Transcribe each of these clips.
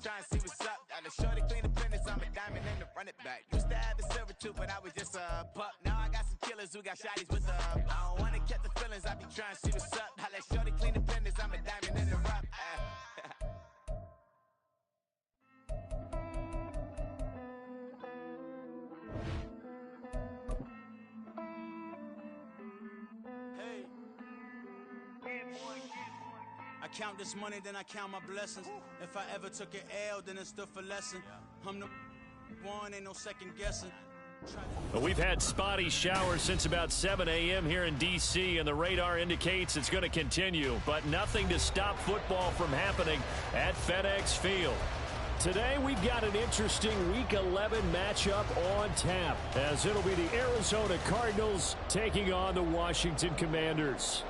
trying to see what's up. Got a shorty clean the fitness, I'm a diamond in the run it back. Used to have a silver tooth, but I was just a pup. Now I got some killers who got shotties with the I don't wanna catch the feelings, I be trying to see what's up. I let shorty clean the fitness, I'm a diamond in the rough. I count this money, then I count my blessings. If I ever took an L, then it stood for lesson. I'm the one, ain't no second guessing. Well, we've had spotty showers since about 7 a.m. here in D.C., and the radar indicates it's going to continue, but nothing to stop football from happening at FedEx Field. Today, we've got an interesting Week 11 matchup on tap, as it'll be the Arizona Cardinals taking on the Washington Commanders.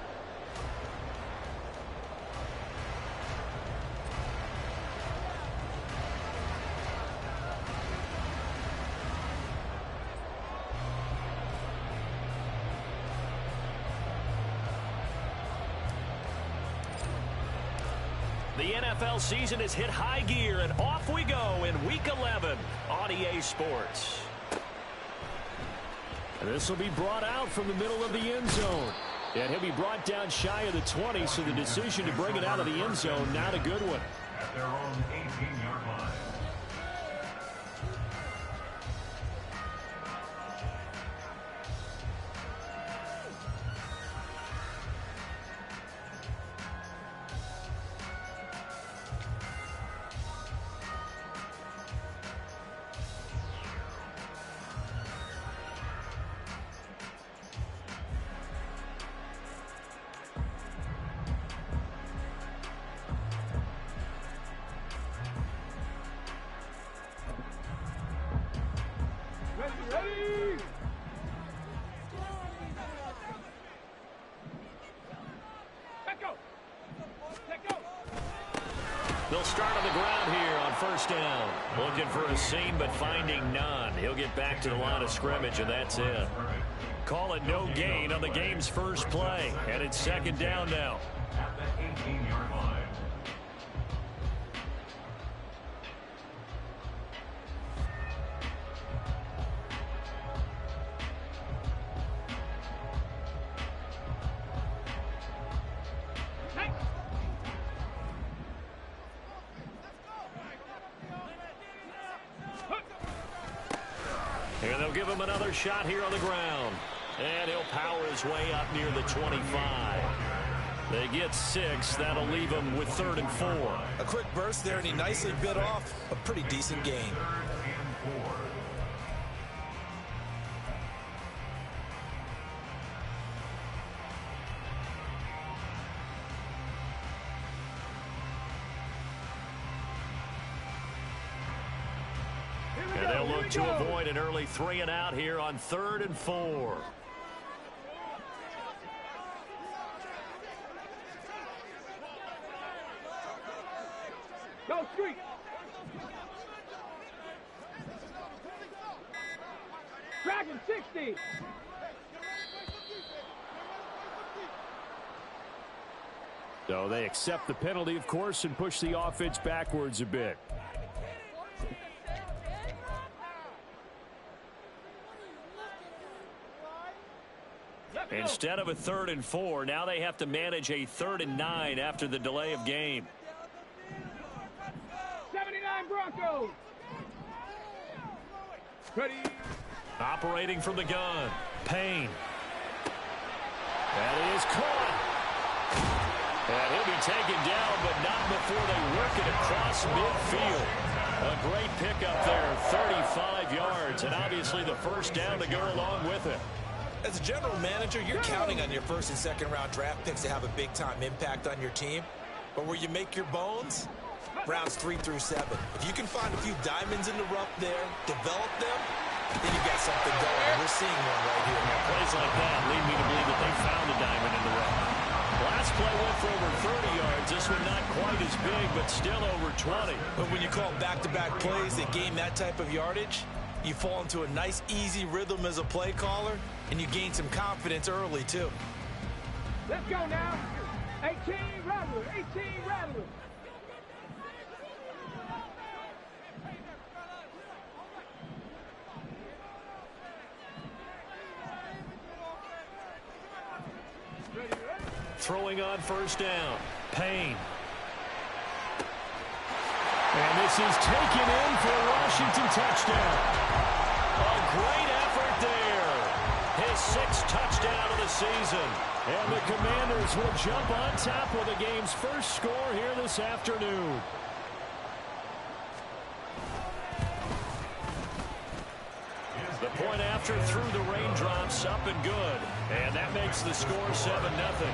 The NFL season has hit high gear, and off we go in Week 11 on EA Sports. And this will be brought out from the middle of the end zone. And he'll be brought down shy of the 20, so the decision to bring it out of the end zone, not a good one. At their own 18-yard line. They'll start on the ground here on first down. Looking for a seam, but finding none. He'll get back to the line of scrimmage, and that's it. Call it no gain on the game's first play, and it's second down now. At the 18-yard line. And they'll give him another shot here on the ground. And he'll power his way up near the 25. They get 6. That'll leave him with 3rd and 4. A quick burst there, and he nicely bit off a pretty decent gain. 3rd and 4. And they'll look to avoid an early 3-and-out here on 3rd and 4. Go street. Dragon 60. So they accept the penalty, of course, and push the offense backwards a bit. Instead of a 3rd and 4, now they have to manage a 3rd and 9 after the delay of game. 79 Broncos. Ready. Operating from the gun. Payne. That is caught. And he'll be taken down, but not before they work it across midfield. A great pickup there, 35 yards, and obviously the first down to go along with it. As a general manager, you're counting on your first and second round draft picks to have a big-time impact on your team. But where you make your bones, rounds 3 through 7. If you can find a few diamonds in the rough there, develop them, then you got something going. And we're seeing one right here. Plays like that lead me to believe that they found a diamond in the rough. Last play went for over 30 yards. This one not quite as big, but still over 20. But when you call back-to-back plays that gain that type of yardage, you fall into a nice, easy rhythm as a play caller, and you gain some confidence early, too. Let's go now. 18 Rattler. 18 Rattler. throwing on first down. Payne. And this is taken in for a Washington touchdown. A great effort there. His 6th touchdown of the season. And the Commanders will jump on top with the game's first score here this afternoon. The point after through the raindrops, up and good. And that makes the score 7-0.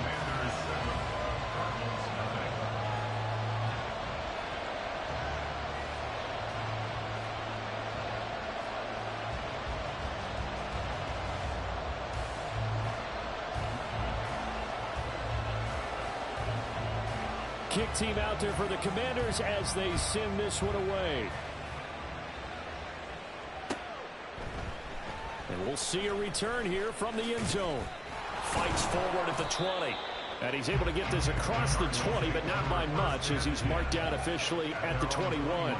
Kick team out there for the Commanders as they send this one away. And we'll see a return here from the end zone. Fights forward at the 20. And he's able to get this across the 20, but not by much as he's marked out officially at the 21.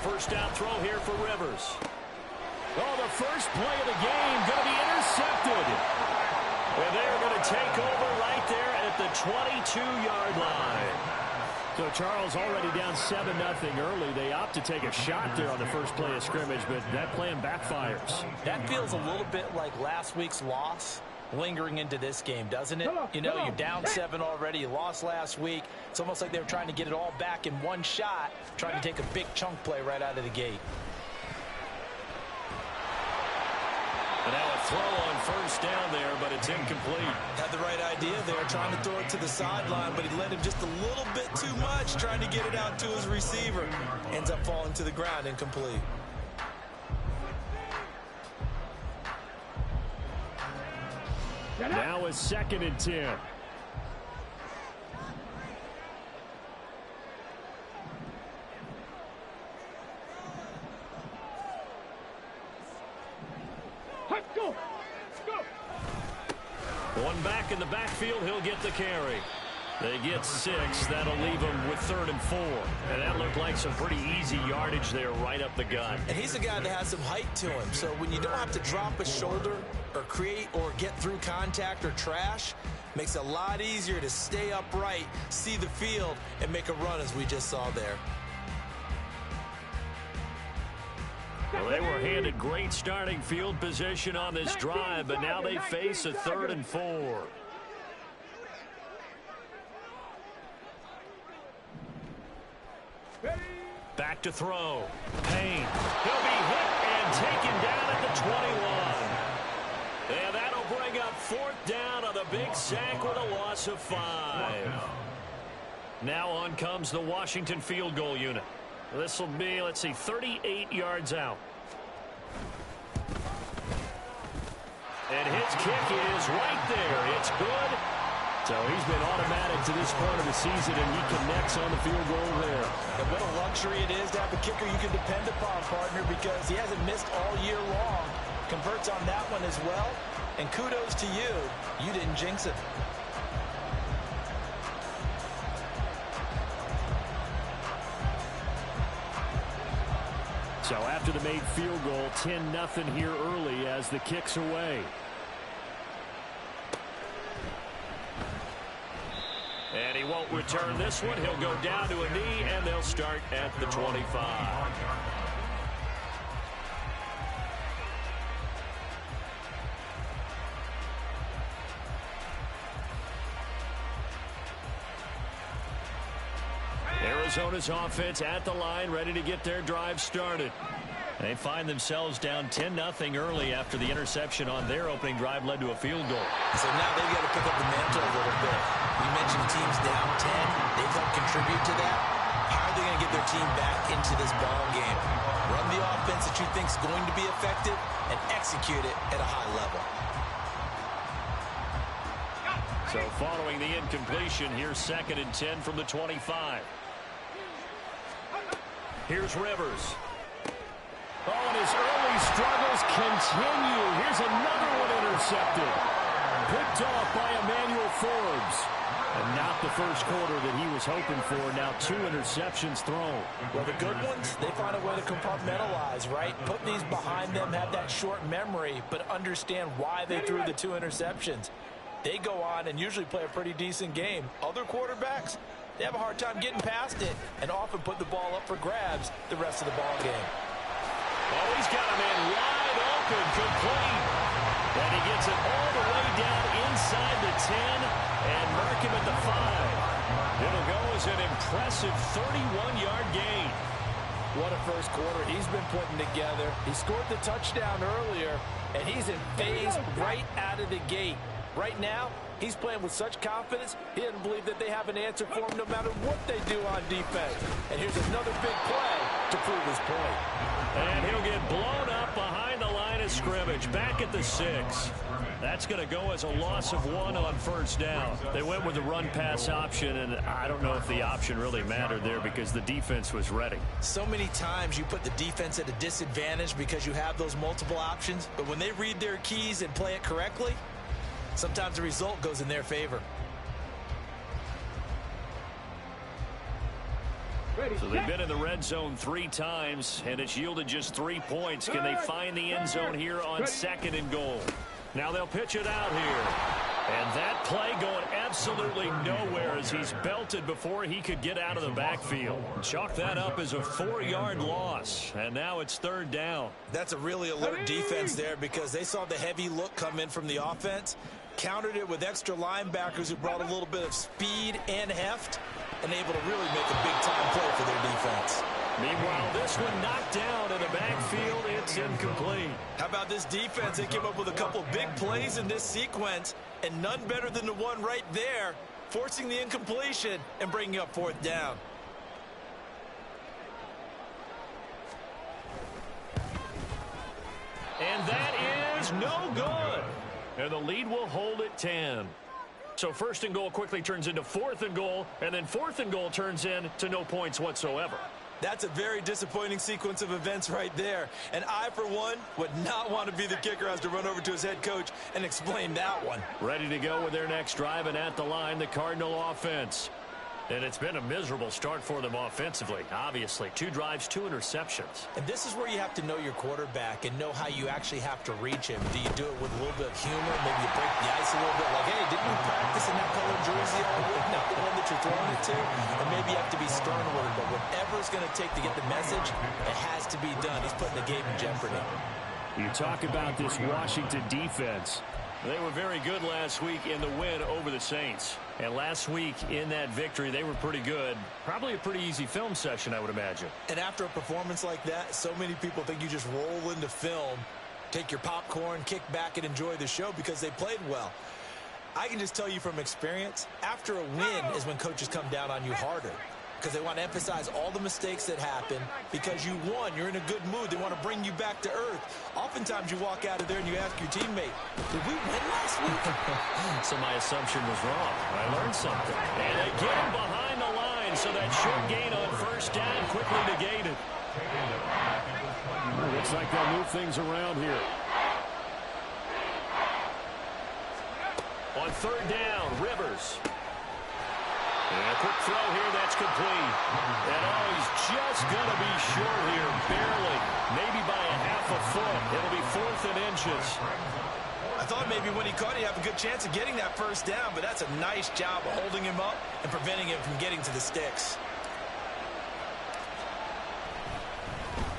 First down throw here for Rivers. Oh, the first play of the game going to be intercepted. And they're going to take over right there at the 22-yard line. So Charles already down 7-0 early. They opt to take a shot there on the first play of scrimmage, but that plan backfires. That feels a little bit like last week's loss lingering into this game, doesn't it? You know, you're down 7 already. You lost last week. It's almost like they were trying to get it all back in one shot, trying to take a big chunk play right out of the gate. And now a throw on first down there, but it's incomplete. Had the right idea there, trying to throw it to the sideline, but he led him just a little bit too much, trying to get it out to his receiver. Ends up falling to the ground, incomplete. Now a 2nd and 10. Go. One back in the backfield, he'll get the carry. They get 6. That'll leave them with 3rd and 4. And that looked like some pretty easy yardage there right up the gut. And he's a guy that has some height to him. So when you don't have to drop a shoulder or create or get through contact or trash, makes it a lot easier to stay upright, see the field, and make a run as we just saw there. Well, they were handed great starting field position on this drive, but now they face a 3rd and 4. Back to throw. Payne. He'll be hit and taken down at the 21. And that'll bring up 4th down on the big sack with a loss of 5. Now on comes the Washington field goal unit. This will be, let's see, 38 yards out. And his kick is right there. It's good. So he's been automatic to this point of the season, and he connects on the field goal there. And what a luxury it is to have a kicker you can depend upon, partner, because he hasn't missed all year long. Converts on that one as well. And kudos to you. You didn't jinx it. So after the made field goal, 10-0 here early as the kick's away. And he won't return this one. He'll go down to a knee, and they'll start at the 25. Arizona's offense at the line, ready to get their drive started. They find themselves down 10-0 early after the interception on their opening drive led to a field goal. So now they've got to pick up the mantle a little bit. You mentioned teams down 10. They've helped contribute to that. How are they going to get their team back into this ball game? Run the offense that you think is going to be effective and execute it at a high level. So following the incompletion, here's 2nd and 10 from the 25. Here's Rivers. Oh, and his early struggles continue. Here's another one intercepted. Picked off by Emmanuel Forbes. And not the first quarter that he was hoping for. Now 2 interceptions thrown. Well, the good ones, they find a way to compartmentalize, right? Put these behind them, have that short memory, but understand why they threw the 2 interceptions. They go on and usually play a pretty decent game. Other quarterbacks, they have a hard time getting past it and often put the ball up for grabs the rest of the ball game. Oh, he's got a man wide open, complete. And he gets it all the way down inside the 10 and mark him at the 5. It'll go as an impressive 31-yard gain. What a first quarter he's been putting together. He scored the touchdown earlier, and he's in phase right out of the gate. Right now, he's playing with such confidence, he doesn't believe that they have an answer for him no matter what they do on defense. And here's another big play to prove his point. And he'll get blown up behind the line of scrimmage, back at the 6. That's going to go as a loss of 1 on first down. They went with the run-pass option, and I don't know if the option really mattered there because the defense was ready. So many times you put the defense at a disadvantage because you have those multiple options, but when they read their keys and play it correctly, sometimes the result goes in their favor. So they've been in the red zone 3 times, and it's yielded just 3 points. Can they find the end zone here on 2nd and goal? Now they'll pitch it out here. And that play going absolutely nowhere as he's belted before he could get out of the backfield. Chalk that up as a 4-yard loss, and now it's 3rd down. That's a really alert defense there because they saw the heavy look come in from the offense, countered it with extra linebackers who brought a little bit of speed and heft, and able to really make a big-time play for their defense. Meanwhile, this one knocked down in the backfield. It's incomplete. How about this defense? They came up with a couple big plays in this sequence, and none better than the one right there, forcing the incompletion and bringing up 4th down. And that is no good. And the lead will hold at 10. So 1st and goal quickly turns into 4th and goal, and then 4th and goal turns into no points whatsoever. That's a very disappointing sequence of events right there. And I, for one, would not want to be the kicker who has to run over to his head coach and explain that one. Ready to go with their next drive, and at the line, the Cardinal offense. And it's been a miserable start for them offensively, obviously. 2 drives, 2 interceptions. And this is where you have to know your quarterback and know how you actually have to reach him. Do you do it with a little bit of humor? Maybe you break the ice a little bit like, hey, didn't we practice in that colored jersey all week? Not the one that you're throwing it to. And maybe you have to be stern with it. But whatever it's going to take to get the message, it has to be done. He's putting the game in jeopardy. You talk about this Washington defense. They were very good last week in the win over the Saints. And last week in that victory, they were pretty good. Probably a pretty easy film session, I would imagine. And after a performance like that, so many people think you just roll into film, take your popcorn, kick back, and enjoy the show because they played well. I can just tell you from experience, after a win is when coaches come down on you harder because they want to emphasize all the mistakes that happen. Because you won, you're in a good mood. They want to bring you back to earth. Oftentimes you walk out of there and you ask your teammate, did we win last week? So my assumption was wrong. I learned something. And they get him behind the line, so that short gain on 1st down quickly negated. Well, looks like they'll move things around here. On 3rd down, Rivers. And a quick throw here, that's complete. And oh, he's just going to be short here, barely. Maybe by a half a foot. It'll be 4th and inches. I thought maybe when he caught it, he'd have a good chance of getting that 1st down, but that's a nice job of holding him up and preventing him from getting to the sticks.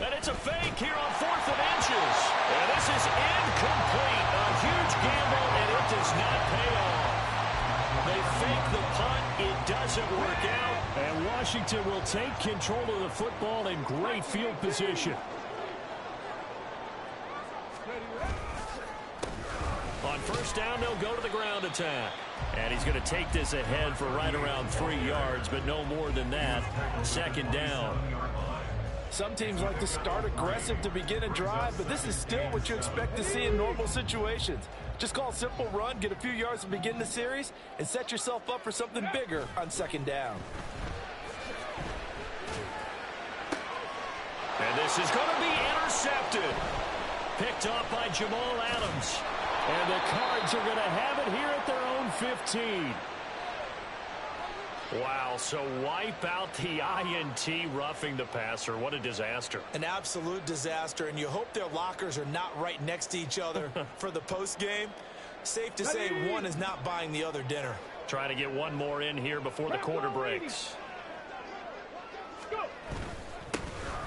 And it's a fake here on 4th and inches. And this is incomplete. A huge gamble, and it does not pay off. They fake the punt. It doesn't work out. And Washington will take control of the football in great field position. On 1st down, they'll go to the ground attack. And he's going to take this ahead for right around 3 yards, but no more than that. 2nd down. Some teams like to start aggressive to begin a drive, but this is still what you expect to see in normal situations. Just call a simple run, get a few yards to begin the series, and set yourself up for something bigger on 2nd down. And this is going to be intercepted. Picked off by Jamal Adams. And the Cards are going to have it here at their own 15. Wow, so wipe out the INT, roughing the passer. What a disaster. An absolute disaster, and you hope their lockers are not right next to each other for the postgame. Safe to say one is not buying the other dinner. Trying to get one more in here before the quarter breaks.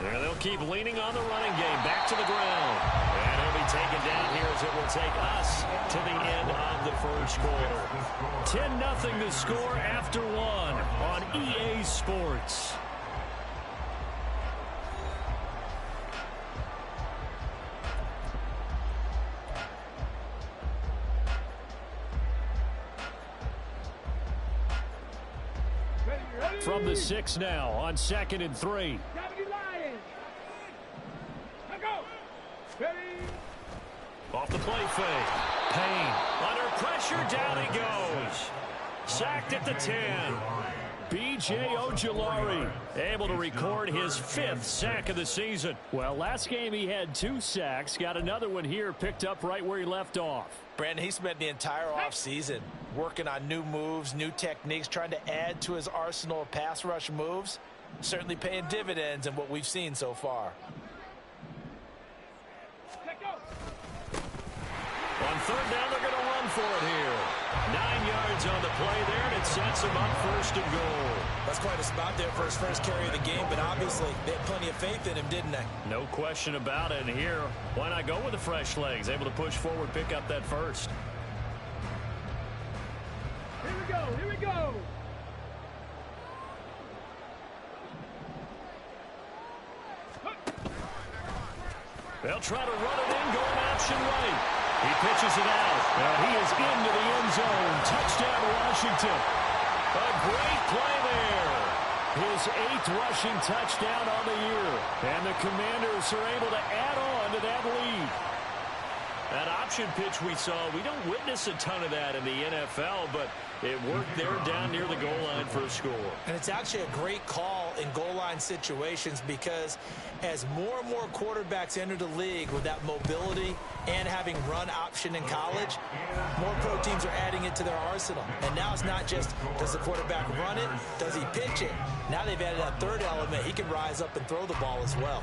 And they'll keep leaning on the running game. Back to the ground. And he'll be taken down here as it will take us to the end of the first quarter. 10-0 the score after one on EA Sports. From the 6 now on 2nd and 3. Off the play fake. Payne under pressure. Down he goes. Sacked at the 10. B.J. Ojulari able to record his 5th sack of the season. Well, last game he had 2 sacks. Got another one here picked up right where he left off. Brandon, he spent the entire offseason working on new moves, new techniques, trying to add to his arsenal of pass rush moves. Certainly paying dividends in what we've seen so far. On 3rd down, they're going to run for it here. 9 yards on the play there, and it sets them up 1st and goal. That's quite a spot there for his first carry of the game, but obviously they had plenty of faith in him, didn't they? No question about it. And here, why not go with the fresh legs? Able to push forward, pick up that first. Here we go, here we go. They'll try to run it in, going option right. He pitches it out, and he is into the end zone. Touchdown, Washington. A great play there. His 8th rushing touchdown on the year. And the Commanders are able to add on to that lead. That option pitch we saw, we don't witness a ton of that in the NFL, but it worked there down near the goal line for a score. And it's actually a great call in goal line situations because as more and more quarterbacks enter the league with that mobility and having run option in college, more pro teams are adding it to their arsenal. And now it's not just does the quarterback run it, does he pitch it? Now they've added that 3rd element. He can rise up and throw the ball as well.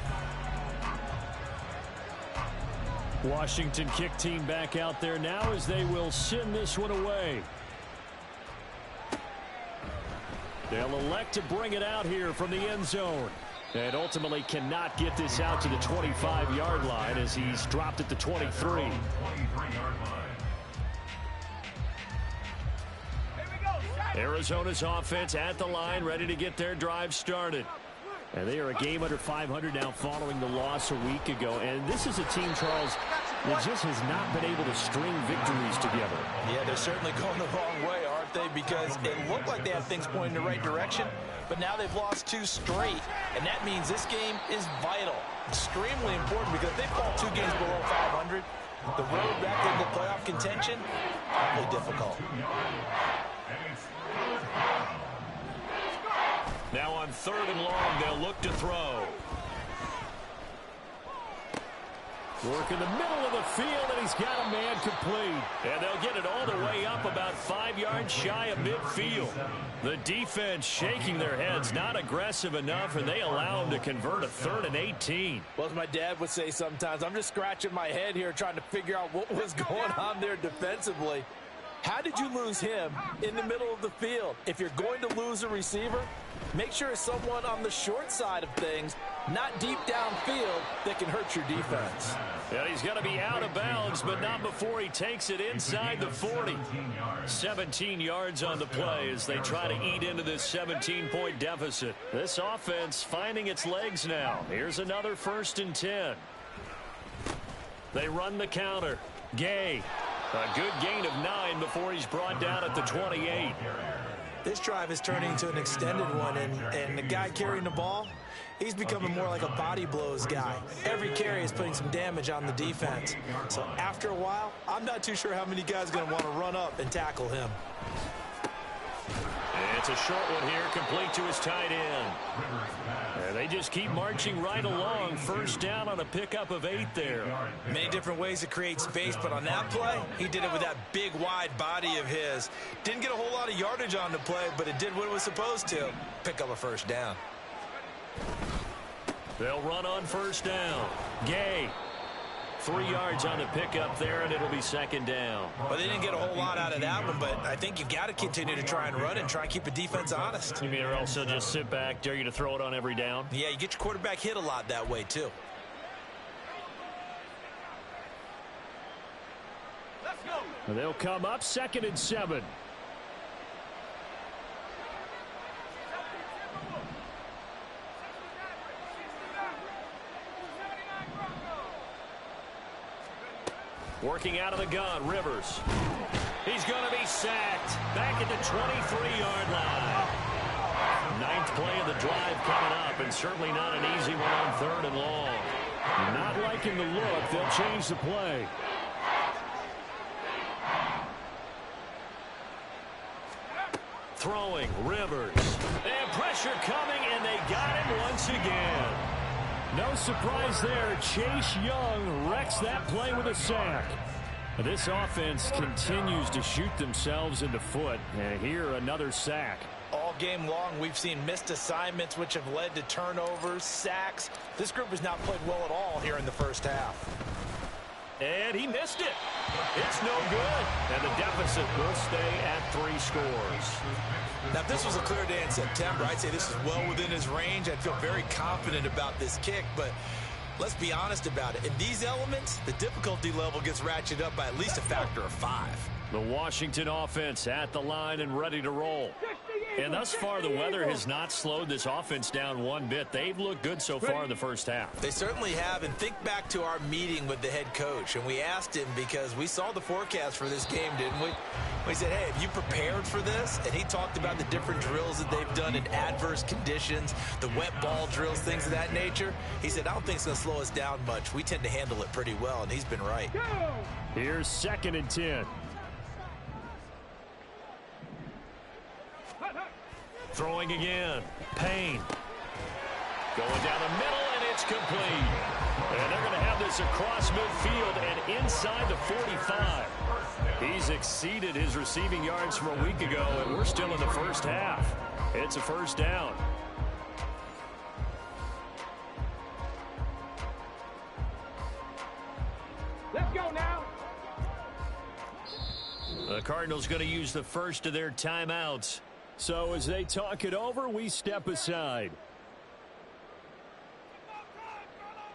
Washington kick team back out there now as they will send this one away. They'll elect to bring it out here from the end zone. And ultimately cannot get this out to the 25-yard line as he's dropped at the 23. Arizona's offense at the line, ready to get their drive started. And they are a game under 500 now following the loss a week ago. And this is a team, Charles, that just has not been able to string victories together. Yeah, they're certainly going the wrong way, aren't they? Because it looked like they had things pointing in the right direction, but now they've lost 2 straight. And that means this game is vital, extremely important, because if they fall 2 games below 500, the road back into playoff contention, probably difficult. Now on 3rd and long, they'll look to throw. Work in the middle of the field, and he's got a man complete. And they'll get it all the way up about 5 yards shy of midfield. The defense shaking their heads, not aggressive enough, and they allow him to convert a 3rd and 18. Well, as my dad would say sometimes, I'm just scratching my head here trying to figure out what was going on there defensively. How did you lose him in the middle of the field? If you're going to lose a receiver, make sure it's someone on the short side of things, not deep downfield, that can hurt your defense. Yeah, he's going to be out of bounds, but not before he takes it inside the 40. 17 yards on the play as they try to eat into this 17-point deficit. This offense finding its legs now. Here's another 1st and 10. They run the counter. Gay. A good gain of 9 before he's brought down at the 28. This drive is turning into an extended one, and the guy carrying the ball, he's becoming more like a body blows guy. Every carry is putting some damage on the defense. So after a while, I'm not too sure how many guys are going to want to run up and tackle him. It's a short one here, complete to his tight end. And they just keep marching right along. First down on a pickup of 8 there. Many different ways to create space, but on that play, he did it with that big, wide body of his. Didn't get a whole lot of yardage on the play, but it did what it was supposed to. Pick up a first down. They'll run on first down. Gay. 3 yards on the pickup there, and it'll be second down. Well, they didn't get a whole lot out of that one, but I think you've got to continue to try and run and try and keep the defense honest. You mean or also just sit back, dare you to throw it on every down? Yeah, you get your quarterback hit a lot that way, too. Let's go. And they'll come up 2nd and 7. Working out of the gun, Rivers. He's going to be sacked. Back at the 23-yard line. 9th play of the drive coming up, and certainly not an easy one on 3rd and long. Not liking the look. They'll change the play. Throwing, Rivers. And pressure coming, and they got him once again. No surprise there. Chase Young wrecks that play with a sack. This offense continues to shoot themselves in the foot. And here, another sack. All game long, we've seen missed assignments, which have led to turnovers, sacks. This group has not played well at all here in the first half. And he missed it. It's no good. And the deficit will stay at 3 scores. Now, if this was a clear day in September, I'd say this is well within his range. I'd feel very confident about this kick, but let's be honest about it. In these elements, the difficulty level gets ratcheted up by at least a factor of 5. The Washington offense at the line and ready to roll. And thus far, the weather has not slowed this offense down one bit. They've looked good so far in the first half. They certainly have, and think back to our meeting with the head coach, and we asked him because we saw the forecast for this game, didn't we? We said, hey, have you prepared for this? And he talked about the different drills that they've done in adverse conditions, the wet ball drills, things of that nature. He said, I don't think it's going to slow us down much. We tend to handle it pretty well, and he's been right. Here's 2nd and 10. Throwing again. Payne. Going down the middle, and it's complete. And they're going to have this across midfield and inside the 45. He's exceeded his receiving yards from a week ago, and we're still in the first half. It's a first down. Let's go now. The Cardinals going to use the first of their timeouts. So as they talk it over, we step aside.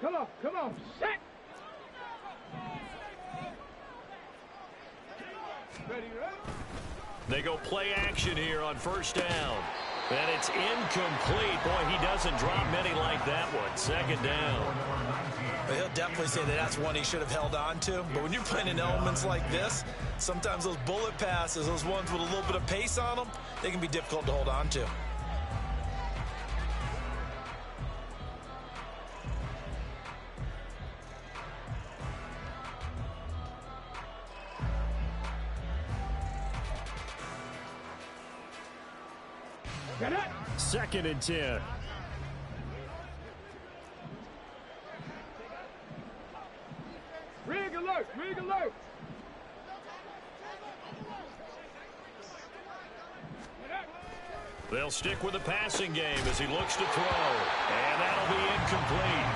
Come on, set. Ready, right? They go play action here on first down. And it's incomplete. Boy, he doesn't drop many like that one. 2nd down. But he'll definitely say that that's one he should have held on to. But when you're playing in elements like this, sometimes those bullet passes, those ones with a little bit of pace on them, they can be difficult to hold on to. Get it. 2nd and 10. Rig alert, rig alert. They'll stick with the passing game as he looks to throw. And that'll be incomplete.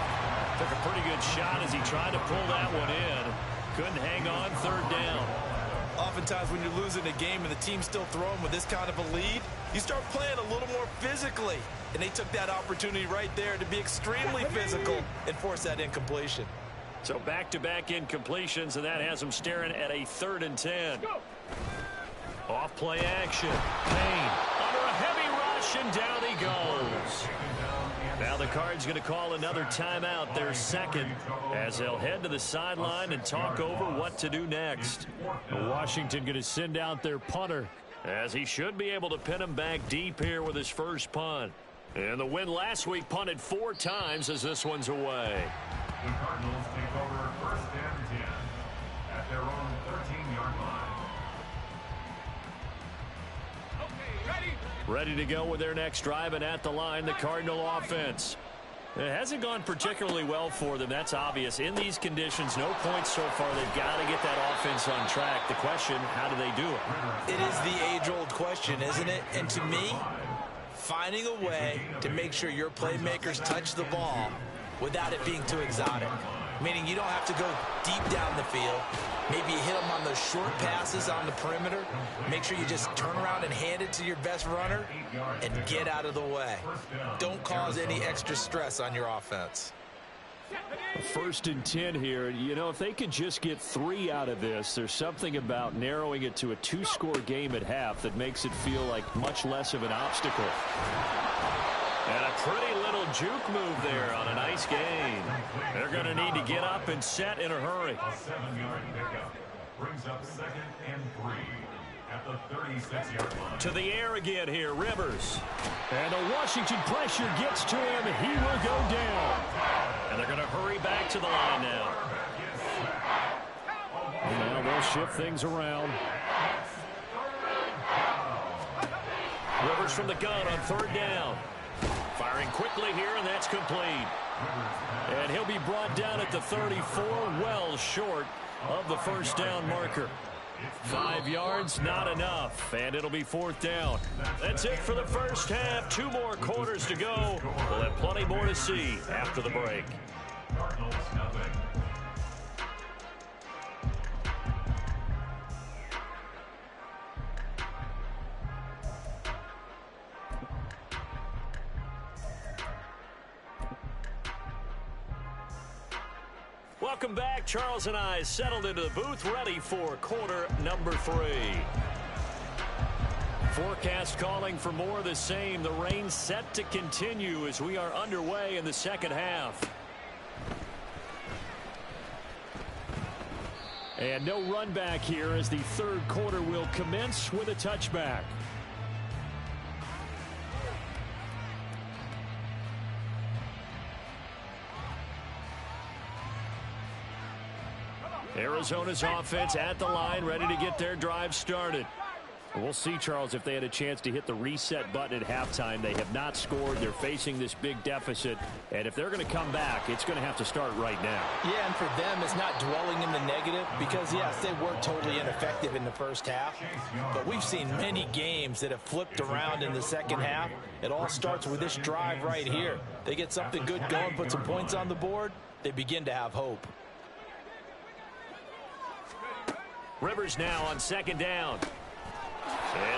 Took a pretty good shot as he tried to pull that one in. Couldn't hang on 3rd down. Oftentimes when you're losing a game and the team's still throwing with this kind of a lead, you start playing a little more physically. And they took that opportunity right there to be extremely physical and force that incompletion. So back-to-back incompletions, and that has them staring at a 3rd and 10. Go. Off play action. Payne under a heavy rush, and down he goes. Now the Cards going to call another timeout, their 2nd, as they'll head to the sideline and talk over what to do next. Washington going to send out their punter, as he should be able to pin him back deep here with his first punt. And the win last week punted 4 times as this one's away. The Cardinals take over 1st and 10 at their own 13-yard line. Okay, ready. Ready to go with their next drive, and at the line, the Cardinal offense. It hasn't gone particularly well for them. That's obvious. In these conditions, no points so far. They've got to get that offense on track. The question, how do they do it? It is the age-old question, isn't it? And to me, finding a way to make sure your playmakers touch the ball without it being too exotic. Meaning you don't have to go deep down the field. Maybe you hit them on those short passes on the perimeter. Make sure you just turn around and hand it to your best runner and get out of the way. Don't cause any extra stress on your offense. 1st and 10 here. You know, if they could just get 3 out of this, there's something about narrowing it to a 2-score game at half that makes it feel like much less of an obstacle. And a pretty little juke move there on a nice gain. They're going to need to get up and set in a hurry. A 7-yard pickup brings up 2nd and 3 at the 36-yard line. To the air again here, Rivers. And the Washington pressure gets to him. He will go down. And they're going to hurry back to the line now. Now they'll shift things around. Rivers from the gun on 3rd down. Firing quickly here, and that's complete. And he'll be brought down at the 34, well short of the 1st down marker. 5 yards, not enough, and it'll be 4th down. That's it for the first half. 2 more quarters to go. We'll have plenty more to see after the break. Cardinals nothing. Welcome back. Charles and I settled into the booth, ready for quarter number 3. Forecast calling for more of the same. The rain set to continue as we are underway in the second half. And no run back here as the 3rd quarter will commence with a touchback. Arizona's offense at the line, ready to get their drive started. We'll see, Charles, if they had a chance to hit the reset button at halftime. They have not scored. They're facing this big deficit. And if they're going to come back, it's going to have to start right now. Yeah, and for them, it's not dwelling in the negative because, yes, they were totally ineffective in the first half. But we've seen many games that have flipped around in the second half. It all starts with this drive right here. They get something good going, put some points on the board, they begin to have hope. Rivers now on 2nd down.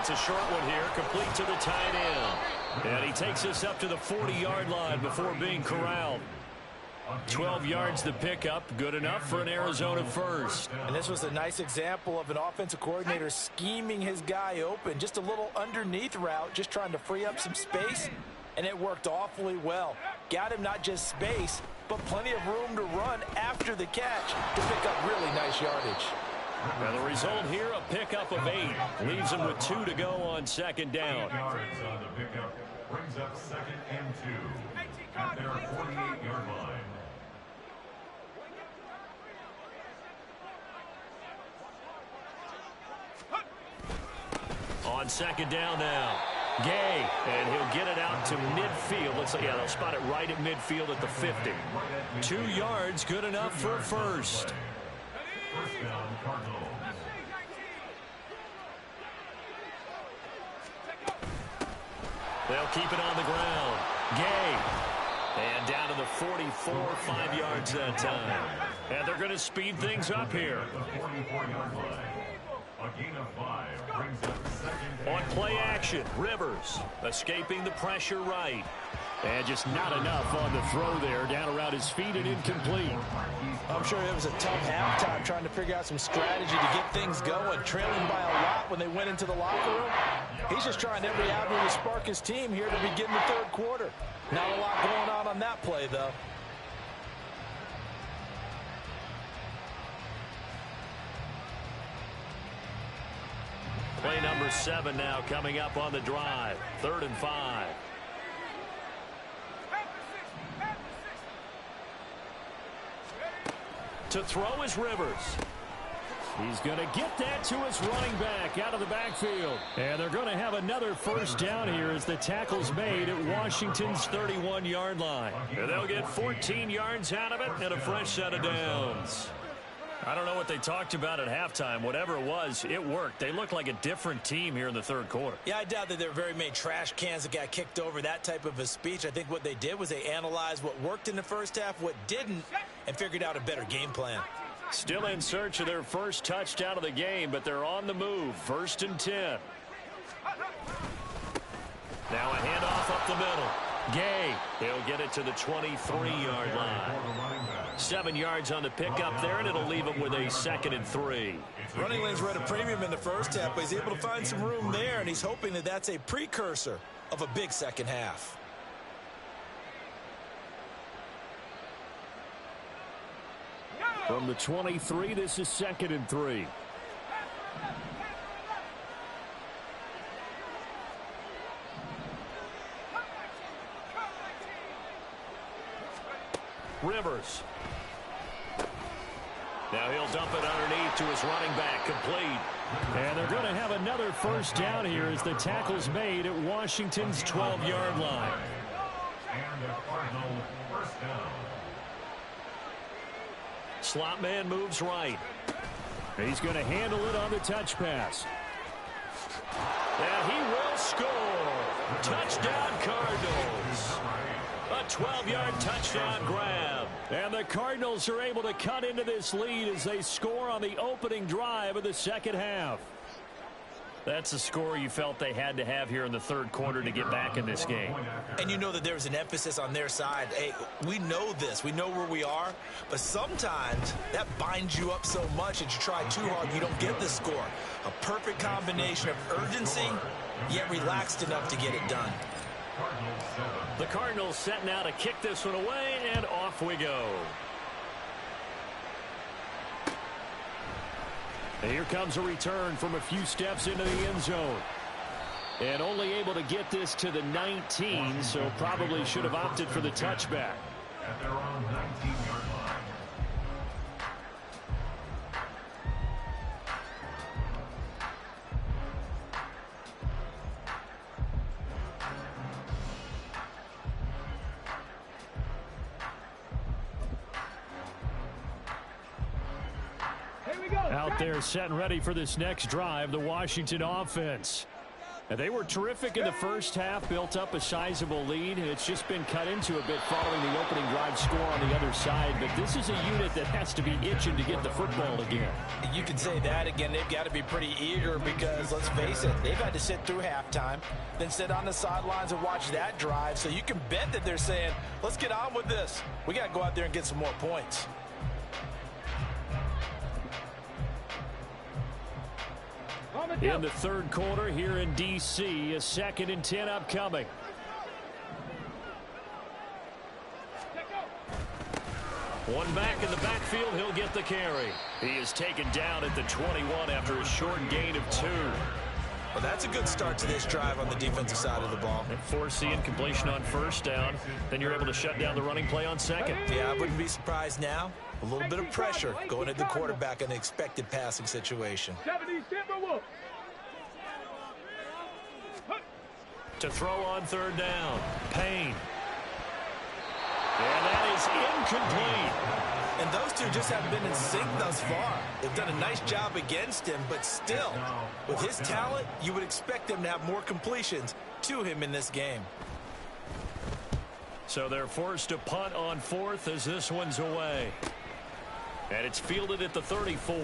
It's a short one here, complete to the tight end. And he takes us up to the 40-yard line before being corralled. 12 yards the pickup, good enough for an Arizona first. And this was a nice example of an offensive coordinator scheming his guy open. Just a little underneath route, just trying to free up some space, and it worked awfully well. Got him not just space, but plenty of room to run after the catch to pick up really nice yardage. Now the result here, a pickup of 8. Leaves him with 2 to go on 2nd down. 8 yards on the pickup brings up 2nd and 2 at their 48-yard line. On 2nd down now. Gay, and he'll get it out to midfield. Let's say, yeah, they'll spot it right at midfield at the 50. 2 yards, good enough for a first. First down, Cardinals. They'll keep it on the ground. Gay. And down to the 44, 5 yards that time. And they're going to speed things up here. The 44-yard line. A gain of 5 brings up 2nd. On play action, Rivers escaping the pressure right. And just not enough on the throw there, down around his feet and incomplete. I'm sure it was a tough halftime trying to figure out some strategy to get things going, trailing by a lot when they went into the locker room. He's just trying every avenue to spark his team here to begin the 3rd quarter. Not a lot going on that play, though. Play number 7 now coming up on the drive. 3rd and 5. To throw is Rivers. He's going to get that to his running back out of the backfield. And they're going to have another first down here as the tackle's made at Washington's 31-yard line. And they'll get 14 yards out of it and a fresh set of downs. I don't know what they talked about at halftime. Whatever it was, it worked. They look like a different team here in the third quarter. Yeah, I doubt that there were very many trash cans that got kicked over, that type of a speech. I think what they did was they analyzed what worked in the first half, what didn't, and figured out a better game plan. Still in search of their first touchdown of the game, but they're on the move. 1st and 10. Now a handoff up the middle. Gay, he'll get it to the 23-yard line. 7 yards on the pickup there, and it'll leave him with a 2nd and 3. Running lanes were at a premium in the first half, but he's able to find some room there, and he's hoping that that's a precursor of a big second half. From the 23, this is 2nd and 3. Rivers. Now he'll dump it underneath to his running back, complete. And they're going to have another first down here as the tackle's made at Washington's 12-yard line. And a final first down. Slot man moves right. He's going to handle it on the touch pass. And he will score. Touchdown Cardinals. A 12-yard touchdown grab. And the Cardinals are able to cut into this lead as they score on the opening drive of the second half. That's a score you felt they had to have here in the third quarter to get back in this game. And you know that there's an emphasis on their side. Hey, we know this. We know where we are. But sometimes that binds you up so much that you try too hard, you don't get the score. A perfect combination of urgency, yet relaxed enough to get it done. The Cardinals setting out to kick this one away, and off we go. And here comes a return from a few steps into the end zone. And only able to get this to the 19, so probably should have opted for the touchback. At their own 19-yard line. Out there set and ready for this next drive, the Washington offense. And they were terrific in the first half, built up a sizable lead, and it's just been cut into a bit following the opening drive score on the other side. But this is a unit that has to be itching to get the football again. You can say that again. They've got to be pretty eager because, let's face it, they've had to sit through halftime, then sit on the sidelines and watch that drive. So you can bet that they're saying, let's get on with this. We got to go out there and get some more points. In the third quarter here in D.C., a 2nd and 10 upcoming. One back in the backfield, he'll get the carry. He is taken down at the 21 after a short gain of 2. Well, that's a good start to this drive on the defensive side of the ball. And force the incompletion on first down. Then you're able to shut down the running play on second. Yeah, I wouldn't be surprised now. A little bit of pressure going at the quarterback in the expected passing situation. To throw on third down. Payne. And that is incomplete. And those two just haven't been in sync thus far. They've done a nice job against him, but still, with his talent, you would expect them to have more completions to him in this game. So they're forced to punt on 4th as this one's away. And it's fielded at the 34.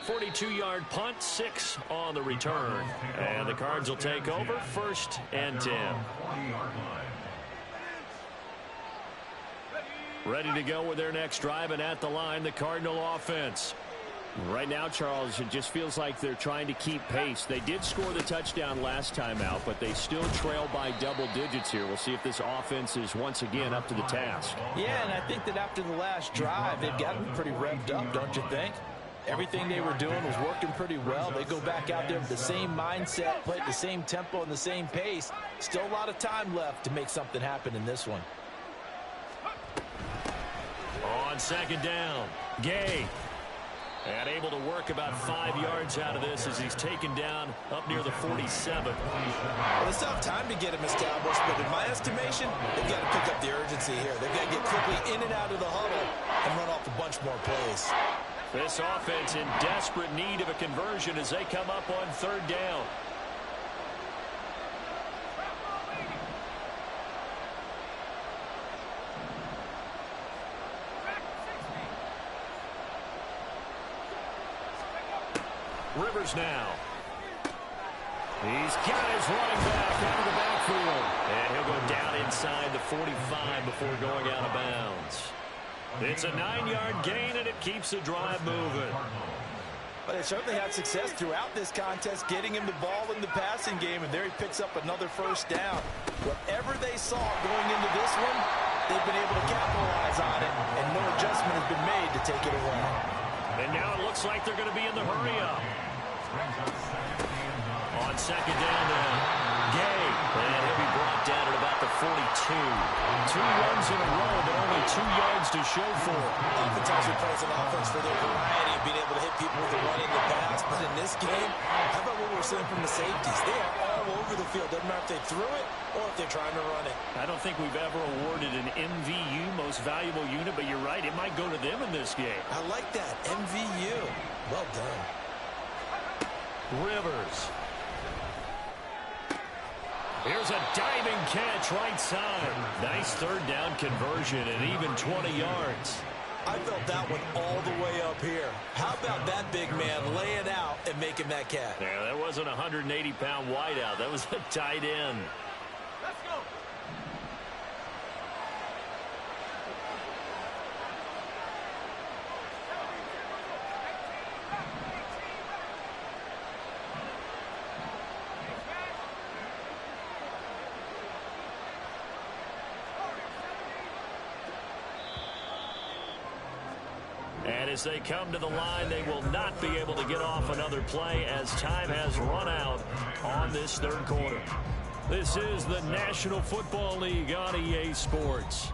42-yard punt, 6 on the return. And the Cards will take over, 1st and 10. Ready to go with their next drive, and at the line, the Cardinal offense. Right now, Charles, it just feels like they're trying to keep pace. They did score the touchdown last time out, but they still trail by double digits here. We'll see if this offense is once again up to the task. Yeah, and I think that after the last drive, they've gotten pretty revved up, don't you think? Everything they were doing was working pretty well. They go back out there with the same mindset, play at the same tempo and the same pace. Still a lot of time left to make something happen in this one. On second down, Gay. And able to work about 5 yards out of this as he's taken down up near the 47. Well, it's tough time to get him established, but in my estimation, they've got to pick up the urgency here. They've got to get quickly in and out of the huddle and run off a bunch more plays. This offense in desperate need of a conversion as they come up on 3rd down. Rivers now. He's got his running back out of the backfield. And he'll go down inside the 45 before going out of bounds. It's a 9-yard gain, and it keeps the drive moving. But they certainly had success throughout this contest, getting him the ball in the passing game, and there he picks up another 1st down. Whatever they saw going into this one, they've been able to capitalize on it, and no adjustment has been made to take it away. And now it looks like they're going to be in the hurry-up. On 2nd down now, Gay. And he'll be brought down at about the 42. 2 runs in a row, but only 2 yards to show for it. Oftentimes we praise an offense for their variety of being able to hit people with the run in the pass. But in this game, how about what we're seeing from the safeties? They are all over the field. Doesn't matter if they threw it or if they're trying to run it. I don't think we've ever awarded an MVU, most valuable unit, but you're right, it might go to them in this game. I like that. MVU. Well done. Rivers. Here's a diving catch right side. Nice 3rd down conversion and even 20 yards. I felt that one all the way up here. How about that big man laying out and making that catch? Yeah, that wasn't a 180-pound wideout. That was a tight end. Let's go. And as they come to the line, they will not be able to get off another play as time has run out on this 3rd quarter. This is the National Football League on EA Sports.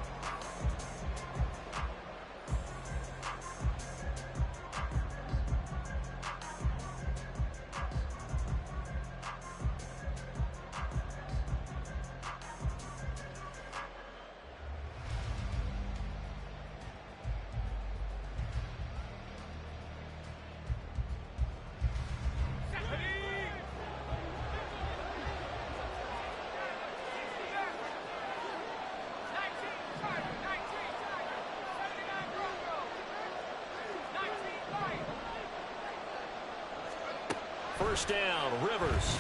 First down, Rivers.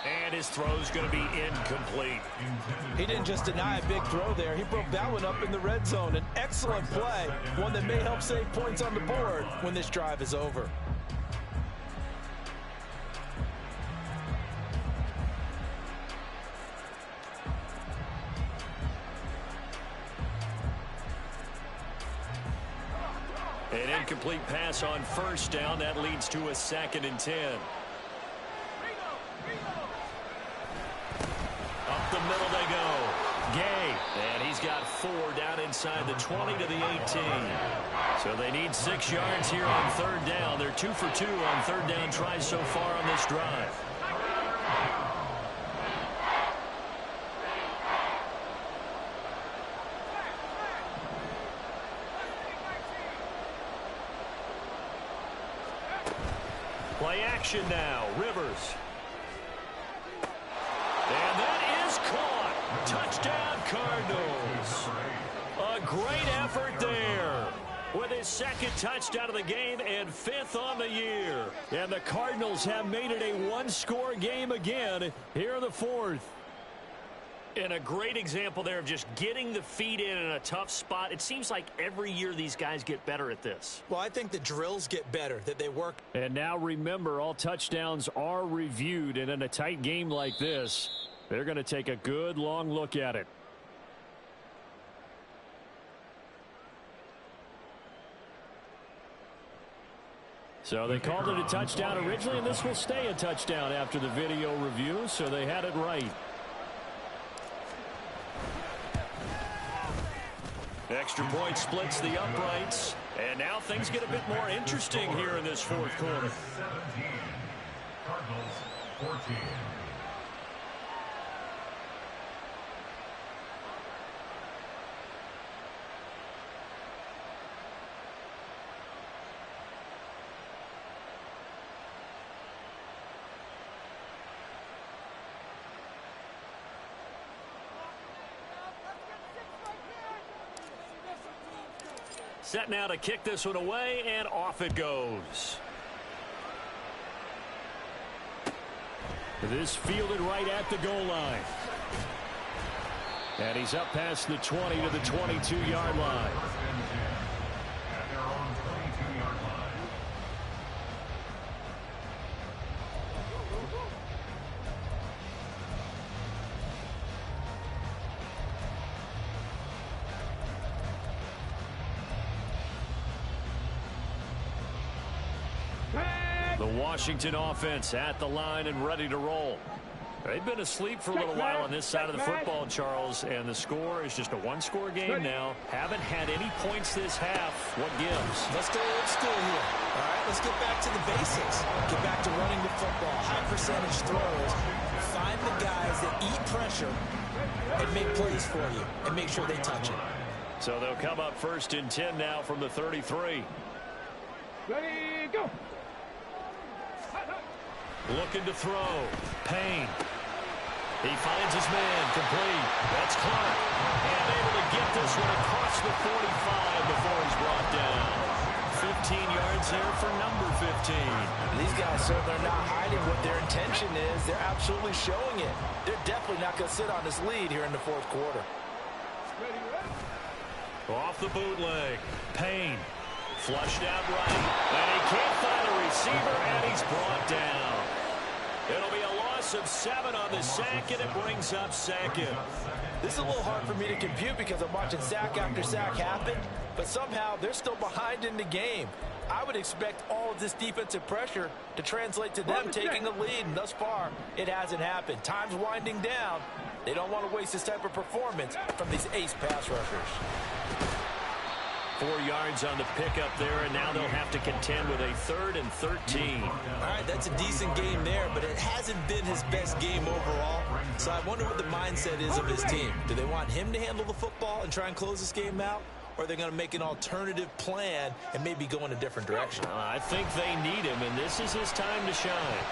And his throw's going to be incomplete. He didn't just deny a big throw there. He broke that one up in the red zone. An excellent play, one that may help save points on the board when this drive is over. An incomplete pass on first down. That leads to a 2nd and 10. Up the middle they go. Gay. And he's got 4 down inside the 20 to the 18. So they need 6 yards here on 3rd down. They're 2 for 2 on 3rd down tries so far on this drive. Play action now. Rivers. And that is caught. Touchdown, Cardinals. A great effort there with his 2nd touchdown of the game and 5th on the year. And the Cardinals have made it a 1-score game again here in the 4th. And a great example there of just getting the feet in a tough spot. It seems like every year these guys get better at this. Well, I think the drills get better, that they work. And now remember, all touchdowns are reviewed. And in a tight game like this, they're going to take a good long look at it. So they called it a touchdown originally, and this will stay a touchdown after the video review, so they had it right. Extra point splits the uprights. And now things get a bit more interesting here in this fourth quarter. 17. Cardinals 14. Set now to kick this one away, and off it goes. This fielded right at the goal line. And he's up past the 20 to the 22-yard line. At their own 22-yard line. The Washington offense at the line and ready to roll. They've been asleep for a little while on this side of the football, Charles, and the score is just a one-score game now. Haven't had any points this half. What gives? Let's go old school here. All right, let's get back to the basics. Get back to running the football, high percentage throws. Find the guys that eat pressure and make plays for you and make sure they touch it. So they'll come up first and 10 now from the 33. Ready, go. Looking to throw. Payne. He finds his man. Complete. That's Clark. And able to get this one across the 45 before he's brought down. 15 yards there for number 15. These guys certainly are not hiding what their intention is. They're absolutely showing it. They're definitely not going to sit on this lead here in the fourth quarter. Off the bootleg. Payne. Flushed out right. And he can't find a receiver, and he's brought down. It'll be a loss of 7 on the sack, and it brings up second. This is a little hard for me to compute because I'm watching sack after sack happen, but somehow they're still behind in the game. I would expect all of this defensive pressure to translate to them taking a lead, and thus far, it hasn't happened. Time's winding down. They don't want to waste this type of performance from these ace pass rushers. 4 yards on the pickup there, and now they'll have to contend with a 3rd and 13. All right, that's a decent game there, but it hasn't been his best game overall. So I wonder what the mindset is of his team. Do they want him to handle the football and try and close this game out? Or are they going to make an alternative plan and maybe go in a different direction? I think they need him, and this is his time to shine.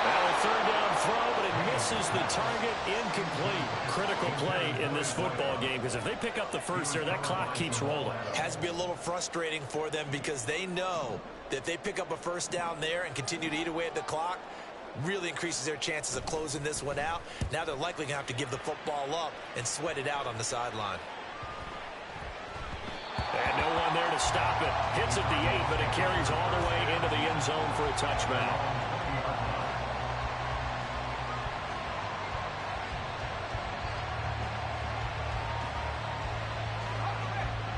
Now a 3rd down throw, but it misses the target. Incomplete. Critical play in this football game, because if they pick up the first there, that clock keeps rolling. Has to be a little frustrating for them because they know that if they pick up a first down there and continue to eat away at the clock, really increases their chances of closing this one out. Now they're likely going to have to give the football up and sweat it out on the sideline. And no one there to stop it. Hits at the 8, but it carries all the way into the end zone for a touchback.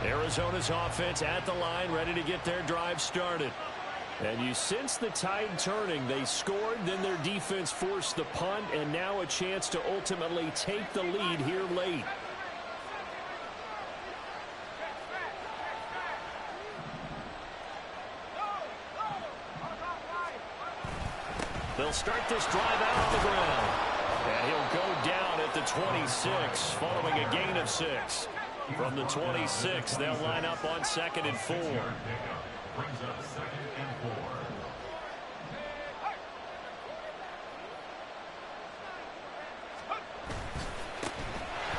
Arizona's offense at the line, ready to get their drive started. And you sense the tide turning. They scored, then their defense forced the punt, and now a chance to ultimately take the lead here late. They'll start this drive out on the ground. And he'll go down at the 26, following a gain of 6. From the 26, they'll line up on 2nd and 4. Brings up 2nd and 4.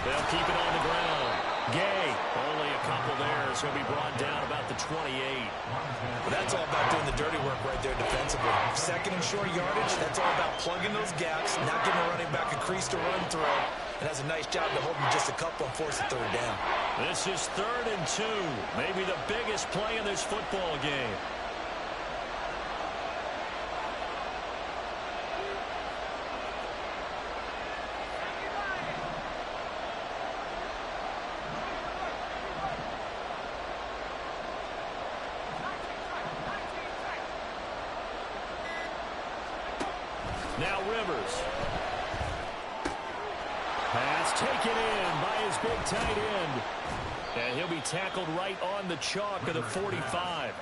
They'll keep it on the ground. Gay, only a couple there, so he'll be brought down about the 28. But that's all about doing the dirty work right there defensively. 2nd and short yardage, that's all about plugging those gaps, not giving a running back a crease to run through. And does a nice job to hold him just a couple and force a 3rd down. This is 3rd and 2. Maybe the biggest play in this football game. Now Rivers. Pass taken in by his big tight end. And he'll be tackled right on the chalk of the 45.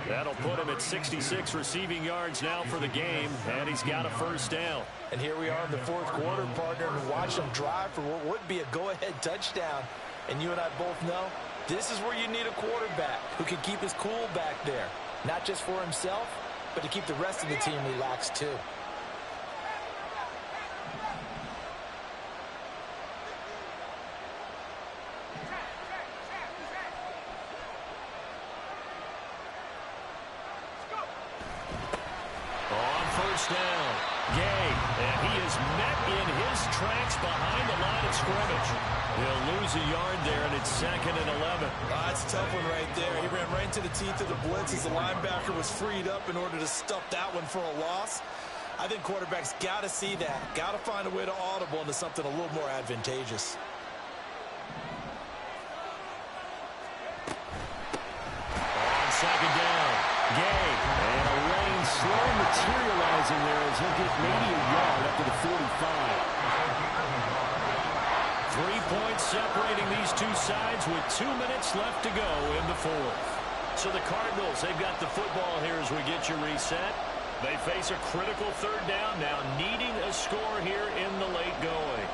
That'll put him at 66 receiving yards now for the game, and he's got a first down. And here we are in the fourth quarter, partner, and watch him drive for what would be a go-ahead touchdown. And you and I both know this is where you need a quarterback who can keep his cool back there, not just for himself, but to keep the rest of the team relaxed too. Down. Gay, and he is met in his tracks behind the line of scrimmage. He'll lose a yard there, and it's 2nd and 11. That's a tough one right there. He ran right into the teeth of the blitz as the linebacker was freed up in order to stuff that one for a loss. I think quarterbacks got to see that. Got to find a way to audible into something a little more advantageous. On 2nd down, Gay, and a rain slow materializing there as he'll get maybe a yard up to the 45. 3 points separating these two sides with 2 minutes left to go in the fourth. So the Cardinals, they've got the football here as we get you reset. They face a critical 3rd down now, needing a score here in the late going.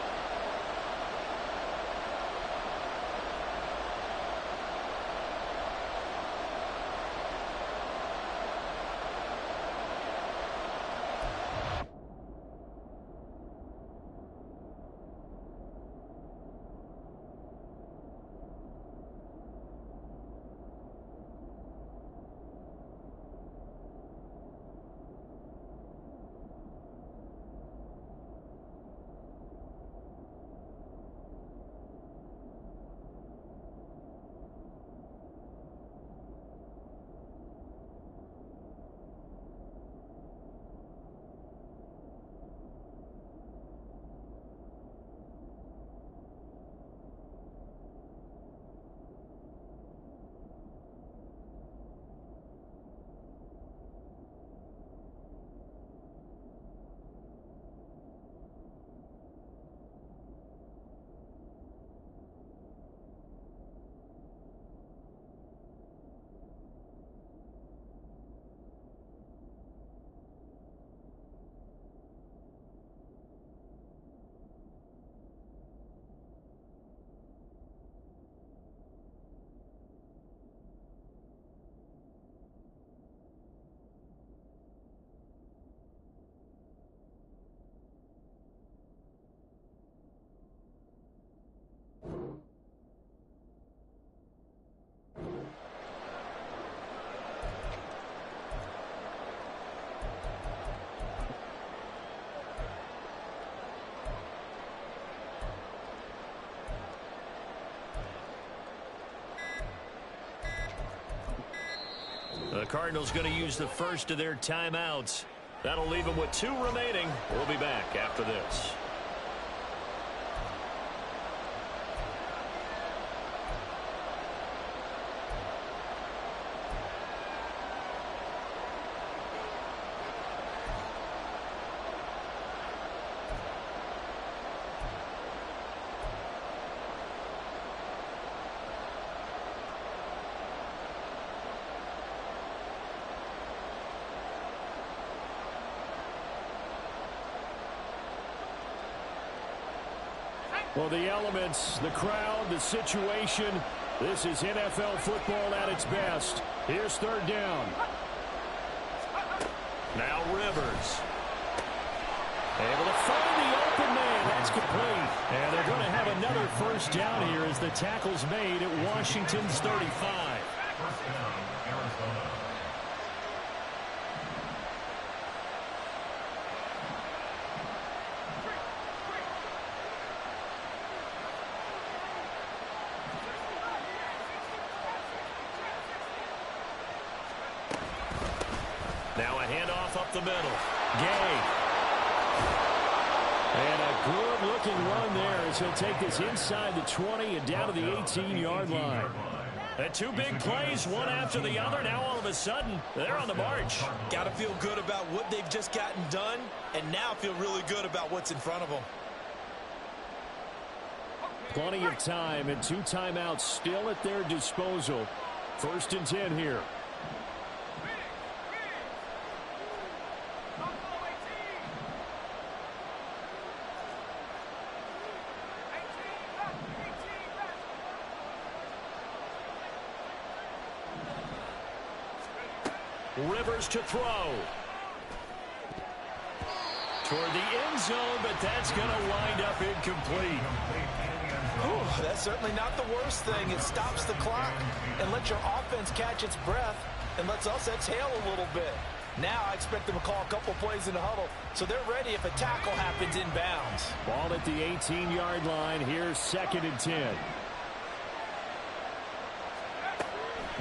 The Cardinals going to use the first of their timeouts. That'll leave them with 2 remaining. We'll be back after this. Well, the elements, the crowd, the situation, this is NFL football at its best. Here's 3rd down. Now Rivers. Able to find the open man. That's complete. And they're going to have another first down here as the tackle's made at Washington's 35. First down, Arizona. Now a handoff up the middle. Gay. And a good-looking run there as he'll take this inside the 20 and down to the 18-yard line. And 2 big plays, one after the other. Now all of a sudden, they're on the march. Got to feel good about what they've just gotten done, and now feel really good about what's in front of them. Plenty of time and 2 timeouts still at their disposal. 1st and 10 here. Rivers to throw. Toward the end zone, but that's going to wind up incomplete. Ooh, that's certainly not the worst thing. It stops the clock and lets your offense catch its breath and lets us exhale a little bit. Now I expect them to call a couple plays in the huddle, so they're ready if a tackle happens inbounds. Ball at the 18-yard line. Here's 2nd and 10.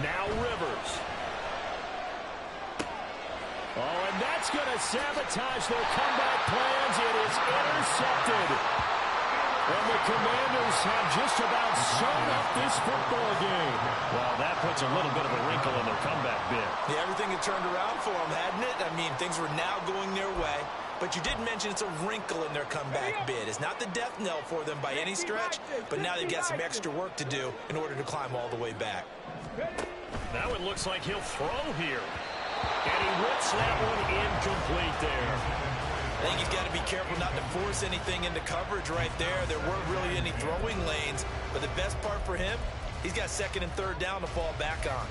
Now Rivers. Oh, and that's going to sabotage their comeback plans. It is intercepted. And the Commanders have just about sewn up this football game. Well, that puts a little bit of a wrinkle in their comeback bid. Yeah, everything had turned around for them, hadn't it? I mean, things were now going their way. But you did mention it's a wrinkle in their comeback bid. It's not the death knell for them by any stretch, but now they've got some extra work to do in order to climb all the way back. Now it looks like he'll throw here. And he rips that one incomplete there. I think he's got to be careful not to force anything into coverage right there. There weren't really any throwing lanes. But the best part for him, he's got 2nd and 3rd down to fall back on.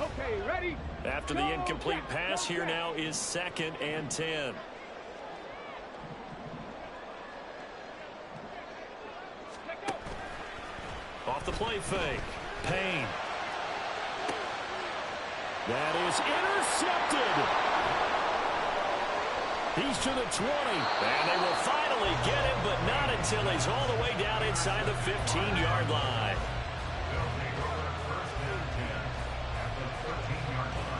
Okay, ready? After the incomplete pass, here now is 2nd and 10. Off the play fake. Payne. That is intercepted. He's to the 20. And they will finally get him, but not until he's all the way down inside the 15-yard line. They'll take over 1st and 10 at the 13-yard line.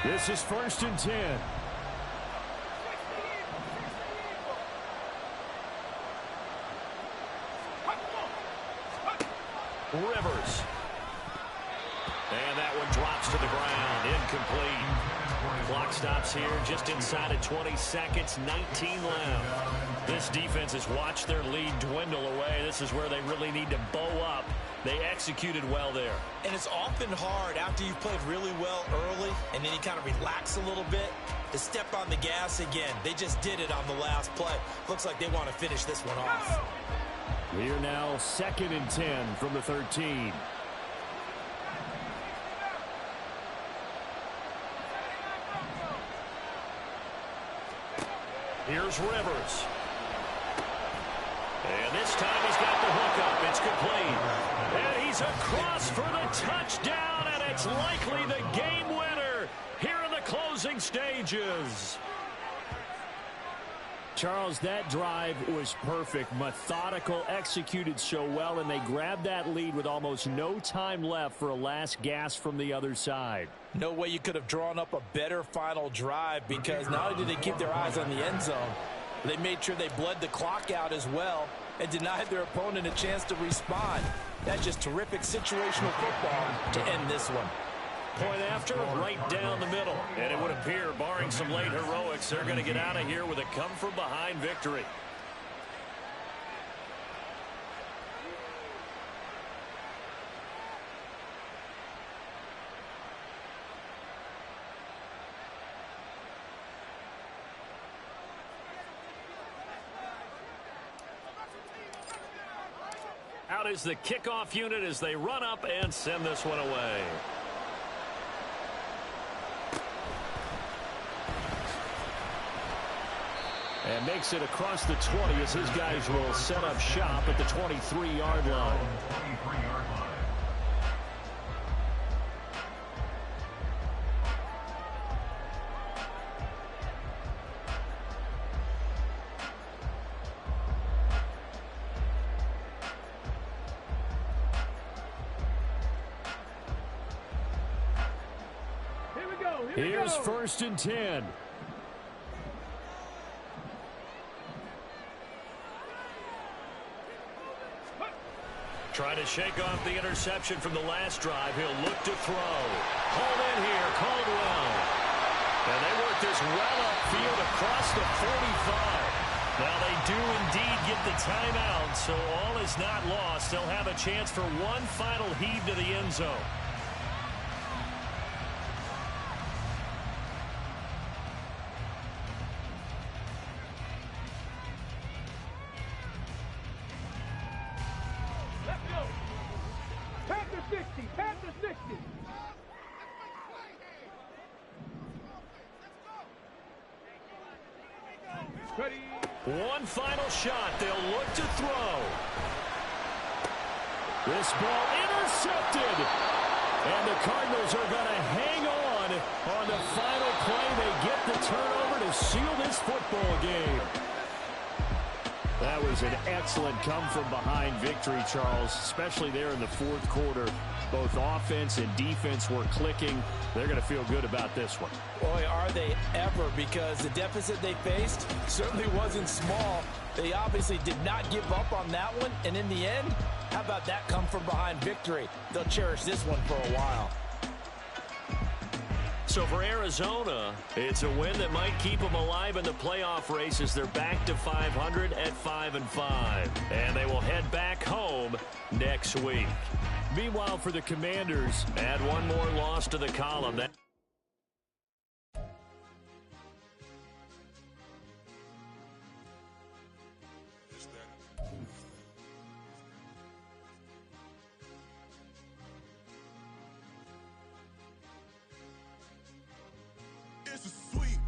This is 1st and 10. Rivers. And that one drops to the ground. Incomplete. Clock stops here just inside of 20 seconds. 19 left. This defense has watched their lead dwindle away. This is where they really need to bow up. They executed well there. And it's often hard after you've played really well early and then you kind of relax a little bit to step on the gas again. They just did it on the last play. Looks like they want to finish this one off. We are now 2nd and 10 from the 13. Here's Rivers. And this time he's got the hook up. It's complete. And he's across for the touchdown, and it's likely the game winner here in the closing stages. Charles, that drive was perfect. Methodical, executed so well, and they grabbed that lead with almost no time left for a last gasp from the other side. No way you could have drawn up a better final drive, because not only did they keep their eyes on the end zone, they made sure they bled the clock out as well and denied their opponent a chance to respond. That's just terrific situational football to end this one. Point after, right down the middle. And it would appear, barring some late heroics, they're going to get out of here with a come-from-behind victory. Out is the kickoff unit as they run up and send this one away. And makes it across the 20 as his guys will set up shop at the 23-yard line. 23-yard line. Here's 1st and 10. Trying to shake off the interception from the last drive. He'll look to throw. Hold in here, Caldwell. And they work this well upfield across the 45. Now they do indeed get the timeout, so all is not lost. They'll have a chance for one final heave to the end zone. One final shot. They'll look to throw. This ball intercepted. And the Cardinals are going to hang on the final play. They get the turnover to seal this football game. That was an excellent come-from-behind victory, Charles, especially there in the fourth quarter. Both offense and defense were clicking. They're going to feel good about this one. Boy, are they ever, because the deficit they faced certainly wasn't small. They obviously did not give up on that one, and in the end, how about that come-from-behind victory? They'll cherish this one for a while. So for Arizona, it's a win that might keep them alive in the playoff race as they're back to 500 at 5-5. And they will head back home next week. Meanwhile, for the Commanders, add one more loss to the column. It's a sweep.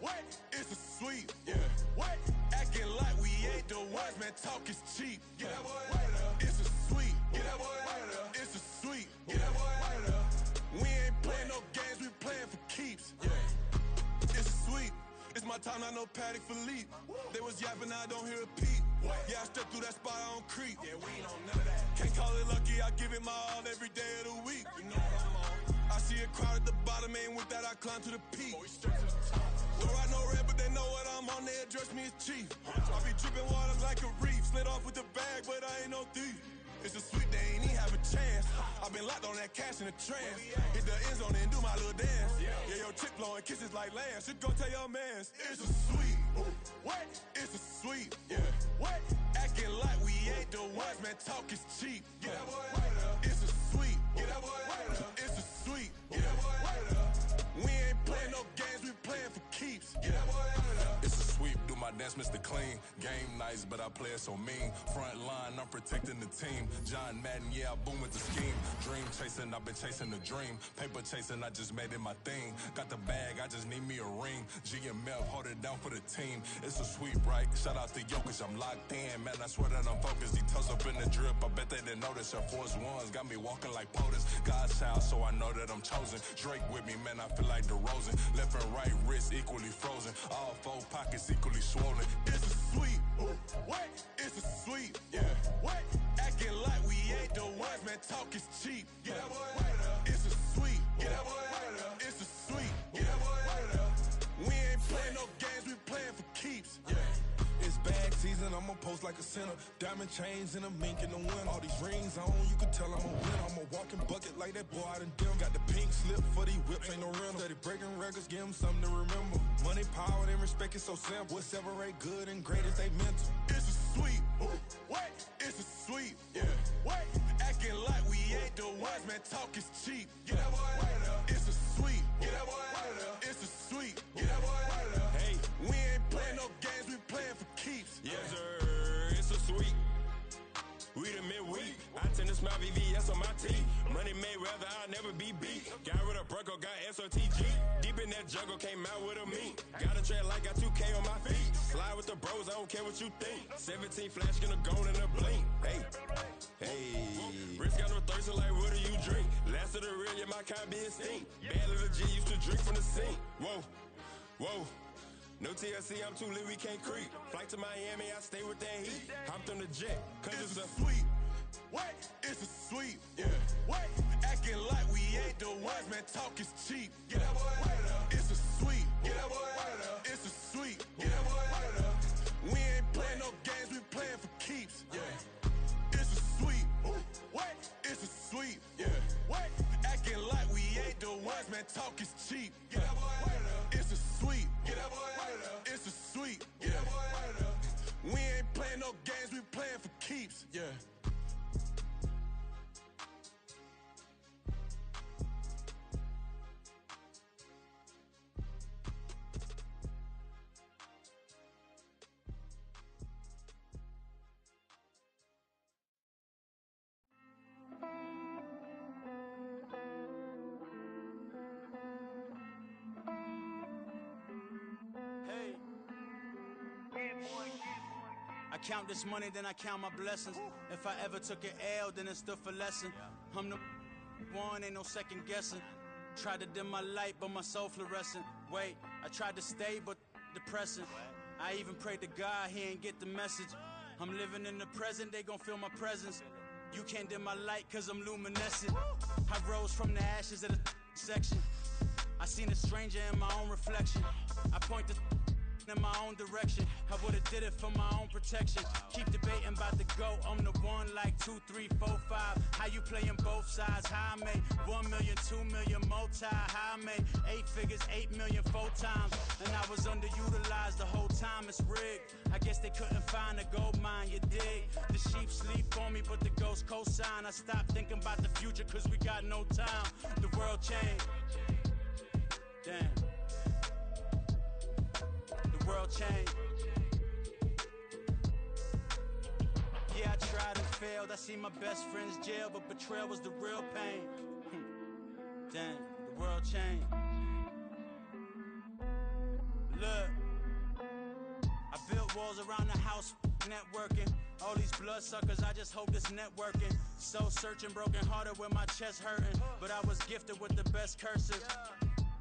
What? It's a sweep. Yeah. What? Acting like we ain't the ones, man. Talk is cheap. Get that boy right up. It's a sweep. Get that boy right up. It's a sweep. Get that boy right up. We ain't playing no games, we playing for keeps. Yeah. It's a sweep. It's my time, not no Paddock for leap. They was yapping, I don't hear a peep. Yeah, I step through that spot, I don't creep. Yeah, we ain't on none of that. Can't call it lucky, I give it my all every day of the week. You know what I'm on. I see a crowd at the bottom, and with that I climb to the peak. Don't ride no red, but they know what I'm on, they address me as chief. I be dripping water like a reef, slid off with the bag, but I ain't no thief. It's a sweet, they ain't even have a chance. I been locked on that cash in a trance. Hit the end zone and do my little dance. Yeah, your chick blowing kisses like Lance. You go tell your mans. It's a sweet. What? It's a sweet. Yeah. What? Acting like we ain't the ones, man. Talk is cheap. Get that boy right up. It's a sweet. Get that boy right up. It's a sweet. Get that boy right up. We ain't playing no games, we playing for keeps. Get that boy right up. It's a sweep, do my dance, Mr. Clean. Game nice, but I play it so mean. Front line, I'm protecting the team. John Madden, yeah, I boom with the scheme. Dream chasing, I've been chasing the dream. Paper chasing, I just made it my thing. Got the bag, I just need me a ring. GMF, hold it down for the team. It's a sweep, right? Shout out to Jokic, I'm locked in. Man, I swear that I'm focused. He toes up in the drip, I bet they didn't notice. Air Force Ones got me walking like POTUS. God's child, so I know that I'm chosen. Drake with me, man, I feel like DeRozan. Left and right wrist equally frozen. All four pockets equally swollen. It's a sweep. What? It's a sweep. Yeah. What? Acting like we ain't the ones, man. Talk is cheap. Get that boy right up. It's a sweep. Get that boy right up. It's a sweep. Get that boy right up. We ain't playing no games, we playing for keeps. Yeah. It's bag season, I'ma post like a center. Diamond chains and a mink in the wind. All these rings on, you can tell I'm a winner. I'm a walking bucket like that boy out in dim. Got the pink slip for these whips, ain't no rental. Steady breaking records, give them something to remember. Money, power, and respect is so simple. What separate good and great is they mental. It's a sweep. What? It's a sweep. Yeah. What? Acting like we ain't the ones, man. Talk is cheap. Get that boy right up. It's a sweep. Get that boy right up. It's a sweep. Get that boy right up. Hey, we ain't playing no games, we playing for keeps. Yes, sir. It's a sweep. We the midweek. I tend to smile VVS on my teeth. Money made rather I'll never be beat. Got rid of Bronco, got SOTG. Deep in that jungle, came out with a meat. Got a tread like got 2K on my feet. Slide with the bros, I don't care what you think. 17 flash gonna go in a blink. Hey, hey. Wrist got no thirst like what do you drink? Last of the real, yeah, my kind be extinct. Bad little G used to drink from the sink. Whoa, whoa. No TLC, I'm too lit, we can't creep. Flight to Miami, I stay with that heat. Hopped on the jet, cause it's a sweep. What? It's a sweep. Yeah. What? Acting like we ain't the ones, man, talk is cheap. Get that boy right up. It's a sweep. Get that boy right up. It's a sweep. Get that boy right up. We ain't playing no games, we playing for keeps. Yeah. It's a sweep. What? It's a sweep. Yeah. What? Acting like we ain't the ones, man, talk is cheap. Get that boy right up. It's a sweep. Get that boy right up. It's a sweep. Get that boy right up. We ain't playing no games, we playing for keeps. Yeah. I count this money, then I count my blessings. If I ever took an L, then it stood for lesson. I'm the one, ain't no second guessing. Tried to dim my light, but my soul fluorescent. Wait, I tried to stay, but depressing. I even prayed to God, he ain't get the message. I'm living in the present, they gon' feel my presence. You can't dim my light, cause I'm luminescent. I rose from the ashes of the section. I seen a stranger in my own reflection. I point the in my own direction. I would've did it for my own protection. Keep debating about the GOAT. I'm the one like 2, 3, 4, 5. How you playing both sides? How I made 1 million, 2 million multi. How I made 8 figures, 8 million 4 times. And I was underutilized the whole time. It's rigged. I guess they couldn't find a gold mine, you dig? The sheep sleep on me, but the ghost co-sign. I stopped thinking about the future cause we got no time. The world changed. Damn. The world changed. Yeah, I tried and failed. I see my best friends jail, but betrayal was the real pain. Damn, the world changed. Look, I built walls around the house, networking. All these bloodsuckers, I just hope this networking. Soul searching, broken hearted with my chest hurting. But I was gifted with the best curses.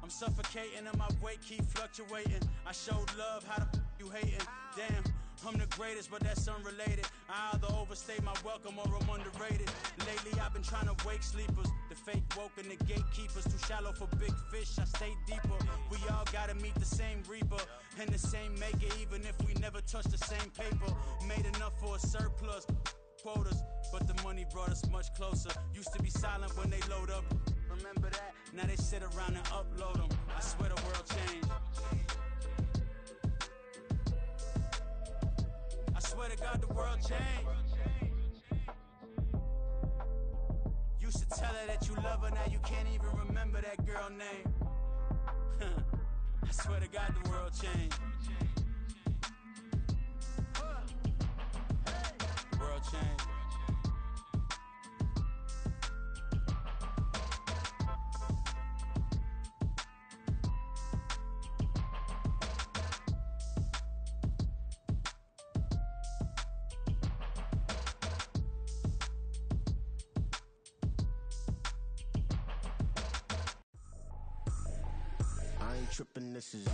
I'm suffocating and my weight keep fluctuating. I showed love, how the you hating? Damn, I'm the greatest, but that's unrelated. I either overstay my welcome or I'm underrated. Lately I've been trying to wake sleepers. The fake woke and the gatekeepers. Too shallow for big fish, I stay deeper. We all gotta meet the same reaper and the same maker, even if we never touch the same paper. Made enough for a surplus quotas, but the money brought us much closer. Used to be silent when they load up. Remember that? Now they sit around and upload them. I swear the world changed. I swear to God the world changed. Used to tell her that you love her, now you can't even remember that girl name. I swear to God the world changed. The world changed. Trippin', this is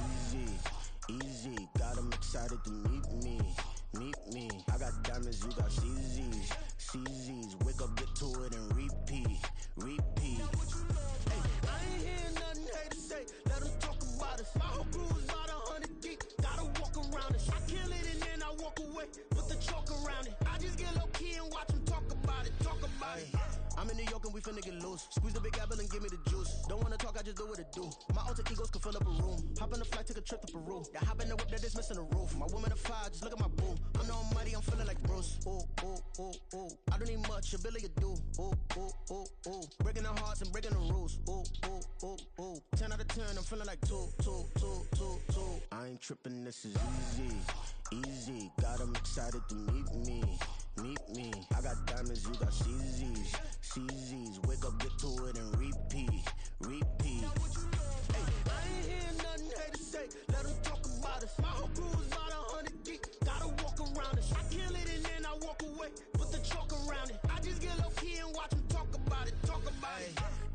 easy. Got 'em excited to meet me. I got diamonds, you got CZs. Wake up, get to it, and repeat. Hey, I ain't hearing nothing hate to say. Let 'em talk about us. My whole crew is about 100 deep. Gotta walk around it. I kill it and then I walk away. Put the chalk around it. I just get low key and watch 'em talk about it. I'm in New York and we finna get loose. Squeeze the big apple and give me the juice. Don't wanna talk, I just do what it do. My alter egos can fill up a room. Hop on a flight, take a trip to Peru. That hop in the whip that is missing the roof. My woman a fire, just look at my boo. I'm the almighty, I'm feeling like Bruce. Ooh. I don't need much, ability to do. Ooh. Breaking the hearts and breaking the rules. Ooh. 10 out of 10, I'm feeling like two. I ain't tripping, this is easy. Got 'em excited to meet me. I got diamonds, you got CZs. Wake up, get to it, and repeat. Hey, I ain't hearing nothing hate to say. Let 'em talk about us. My whole crew is about 100 deep. Gotta walk around us. I kill it and then I walk away. Put the chalk around it. I just get low key and watch 'em talk about it.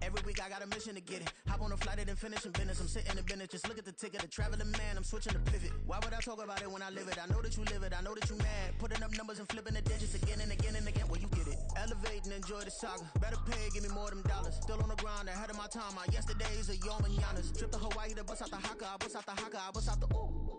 Every week I got a mission to get it. Hop on a flight and then finish in business. I'm sitting in business, just look at the ticket. A traveling man, I'm switching to pivot. Why would I talk about it when I live it? I know that you live it, I know that you mad. Putting up numbers and flipping the digits again and again. Well, you get it. Elevating enjoy the saga. Better pay, give me more them dollars. Still on the grind, ahead of my time. My yesterdays are your mananas. Trip to Hawaii to bust out the haka. I bust out the haka. I bust out the ooh.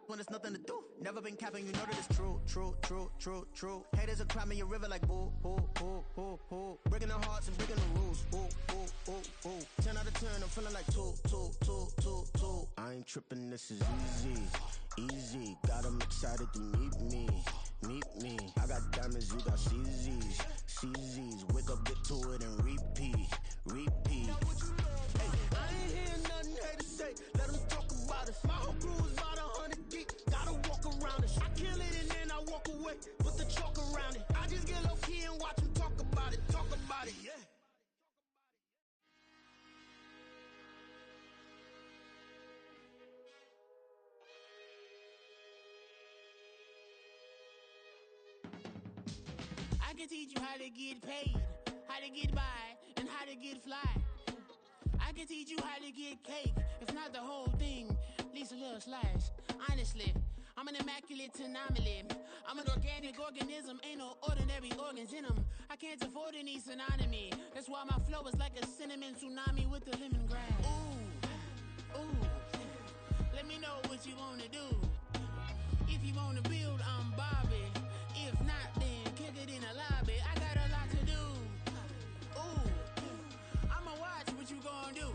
When there's nothing to do. Never been capping, you know that it's true, true, true, true, true. Haters are climbing your river like boo, boo, boo, boo, boo. Breaking their hearts and breaking the rules. Ooh, ooh, ooh, ooh. 10 out of 10, I'm feeling like 2, 2, 2, 2, 2. I ain't tripping, this is easy, easy. Got 'em excited to meet me, meet me. I got diamonds, you got CZs, CZs. Wake up, get to it and repeat, repeat. Hey, I ain't hearing nothing haters say. Let them talk about us. My whole crew is about 100 deep. Gotta walk around it. I kill it and then I walk away. Put the chalk around it. I just get low key and watch them talk about it. Talk about it, yeah. I can teach you how to get paid, how to get by, and how to get fly. I can teach you how to get cake, if not the whole thing, at least a little slice. Honestly, I'm an immaculate anomaly. I'm an organic organism, ain't no ordinary organs in them. I can't afford any synonymy. That's why my flow is like a cinnamon tsunami with the lemongrass. Ooh, ooh, let me know what you wanna do. If you wanna build, I'm Bobby. If not, then kick it in the lobby. I got a lot to do. Ooh, I'ma watch what you gon' do.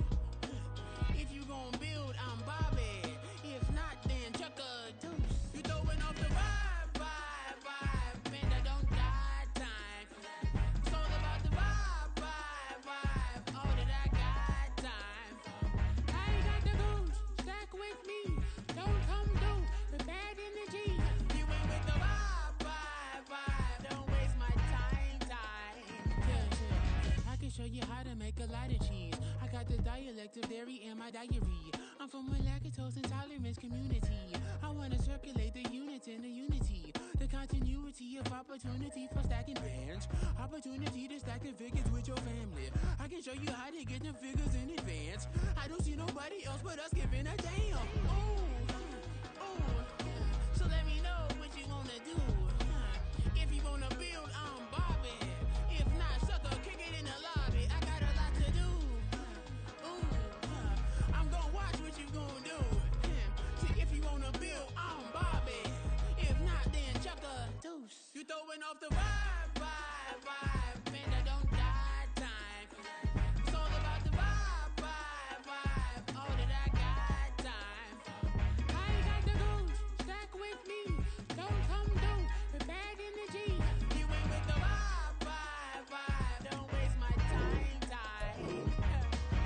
If you gon' build, I'm Bobby. If not, then chuck a deuce. You throwing off the vibe, vibe, vibe. Man, I don't got time. It's all about the vibe, vibe, vibe. All that I got time. I ain't got the goose. Stack with me. Don't come through with bad energy. You ain't with the vibe, vibe, vibe. Don't waste my time, time. Yeah. I can show you how to make a lot of cheese. I got the dialect of dairy in my diary. I'm from a lactose intolerance community. I wanna circulate the units and the unity. The continuity of opportunity for stacking bands. Opportunity to stack the figures with your family. I can show you how to get the figures in advance. I don't see nobody else but us giving a damn. Ooh, ooh. So let me know what you wanna do. If you wanna build, I'm Bobby. If not, sucker, kick it in the lobby. I got a lot to do. Ooh, I'm gonna watch what you gonna do. See, if you wanna build, I'm Bobby. If not, then chuck a deuce. You throwing off the vibe, vibe, vibe. Man, I don't got time. It's all about the vibe, vibe, vibe. All that I got time. I ain't got the goose. Stack with me. Don't come through with bad energy. You ain't with the vibe, vibe, vibe. Don't waste my time, time.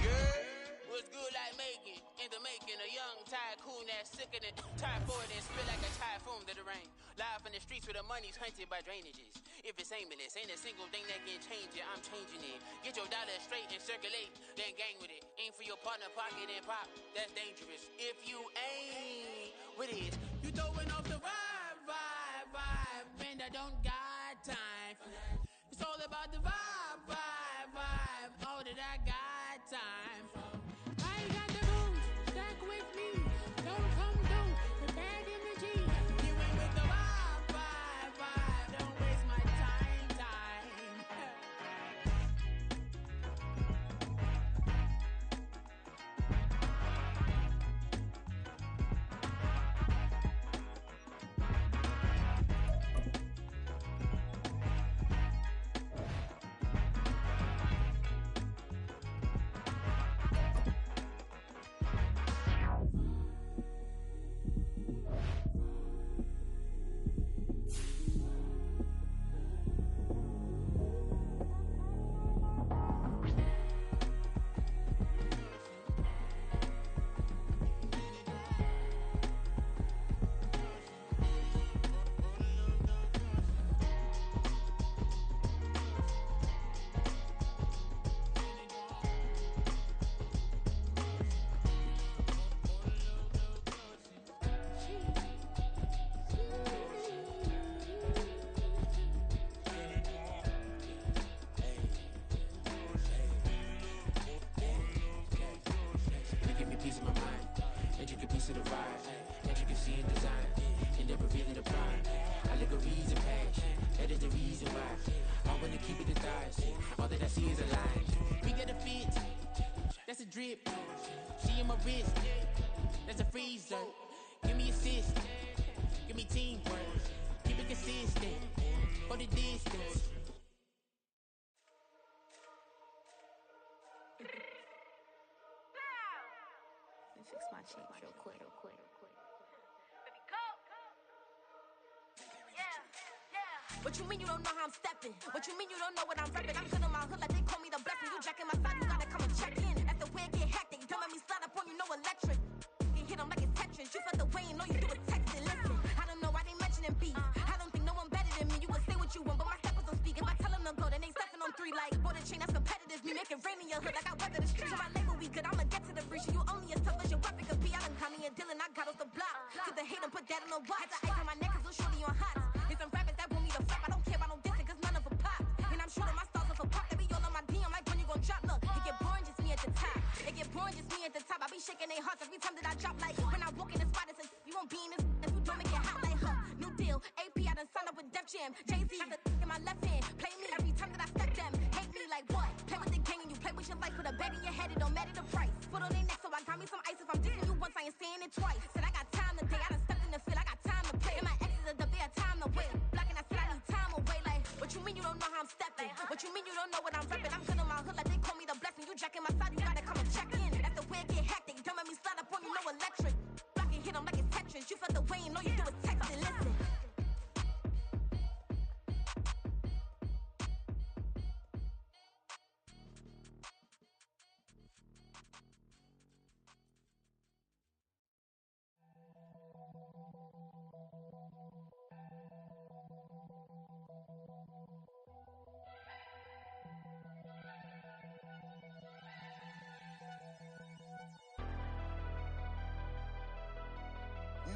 Yeah, what's good like making? In the making, a young tycoon that's sicker than typhoid and spit like a typhoon to the rain. Live in the streets where the money's hunted by drainages. If it's aimless, ain't a single thing that can change it. I'm changing it. Get your dollar straight and circulate, then gang with it. Aim for your partner pocket and pop. That's dangerous. If you ain't with it, you throwing off the vibe, vibe, vibe. Man, I don't got time for that. It's all about the vibe, vibe, vibe. All that I got time for. I ain't got the goose. Stack with me. Don't come through with bad energy. You ain't with the vibe, vibe, vibe. Don't waste my time, time. that she is alive. We got a fit, that's a drip. She in my wrist, that's a freezer. Give me assist, give me teamwork. Keep it consistent, go the distance. Fix my cheek real quick. What you mean you don't know how I'm stepping? What you mean you don't know what I'm repping? I'm good in my hood like they call me the blessing. You jacking my side, you gotta come and check in. As the way it get hectic, don't let me slide up on you, no electric. You hit them like it's Tetris. You felt the way and know you do it texting. Listen, I don't know why they mentioning beef. I don't think no one better than me. You can say what you want, but my steppers don't speak. If I tell them to go, then they stepping on 3 like border chain. That's competitive. Me make it rain in your hood like I weather the street. So my label we good, I'ma get to the breach. You only as tough as your weapon could be. I done Connie and Dylan, I got off the block. Took the hate and put that on the watch. Had the ice on my neck, cause little shorty on hot. It's some rappers that want me to flop. I don't care about no dissing, cause none of them pop. And I'm shooting my stars off a pop. They be all on my DM like when you gon' drop. Look, it get boring, just me at the top. It get boring, just me at the top. I be shaking their hearts every time that I drop. Like when I walk in the spot, it's like you won't be in this. If you don't make it hot like her. New deal, AP, I done signed up with Def Jam. Jay-Z, got the in my left hand. Play me every time that I step them. Hate me like what? Play with the gang and you play with your life. Put a bag in your head, it don't matter the price. Foot on their neck, so I got me some ice. If I'm dissing you once, I ain't saying it twice. Said I got time today, I done stepped in the field, I got time to play. And my exes are up there, time to wait. Blocking, I said I need time away. Like, what you mean you don't know how I'm stepping? What you mean you don't know what I'm repping? I'm good in my hood like they call me the blessing. You jacking my side, you gotta come and check in. That's the way it get hectic. Don't let me slide up on you, no electric. Blocking, hit them like it's Tetris. You felt the way and know you do it texting. Listen.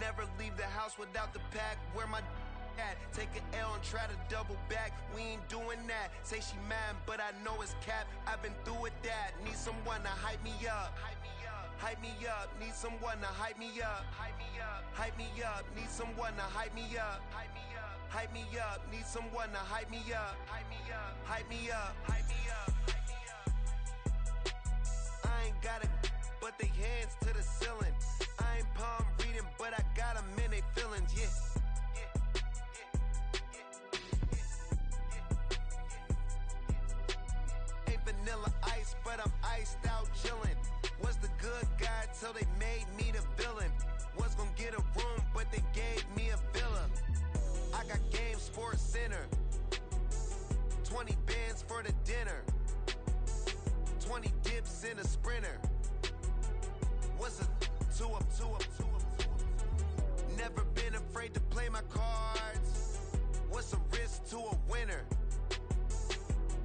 Never leave the house without the pack. Where my at? Take an L and try to double back. We ain't doing that. Say she mad, but I know it's cap. I've been through with that. Need someone to hype me up. Hype me up. Need someone to hype me up. Hype me up. Need someone to hype me up. Hype me up. Need someone to hype me up. Hype me up. Hype me up. Hype me up. I ain't got it, but they hands to the ceiling. I ain't palm reading, but I got them in they feelings, yeah. Ain't vanilla ice, but I'm iced out chillin'. Was the good guy till they made me the villain. Was gonna get a room, but they gave me a villa. I got game, Sports Center. 20 bands for the dinner. 20 dips in a sprinter. What's a two up? Never been afraid to play my cards. What's a risk to a winner?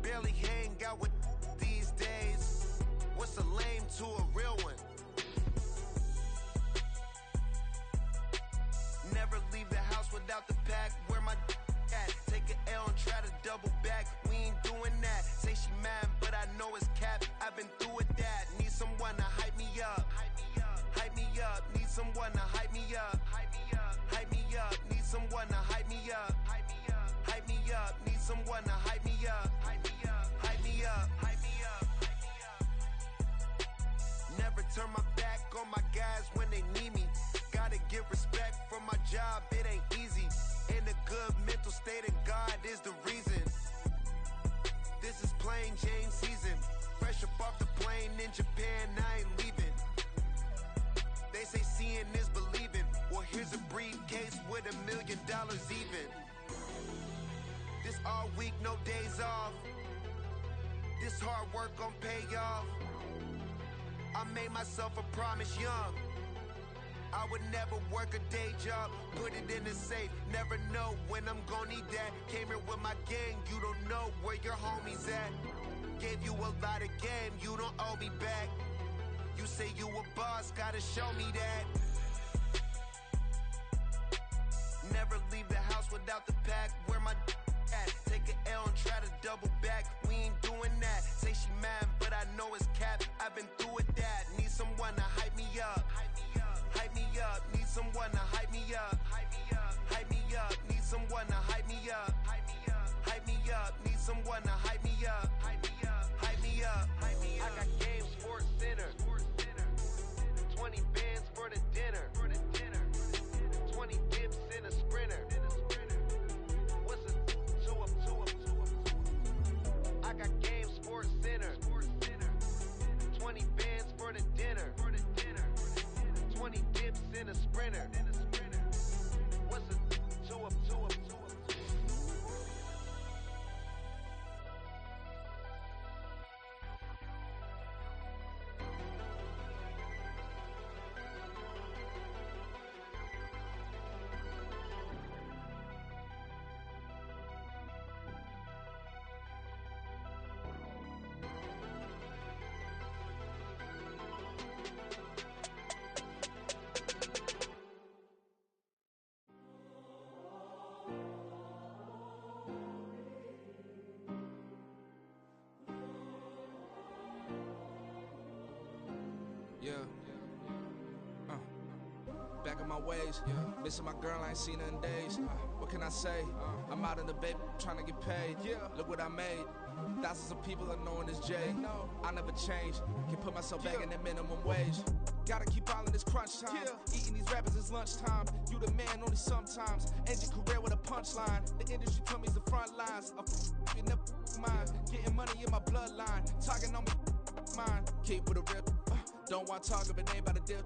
Barely hang out with these days. What's a lame to a real one? Never leave the house without the pack. Where my at? Take an L and try to double back. We ain't doing that. Say she mad, but I know it's cap. I've been through with that. Need someone to hype me up. Hype me up. Need someone to hype me up. Hype me up. Need someone to hype me up. Hype me up. Need someone to hype me up. Hype me up. Hype me up. Hype me up. Never turn my back on my guys when they need me. Gotta give respect for my job, it ain't easy. In a good mental state and God is the reason. This is plain Jane season. Fresh up off the plane in Japan, I ain't leaving. They say seeing is believing. Well, here's a briefcase with $1 million even. This all week, no days off. This hard work gon' pay off. I made myself a promise young. I would never work a day job, put it in the safe. Never know when I'm gon' need that. Came here with my gang, you don't know where your homies at. Gave you a lot of game, you don't owe me back. You say you a boss, gotta show me that. Never leave the house without the pack. Where my at? Take an L and try to double back. We ain't doing that. Say she mad, but I know it's cap. I've been through with that. Need someone to hype me up. Hype me up. Need someone to hype me up. Hype me up. Need someone to hype me up. Hype me up. Need someone to hype me up. Hype me up. 20 bands for the dinner. 20 dips in a sprinter. What's a 2 up? I got game Sports Center. 20 bands for the dinner. 20 dips in a sprinter. What's a 2 up? Back in my ways, missing my girl, I ain't seen her in days. What can I say? I'm out in the bay, trying to get paid. Look what I made. Thousands of people are knowing this J. I never change. Can put myself back in that minimum wage. Gotta keep all in this crunch time. Eating these rappers is lunchtime. You the man only sometimes. End your career with a punchline. The industry told me it's the front lines. You never mind. Getting money in my bloodline. Talking on me, mine. Keep with a real. Don't want to talk if it ain't about a deal.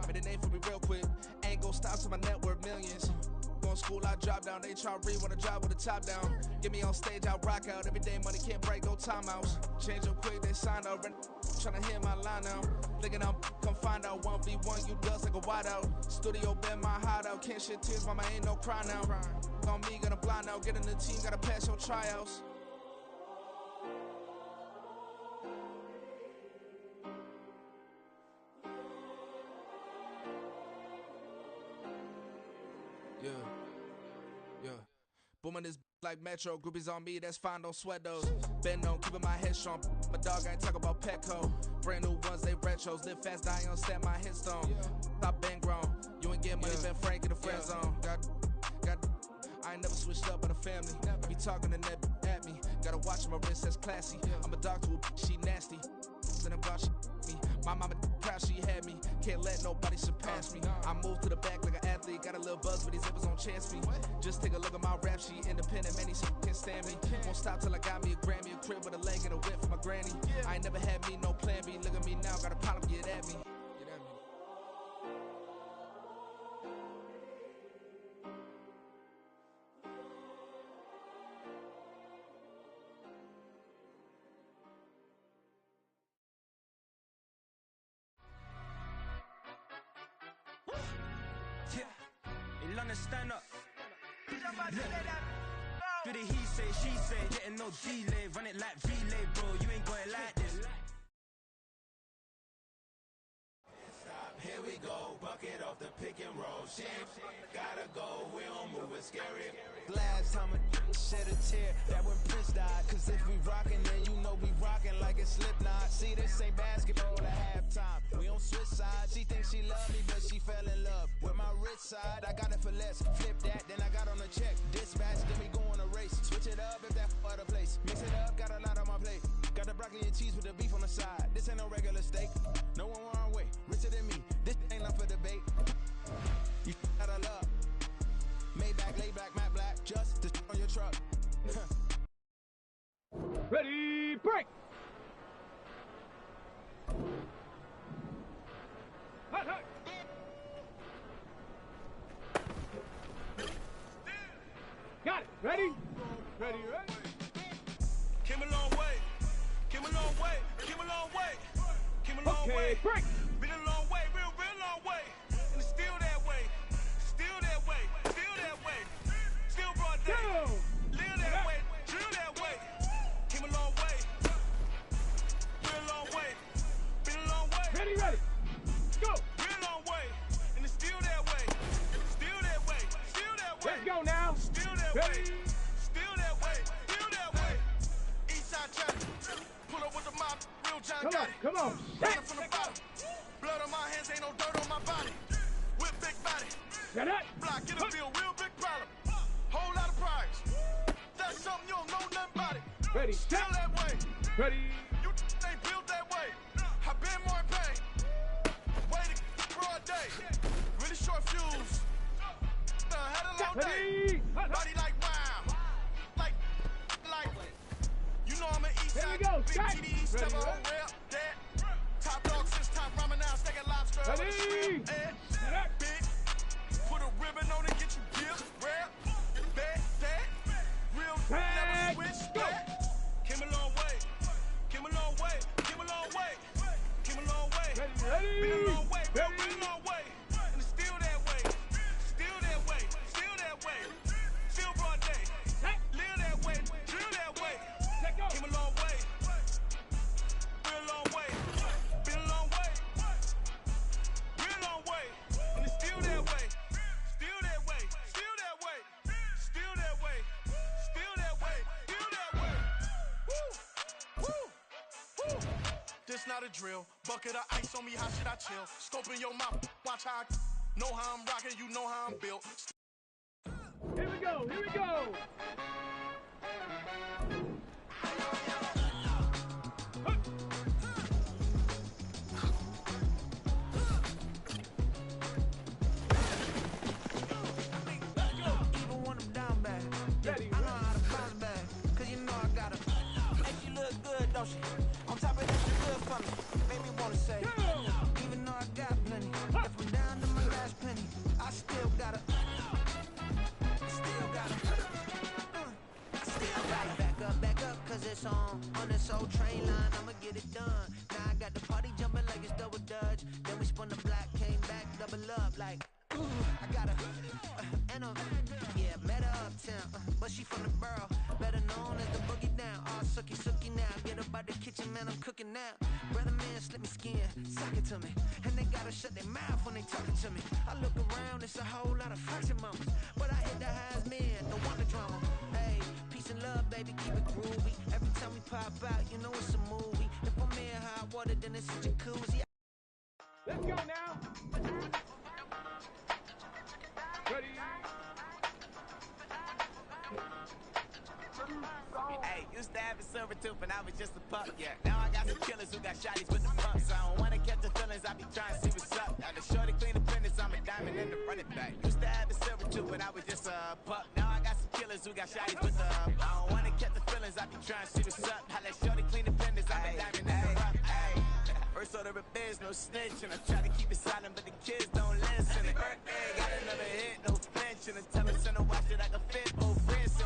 But it ain't for me real quick. Ain't gon' stop till my net worth millions. Going school, I drop down. They try to read when I drop with the top down. Get me on stage, I rock out. Every day money can't break, go timeouts. Change up quick, they signed up. Tryna hear my line now. Thinking I'm come find out 1v1, you dust like a wideout. Studio been my hideout. Can't shed tears, mama ain't no cry now. On me, gonna blind out. Get in the team, gotta pass your tryouts. Yeah. Booming this like Metro. Groupies on me, that's fine, don't sweat those. Been on, keeping my head strong. My dog ain't talk about Petco. Brand new ones, they retros. Live fast, dying on set, my headstone. Stop been grown. You ain't getting money, been Frank in the friend zone. I ain't never switched up on the family. I be talking to that at me. Gotta watch my wrist, that's classy. I'm a dog to a she nasty. Then I'm gone, she me. My mama proud she had me. Can't let nobody surpass me. I move to the back like an athlete. Got a little buzz, but these zippers on chance me. Just take a look at my rap sheet. Independent, man, these can't stand me. Won't stop till I got me a Grammy, a crib with a leg and a whip for my granny. I ain't never had me no plan B. Look at me now, got a problem, get at me. Stand up. Do the he say, she say, getting no delay, run it like relay, bro. You ain't got it like this. Here we go, bucket off the pick and roll shit. Gotta go, we don't move it scary. Last time a shed a tear, that when Prince died. Cause if we rockin', then you know we rockin' like it's Slipknot. See, this ain't basketball at halftime. We on switch sides. She thinks she love me, but she fell in love with my rich side. I got it for less. Flip that, then I got on a check. Dispatch, then we go on a race. Switch it up if that other place. Mix it up, got a lot on my plate. Got the broccoli and cheese with the beef on the side. This ain't no regular steak. No one wrong way. Richer than me. This ain't up for debate. You got a love. Maybach, lay back, matte black. Just to on your truck. Ready, break! Hot, hot! Got it! Ready? Ready, ready? Came a long way. Came a long way. Came a long way. Came a long way. Break! Been a long way. Real long way. And it's still that way. Still that way. Still that way. Still broad day. Live that way. Drill that way. Came a long way. Real long way. Been a long way. Ready, ready. Go. Real long way. And it's still that way. Still that way. Still that way. Let's go now. Still that way. Still that way. Still that way. Eastside traffic. Pull up with the mob. Real John got it. Come on. Running from the bottom. Blood on my hands. Ain't no dirt on my body. Whip big body. Block in the field. Real big problem. Whole lot of prize. That's something you don't know nothing about it. Ready. Still that way. Ready. You ain't built that way. I been more in pain. Way to bro. Really short fuse. Had a long day. Body like wow. Like. You know I'm an east side. Big GD, step on rep. That. Top dog since top ramen now. Steak and lobster. Ready. Big. Put a ribbon on it. Get you gift. Rap. That. Real. Never switch. That. Came a long way. Came a long way. Came a long way. Came a long way. Been a long way. Been a long way. And it's still that way. Still that way. Still that way. Still broad day. Live that way. Drill that way. Came a long way. Been a long way. Been a long way. Been a long way. And it's still that way. Still that way. Still that way. Still that way. Still that way. Still that way. Woo. Woo. Woo. This not a drill. Bucket of ice on me, how should I chill? Scope in your mouth, watch how I know how I'm rocking, you know how I'm built. Here we go, here we go. Even when I'm down bad, I know how to bounce back. Cause you know I gotta make you look good, don't she? On top of that, you good for me. Make me wanna say, even though I got plenty, if I'm down to my last penny, I still gotta back up, cause it's on this old train line, I'ma get it done. Now I got the party jumping like it's double dutch. Then we spun the block, came back, double up like, ooh, I got a, yeah, met her uptown, but she from the borough, better known as the boogie down. All sookie now, get up out the kitchen, man, I'm cooking now. Brother man, slip me skin, suck it to me, and they gotta shut their mouth when they talking to me. I look around, it's a whole lot of fraction mamas, but I hit the highs, man, no wonder drama. Hey, peace and love, baby, keep it groovy. Every time we pop out, you know it's a movie. If I'm in hot water, then it's a jacuzzi. Let's go now. Ready? Hey, used to have a silver tooth and I was just a pup, yeah. Now I got some killers who got shotties with the pumps. I don't wanna catch the feelings, I be trying to see what's up. Now the shorty clean the fitness, I'm a diamond in the running back. Used to have a silver tooth and I was just a pup. Now I got some killers who got shotties with the I don't wanna catch the feelings, I be trying to see what's up. How that shorty clean the fitness, I'm a diamond in the rough. First order of biz, no snitch, and I try to keep it silent, but the kids don't listen. And birthday, got another hit, no flinch, and I tell her send her watch it, I can fit both wrists.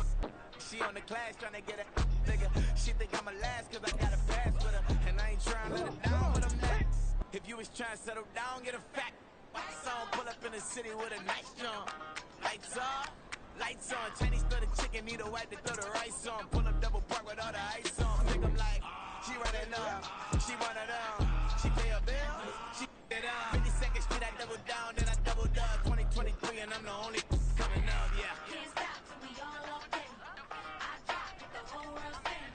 She on the class trying to get it bigger. She think I'm a last cause I got a pass with her. And I ain't trying to let it down, but I'm not. If you was trying to settle down, get a fat song, pull up in the city with a nice jump. Lights on, Chinese throw the chicken, need a wipe to throw the rice on. Pull up double park with all the ice on. Pick 'em like, she running up, she one of them. She pay her bill, she it up. 52nd Street, I double down, then I double up. 2023 and I'm the only coming up, yeah. Can't stop till we all locked in. I drop it, the whole world spin.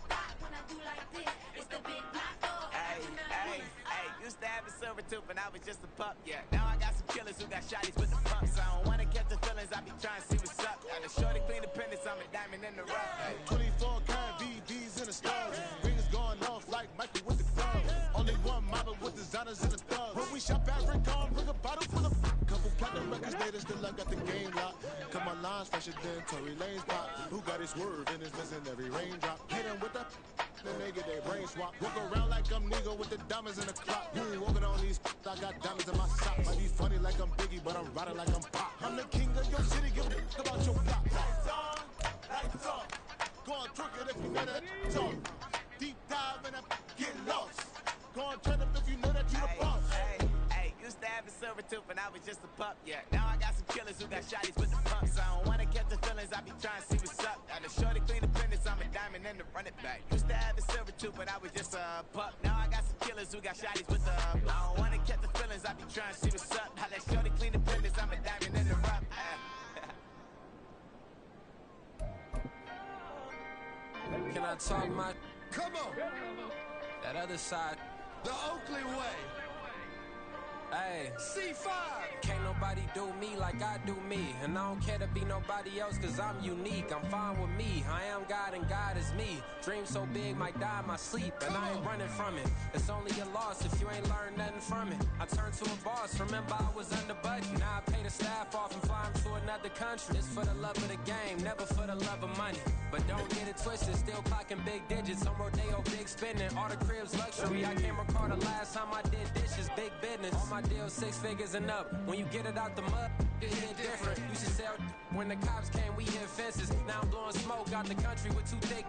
Stop when I do like this, it's the big block door. Hey, used to have a silver tooth and I was just a pup, yeah. Now I got some killers who got shotties with the pumps. I don't wanna catch the feelings, I be trying to see what's up. Now the shorty clean the pendants, I'm a diamond in the rough. Hey. 24 karat VVs in the stars. Rings going off like Michael with the club. Only one model with designers in the thugs. When we shop at Rincon, bring a bottle full of couple platinum records later, still I got the game locked. Cause my lines fresher than Tory Lane's pop. Who got his swerve and is missing every raindrop. Hit him with the then they get their brain swap. Walk around like I'm Nego with the diamonds in the clock. You ain't walking on these I got diamonds in my socks. Might be funny like I'm Biggie, but I'm riding like I'm Pop. I'm the king of your city, give a about your block. Lights on. Go on, twerk it if you know that talk. Deep dive and get lost. Go on, turn up if you know that you the boss. Hey, used to have a silver tooth and I was just a pup, yeah. Now I got some killers who got shotties with the pumps. I don't wanna catch the feelings, I be trying to see what's up. Now the shorty clean the pendants, I'm a diamond in the running back. Used to have a silver tooth, but I was just a pup. Now I got some killers who got shotties with the I don't wanna catch the feelings, I be trying to see what's up. How that shorty clean the pendants, I'm a diamond in the rough. Can I talk my? Come on. That other side. The Oakley way. Hey, C5. Can't nobody do me like I do me. And I don't care to be nobody else, cause I'm unique. I'm fine with me. I am God and God is me. Dream so big, might die in my sleep. And I ain't running from it. It's only a loss if you ain't learned nothing from it. I turned to a boss. Remember I was under budget. Now I pay the staff off and fly them to another country. It's for the love of the game, never for the love of money. But don't get it twisted, still clocking big digits. On Rodeo, big spending. All the cribs luxury. I can't recall the last time I did dishes. Big business. All my deals 6 figures and up. When you get it out the mud, it hit different. Used to sell when the cops came, we hit fences. Now I'm blowing smoke out the country with 2 thick.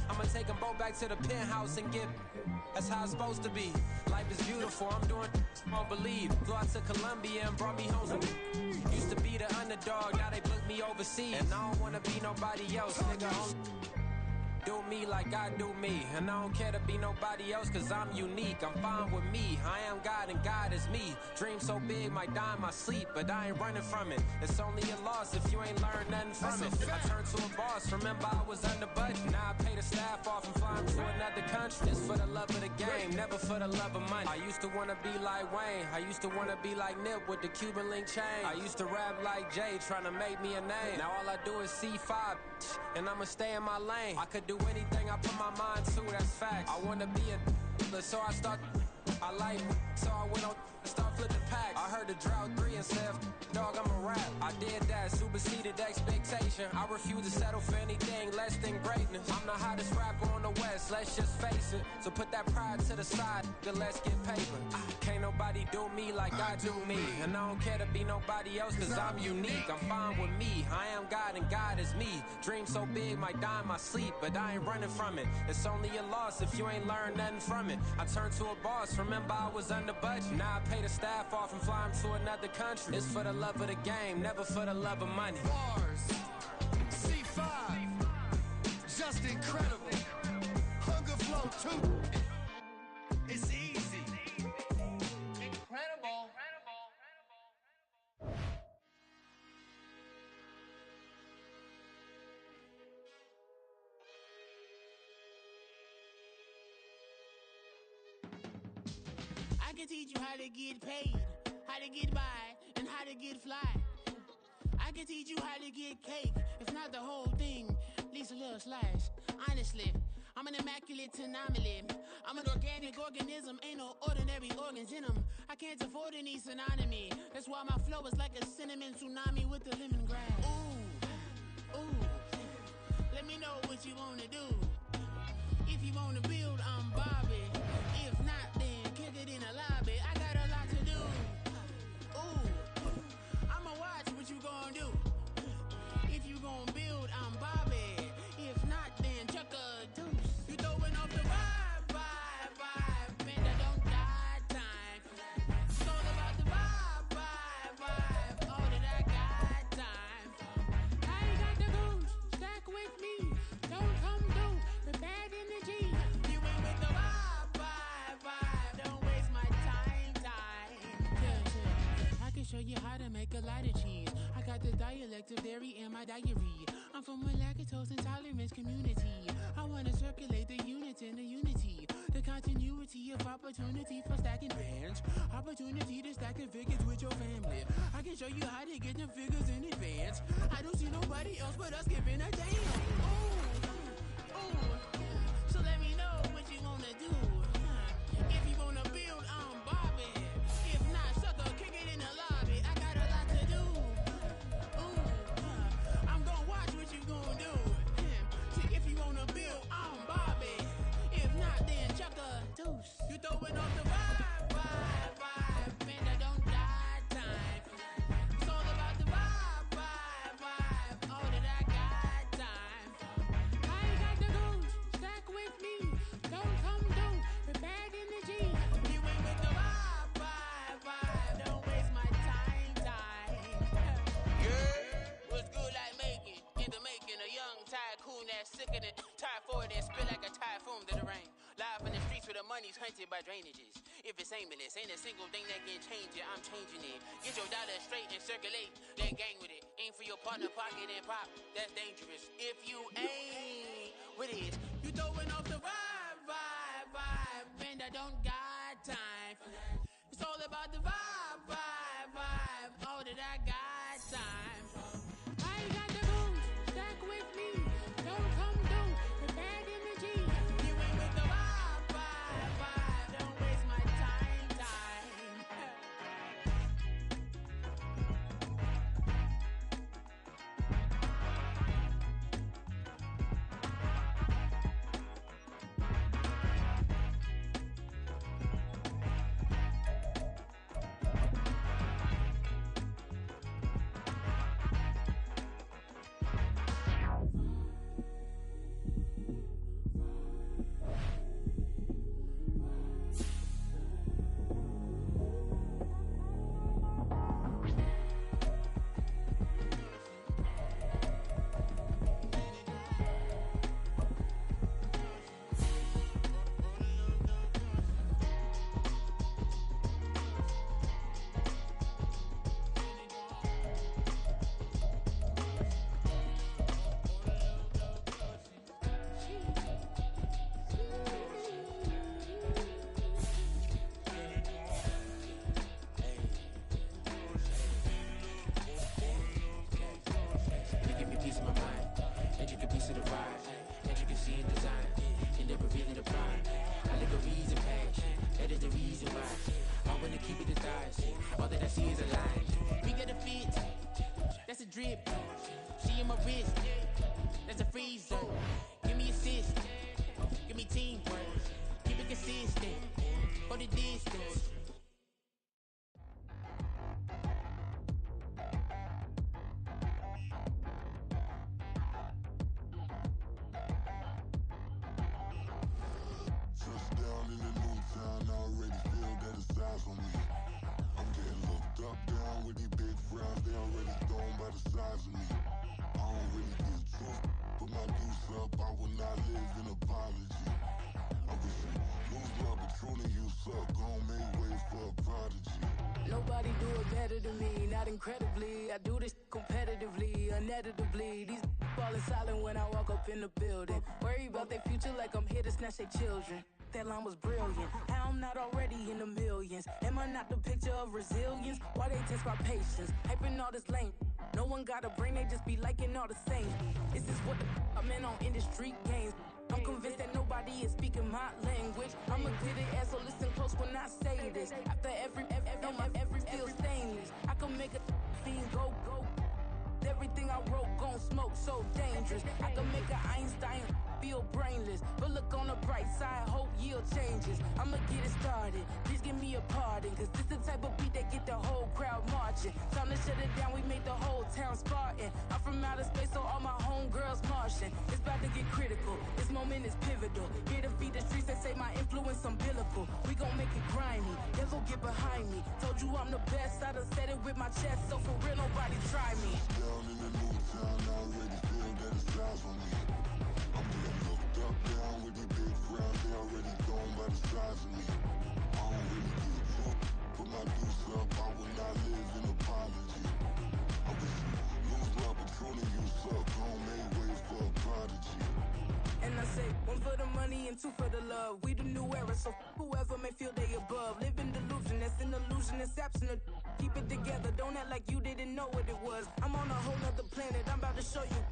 I'ma take them both back to the penthouse and get. That's how it's supposed to be. Life is beautiful, I'm doing won't believe. Flew out to Colombia and brought me home some. Used to be the underdog, now they book me overseas. And I don't wanna be nobody else, nigga. Do me like I do me. And I don't care to be nobody else, cause I'm unique. I'm fine with me. I am God and God is me. Dream so big, might die in my sleep. But I ain't running from it. It's only a loss if you ain't learned nothing from it. I turned to a boss. Remember I was under budget. Now I pay the staff off and fly them to another country. It's for the love of the game, never for the love of money. I used to wanna be like Wayne. I used to wanna be like Nip with the Cuban link chain. I used to rap like Jay, trying to make me a name. Now all I do is C5, and I'ma stay in my lane. I could do anything I put my mind to, that's facts. I wanna be a so I start. I like, so I went on and start flipping packs. I heard the drought 3 and said, dog, I'm a rap. I did that, superseded expectation. I refuse to settle for anything less than greatness. I'm the hottest rapper on the West, let's just face it. So put that pride to the side, then let's get paper. Can't nobody do me like I do me. And I don't care to be nobody else, cause I'm unique. I'm fine with me. I am God and God is me. Dream so big, might die in my sleep. But I ain't running from it. It's only a loss if you ain't learned nothing from it. I turned to a boss. Remember I was under budget. Now I pay the staff off and fly them to another country. It's for the love of the game, never for the love of money. Bars, C5, just incredible. Hunger Flow 2. It's easy. Incredible. I can teach you how to get paid, how to get by, and how to get fly. I can teach you how to get cake, if not the whole thing, at least a little slice. Honestly, I'm an immaculate anomaly. I'm an organic organism, ain't no ordinary organs in them. I can't afford any synonymy. That's why my flow is like a cinnamon tsunami with the lemongrass. Ooh, ooh, let me know what you wanna do. If you wanna build, I'm Bobby. If not, then kick it in the lobby. I got a lot to do. Ooh, I'ma watch what you gon' do. If you gon' build, I'm Bobby. If not, then chuck a deuce. You throwing off the vibe, and I don't got time. It's all about the vibe, all that I got time. I ain't got the goose, stack with me. Don't come through with bad energy. You ain't with the vibe, don't waste my time. Yeah. I can show you how to make a lot of cheese. I got the dialect of dairy in my diary. I'm from a lactose intolerance community. I wanna circulate the units in the unity. The continuity of opportunity for stacking bands. Opportunity to stack the figures with your family. I can show you how to get the figures in advance. I don't see nobody else but us giving a damn. Ooh, so let me know what you wanna do. If you wanna build, I'm Bobby. If not, sucker, kick it in the lobby. I got a lot to do. Ooh, I'm gonna watch what you gonna do. See, if you wanna build, I'm Bobby. If not, then chuck a deuce. You throwing off the vibe, and I don't got time. It's all about the vibe, all that I got time. I ain't got the goose, stack with me. Don't come through with bad energy. You ain't with the vibe, don't waste my time. Yeah, what's good like making? In the making, a young tycoon that's sicker than typhoid and spill like a typhoon to the rain. Live in the streets where the money's hunted by drainages. If it's aimless, ain't a single thing that can change it, I'm changing it. Get your dollar straight and circulate, then gang with it. Aim for your partner, pocket and pop, that's dangerous. If you ain't with it, you throwing off the vibe, and I don't got time. It's all about the vibe. but I got time. I ain't got the booze, stuck with me. Don't come through with bad energy. You ain't with the vibe. Don't waste my time. Drip, she in my wrist, that's a freezer. Give me assist, give me teamwork, keep it consistent, go the distance. Touchdown in the new town, I already feel that it's eyes on me. I'm getting looked up, down with these big frowns, they already thrown by the size of me. I don't really give truth, put my deuce up, I will not live in apology. I wish you lose love, but truly you suck, gon' make way for a prodigy. Nobody do it better than me, not incredibly. I do this competitively, uneditably. These falling silent when I walk up in the building. Worry about their future like I'm here to snatch their children. That line was brilliant. How I'm not already in the millions? Am I not the picture of resilience? Why they test my patience? Hyping all this lame. No one got a brain, they just be liking all the same. This is what the I'm in on industry games. I'm convinced that nobody is speaking my language. I'm a good ass, so listen close when I say this. After every feel stainless. I can make a fiend go. Everything I wrote gon' smoke, so dangerous. I can make an Einstein feel brainless. But look on the bright side, hope yield changes. I'ma get it started, please give me a pardon. Cause this the type of beat that get the whole crowd marching. Time to shut it down, we made the whole town Spartan. I'm from outer space, so all my homegirls Martian. It's about to get critical, this moment is pivotal. Here to feed the streets, they say my influence umbilical. We gon' make it grimy, devil get behind me. Told you I'm the best, I done said it with my chest. So for real, nobody try me. Down in the new town, I already feel that it's eyes on me. I'm getting looked up, down with these big frowns, they already thrown by the size of me. I don't really give truth, put my deuce up, I will not live in apology. I wish you lose love, but truly you suck, gon' make way for a prodigy. And I say, one for the money and two for the love. We the new era, so whoever may feel they above. Live in delusion, that's an illusion, it's absent. Keep it together, don't act like you didn't know what it was. I'm on a whole nother planet, I'm about to show you.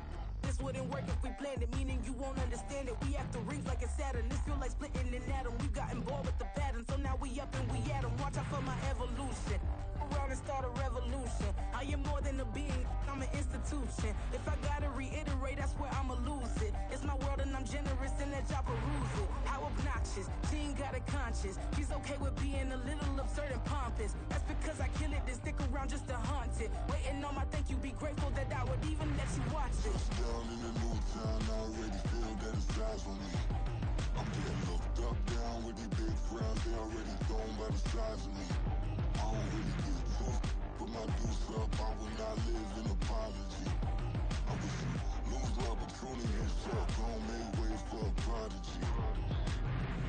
This wouldn't work if we planned it, meaning you won't understand it. We have to rings like it's Saturn, this feel like splitting an atom. We got involved with the pattern, so now we up and we at 'em. Watch out for my evolution. Around and start a revolution. I am more than a being, I'm an institution. If I gotta reiterate, that's where I'ma lose it. It's my world and I'm generous and that y'all peruse it. How obnoxious, she ain't got a conscience. She's okay with being a little absurd and pompous. That's because I kill it, then stick around just to haunt it. Waiting on my thank you, be grateful that I would even let you watch it. Down in the new town, I already feel that it's eyes on me. I'm getting looked up, down with these big frowns, they already thrown by the size of me. I don't really give truth, put my deuce up, I will not live in apology. I wish you lose love, but truly you suck, gon' make way for a prodigy.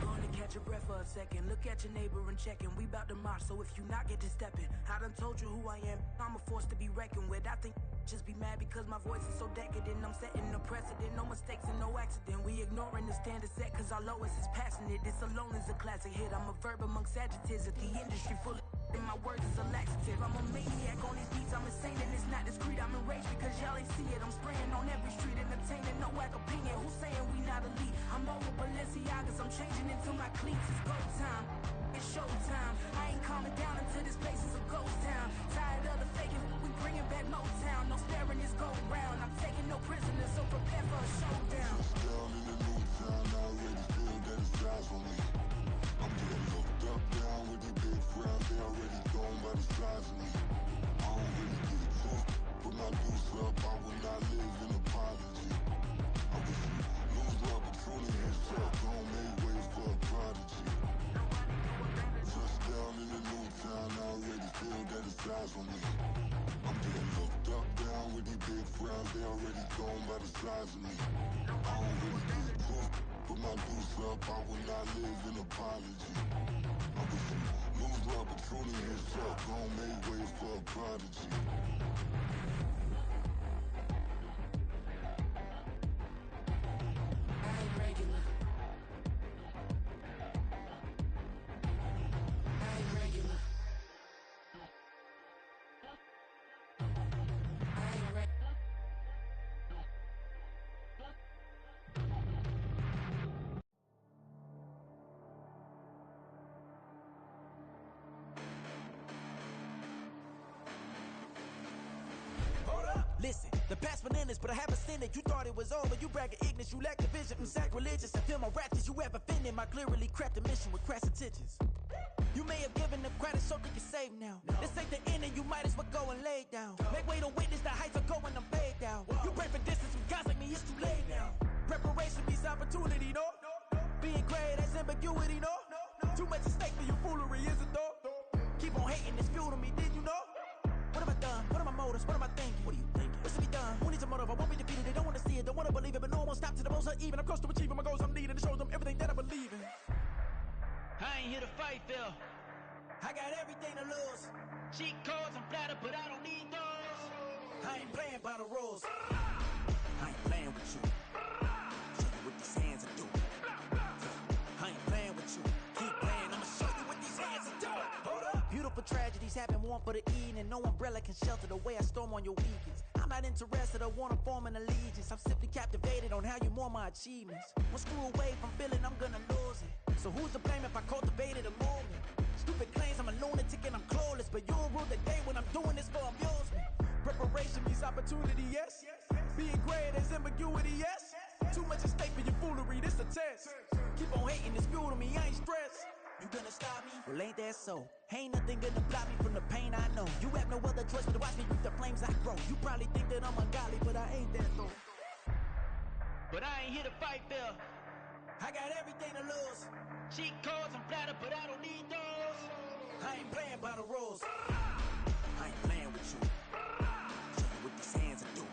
Gonna catch your breath for a second. Look at your neighbor and checking. We bout to march, so if you not get to stepping. I done told you who I am. I'm a force to be reckoned with. I think just be mad because my voice is so decadent. I'm setting the precedent. No mistakes and no accident. We ignoring the standard set cause our lowest is passionate. This alone is a classic hit. I'm a verb amongst adjectives at the industry full of My words is a laxative. I'm a maniac on these beats. I'm insane and it's not discreet. I'm enraged because y'all ain't see it. I'm spraying on every street, entertaining no whack opinion. Who's saying we not elite? I'm over Balenciagas. I'm changing into my cleats. It's go time. It's showtime. I ain't calming down until this place is a ghost town. Tired of the faking. We bringing back Motown. No sparing this go round. I'm taking no prisoners, so prepare for a showdown. Down in the new town, I already feel that it's eyes on me. I'm getting hooked up down with these big frowns. They already gone by the size of me. I don't really get it tough. Put my deuce up, I will not live in apology. I wish you lose the opportunity and shut. Don't make way for a prodigy. Touchdown in the new town, I already feel that it's eyes on me. I'm getting hooked up down with these big frowns. They already gone by the size of me. I don't really get it tough. Put my deuce up, I will not live in apology. I wish you lose the opportunity and shut. Don't make way for a prodigy. I ain't regular. I ain't regular. I ain't regular. Listen, the past bananas, but I haven't seen it. You thought it was over, you bragging ignorance, you lack the vision. Sacrilegious, I feel my ratchets, you have offended my clearly crafted mission with crass intentions. You may have given them credit so they can save now. This ain't the end and you might as well go and lay down. Make way to witness the heights of going, I'm paid down. You pray for distance with guys like me, it's too late now. Preparation means opportunity, no? Being great, that's ambiguity, no? Too much at stake for your foolery, is it though? Keep on hating, it's fuel to me, did you know? What have I done? What are my motives? What am I thinking? What are you thinking? What's to be done? Who needs a motive? I won't be defeated. They don't want to see it, don't want to believe it, but no one won't stop to the most even. I'm close to achieving my goals. I'm needing to show them everything that I believe in. I ain't here to fight, Phil. I got everything to lose. Cheat codes, I'm flattered, but I don't need those. I ain't playing by the rules. I ain't playing with you. Show you what these hands are doing. I ain't playing with you. Keep playing, I'ma show you what these hands are doing. Hold up. Beautiful tragedies happen, one for the evening. No umbrella can shelter the way I storm on your weekends. I'm not interested, I wanna form an allegiance. I'm simply captivated on how you mourn my achievements. One screw away from feeling I'm gonna lose it. So who's to blame if I cultivated a movement? Stupid claims I'm a lunatic and I'm clueless, but you'll rule the day when I'm doing this for amusement. Preparation means opportunity, yes. Being great as ambiguity, yes. Too much at stake for your foolery, this a test. Keep on hating, it's fuel to me, I ain't stressed. You gonna stop me? Well, ain't that so? Ain't nothing gonna block me from the pain I know. You have no other choice but to watch me reap the flames I grow. You probably think that I'm ungodly, but I ain't that though. But I ain't here to fight, Phil. I got everything to lose. Cheat codes, I'm flattered, but I don't need those. I ain't playing by the rules. I ain't playing with you. Show you what these hands are doing.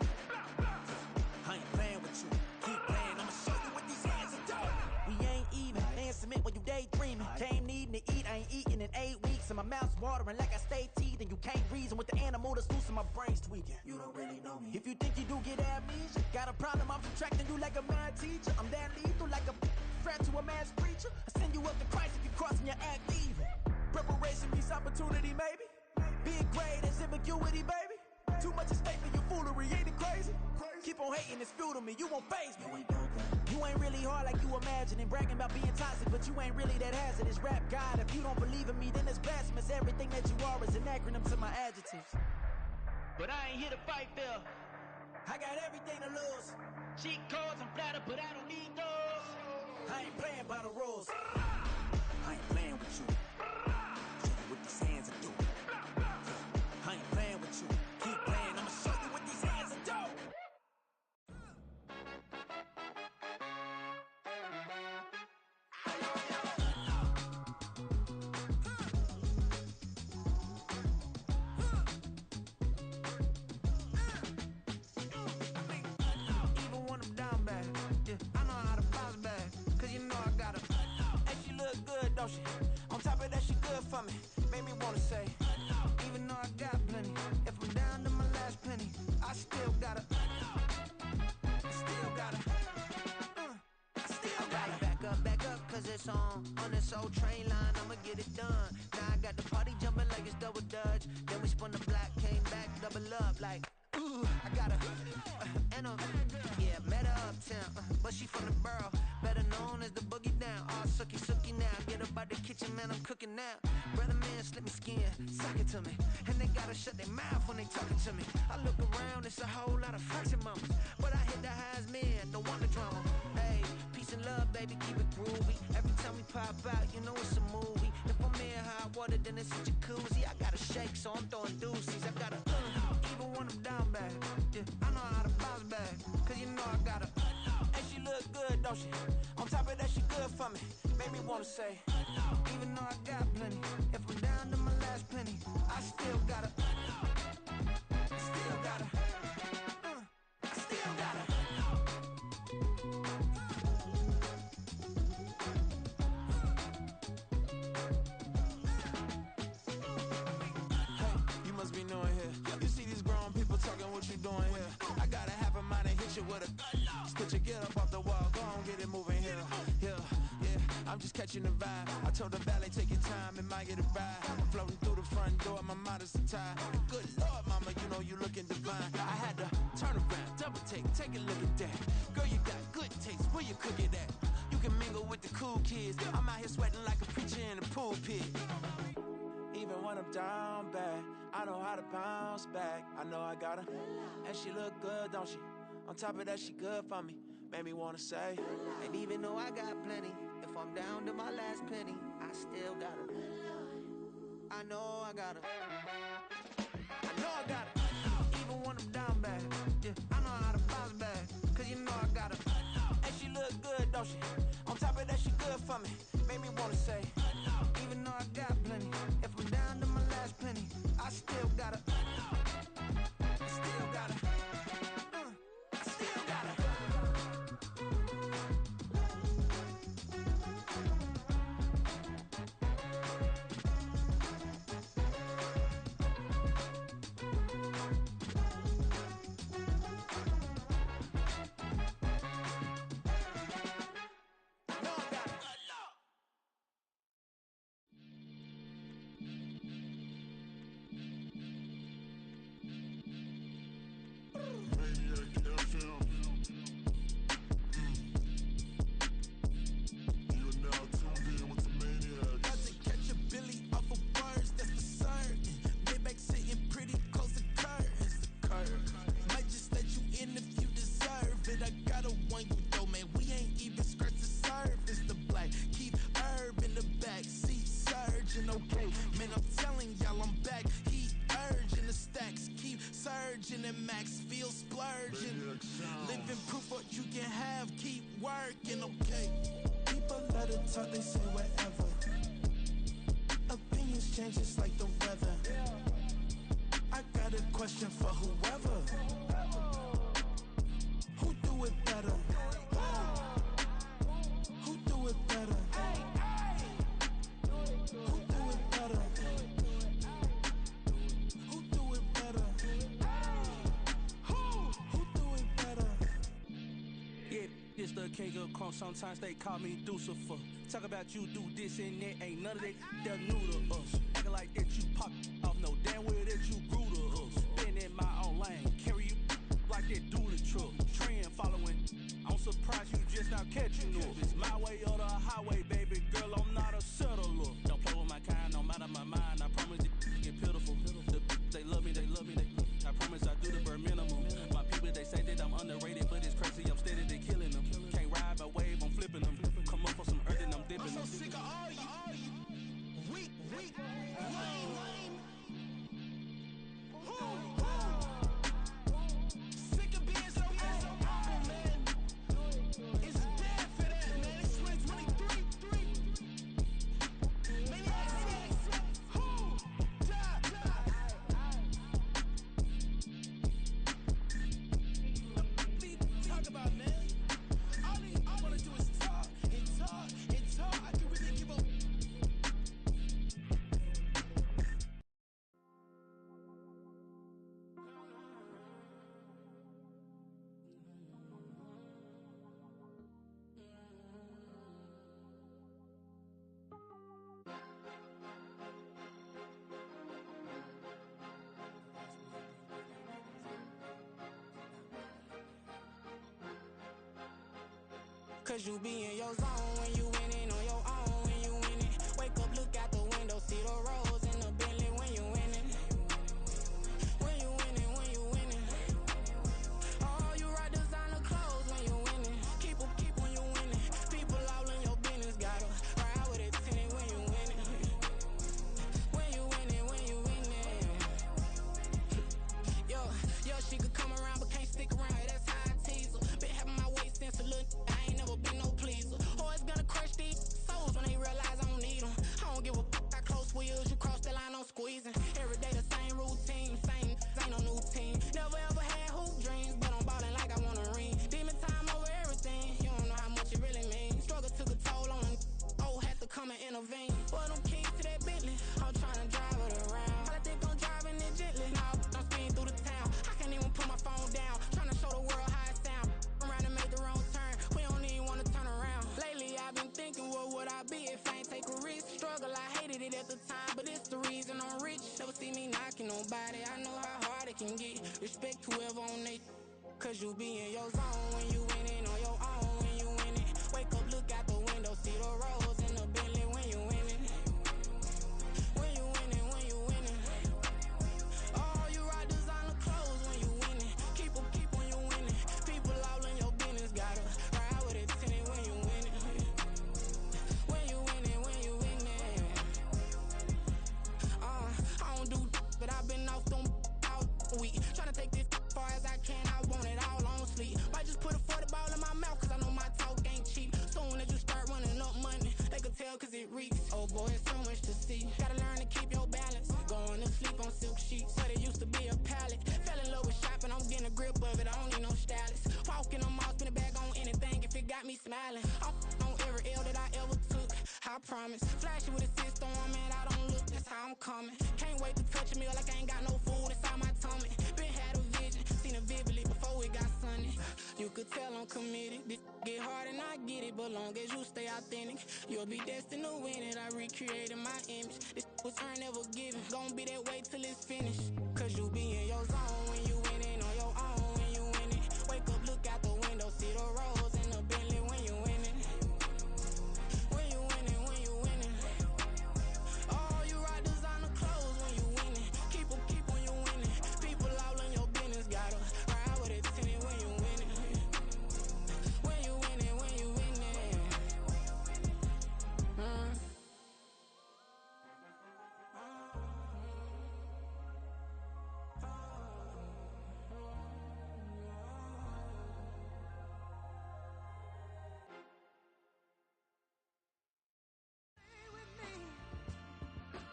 I ain't playing with you. Keep playing, I'ma show you what these hands are doing. We ain't even. Laying cement when you daydreaming. Came needing to eat, I ain't eating in 8 weeks. And my mouth's watering like I stay teeth. And you can't reason with the animal that's loose and my brain's tweaking. You don't really know me. If you think you do get amnesia, got a problem, I'm subtracting you like a mad teacher. I'm that lethal like a threat to a mass preacher. I send you up to Christ if you crossing your act evil. Preparation means opportunity, maybe. Being great is ambiguity, baby. Too much at stake for your foolery, ain't it crazy? Keep on hating, it's fuel to me, you won't faze me. You ain't really hard like you imagine and bragging about being toxic, but you ain't really that hazardous. Rap God, if you don't believe in me, then it's blasphemous. Everything that you are is an acronym to my adjectives. But I ain't here to fight, Phil. I got everything to lose. Cheat codes, I'm flattered, but I don't need those. I ain't playing by the rules. I ain't playing with you. Show you what these hands are doing. I ain't playing with you. Keep playing, I'ma show you what these hands are doing. Even when I'm down bad, yeah, I know how to bounce back. Cause you know I got her. And she look good, don't she? On top of that, she good for me. Made me wanna say, even though I got plenty, if I'm down to my last penny, I still gotta, I still gotta, back up, cause it's bus on this old train line, I'ma get it done. Now I got the party jumping like it's double dutch. Then we spun the block, came back, double up like, ooh, I got a, and a, yeah, met her uptown, but she from the borough, better known as the boogie down. All sookie now, get up out the kitchen, man, I'm cooking now. Brother man, slip me skin, sock it to me, and they gotta shut their mouth when they talking to me. I look around, it's a whole lot of fraction mamas, but I hit the highs, man, don't want the drama. Hey, peace and love, baby, keep it groovy. Every time we pop out, you know it's a movie. If I'm in hot water, then it's a jacuzzi. I gotta shake, so I'm throwing deuces. I gotta, even when I'm down bad, yeah, I know how to bounce back, cause you know I gotta, and she look good, don't she? On top of that, she good for me. Made me wanna say, even though I got plenty, if I'm down to my last penny, I still gotta, I still gotta. Be knowing here. You see these grown people talking, what you doing here? I gotta have a mind and hit you with a stitch you, get up off the wall, go on, get it moving here. Yeah, I'm just catching the vibe. I told the valet, take your time, it might get a ride. I'm floating through the front door, my mind is tied. Good Lord, mama, you know you looking divine. I had to turn around, double take a look at that. Girl, you got good taste, where you cook it at? You can mingle with the cool kids. I'm out here sweating like a preacher in the pulpit. Even when I'm down bad, I know how to bounce back. I know I gotta, and she look good, don't she? On top of that, she good for me. Made me wanna say, and even though I got plenty, if I'm down to my last penny, I still gotta. I know I gotta. I know I gotta. Even when I'm down bad, yeah, I know how to bounce back, cause you know I gotta. And she look good, don't she? On top of that, she good for me. Made me wanna say, even though I got plenty, if I'm down to my last penny, I still gotta. I still gotta. I still gotta. Talk, they say whatever. Opinions change just like the weather. I got a question for whoever. Who do it better? Who do it better? Who do it better? Who do it better? Who do it better? Yeah, it's the king of crunk. Sometimes they call me Lucifer. Talk about you do this and that, ain't none of that they're new to us. Acting like that you pop off, no damn well that you grew to us. Been in my own lane, carry you like that do the truck. Trend following, I'm surprised you just now catching up. It's my way or the highway, baby girl, I'm not a settler. Don't play with my kind, no matter my mind. I promise it get pitiful. They love me, I promise I do the bare minimum. My people, they say that I'm underrated, but it's crazy, I'm steady, they killing them. Can't ride my wave, I'm flipping them. Come up for some earth and I'm dipping them. I'm so sick of all you weak, lame. Sick of being so humble, man. It's dead for that, man. It's 2023. Cause you be in your zone when you winning on your own when you winning. Wake up, look out the window, see the rose in the Bentley when you winning. When you winning, when you winning. Oh, you rock designer clothes when you winning. Keep when you winning. People all in your business, gotta ride with it tinted when you winning. When you winning, when you winning. Yo, she could come around but can't stick around. That's how I tease her. Been having my weight since a little. I ain't never been no pleaser. Always gonna crush these souls when they realize I don't need them. I don't give a how close wheels. You cross the line, I'm squeezing. Every day the same routine, same ain't no new team. Never ever had hoop dreams, but I'm ballin' like I want a ring. Demon time over everything. You don't know how much it really means. Struggle took a toll on them. Oh, had to come and intervene. Well, them keys to that Bentley, I'm tryna drive it around. I think I'm driving it gently. Now I'm speeding through the town. I can't even put my phone down. Tryna show the world how it sound. Around and made the wrong turn. We don't even wanna turn around. Lately I've been thinking, what would I be if I ain't take a risk? Struggle, I hated it at the time, but it's the reason I'm rich. Never see me knocking nobody. I know how hard it can get. Respect whoever on they. Cause you be in your zone when you winning on your own when you winning. Wake up, look out the window, see the rose in the Bentley when you winning. When you winning, when you winning. Oh, you rock designer clothes when you winning. Keep when you winning. People all in your business, gotta ride with it tinted when you winning. When you winning, when you winning. I don't do but I've been off them all week. Tryna take this far as I can, I want it all on sleep. Might just put a 40 ball in my mouth, cause I know my talk ain't cheap. Soon as you start running up money, they can tell cause it reeks. Oh boy, it's so much to see. Gotta learn to keep your balance. Going to sleep on silk sheets, but it used to be a pallet. Fell in love with shopping, I'm getting a grip of it, I don't need no stylist. Walking on mall, spin a bag on anything if it got me smiling. I'm on every L that I ever took, I promise. Flashy with a system, man, I don't look, that's how I'm coming. Can't wait to touch a meal like I ain't got no food inside my tummy. Been had a vision, seen it vividly before it got sunny. You could tell I'm committed. This get hard and I get it, but long as you stay authentic, you'll be destined to win it. I recreated my image. This was earned, never given. Gonna be that way till it's finished. Cause you be in your zone when you winning on your own when you winning. Wake up, look out the window, see the rose in the Bentley when you winning. When you winning, when you winning. Oh, you rock designer clothes when you winning. Keep when you winning. People all in your business, gotta ride with it tinted when you winning. When you winning, when you winning.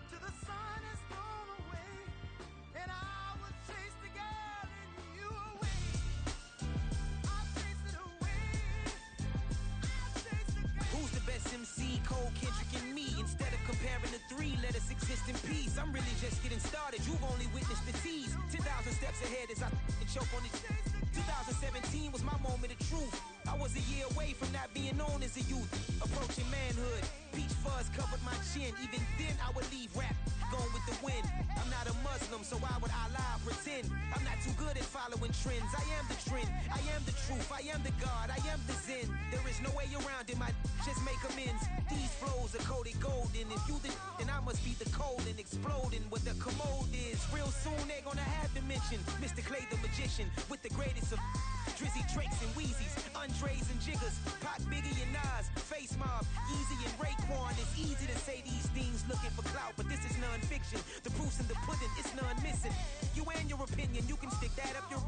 Till the sun is thrown away, and I will chase the girl and you away. I'll chase it away. I'll chase the girl. Who's the best MC? Cole, Kendrick, and me. Instead of comparing the three, let us exist in peace. I'm really just getting started. You've only witnessed the tease. 10,000 steps ahead as I choke on it. 2017 was my moment of truth. I was a year away from not being known as a youth. Approaching manhood. Peach fuzz covered my chin. Even then I would leave rap going with the wind. I'm not a Muslim, so why would Allah pretend? I'm not too good at following trends. I am the trend. I am the truth. I am the God. I am the Zen. There is no way around it. My just make amends. These flows are coated golden. If you the then I must be the cold and exploding what the commode is. Real soon they gonna have to mention Mr. Clay the magician with the greatest of Drizzy, Drakes, and Wheezies, Andres and Jiggers, Pac, Biggie, and Nas, Face Mob, Easy and Raekwon. It's easy to say these things looking for clout, but this is non-fiction. The proof's in the pudding, it's none missing. You and your opinion, you can stick that up your...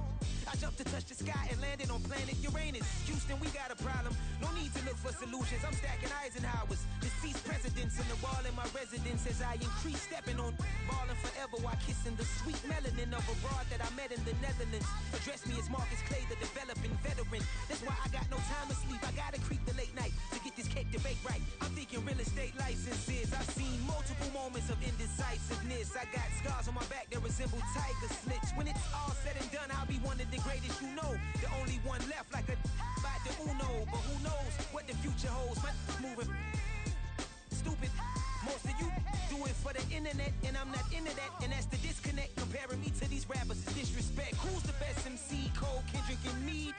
I jumped to touch the sky and landed on planet Uranus. Houston, we got a problem. No need to look for solutions. I'm stacking Eisenhowers. Deceased presidents in the wall in my residence as I increase stepping on ballin' forever while kissing the sweet melanin of a broad that I met in the Netherlands. Address me as Marcus Clay, the developing veteran. That's why I got no time to sleep. I gotta creep the late night to get this cake to bake right. I'm thinking real estate licenses. I've seen multiple moments of indecisiveness. I got scars on my back that resemble tiger slits. When it's all said and done, I'll be one of the greatest you know. The only one left like a by the Uno. But who knows what the future holds. My moving stupid. Most of you do it for the internet, and I'm not into that. And that's the disconnect. Comparing me to these rappers is disrespect. Who's the best MC? Cole, Kendrick, and me.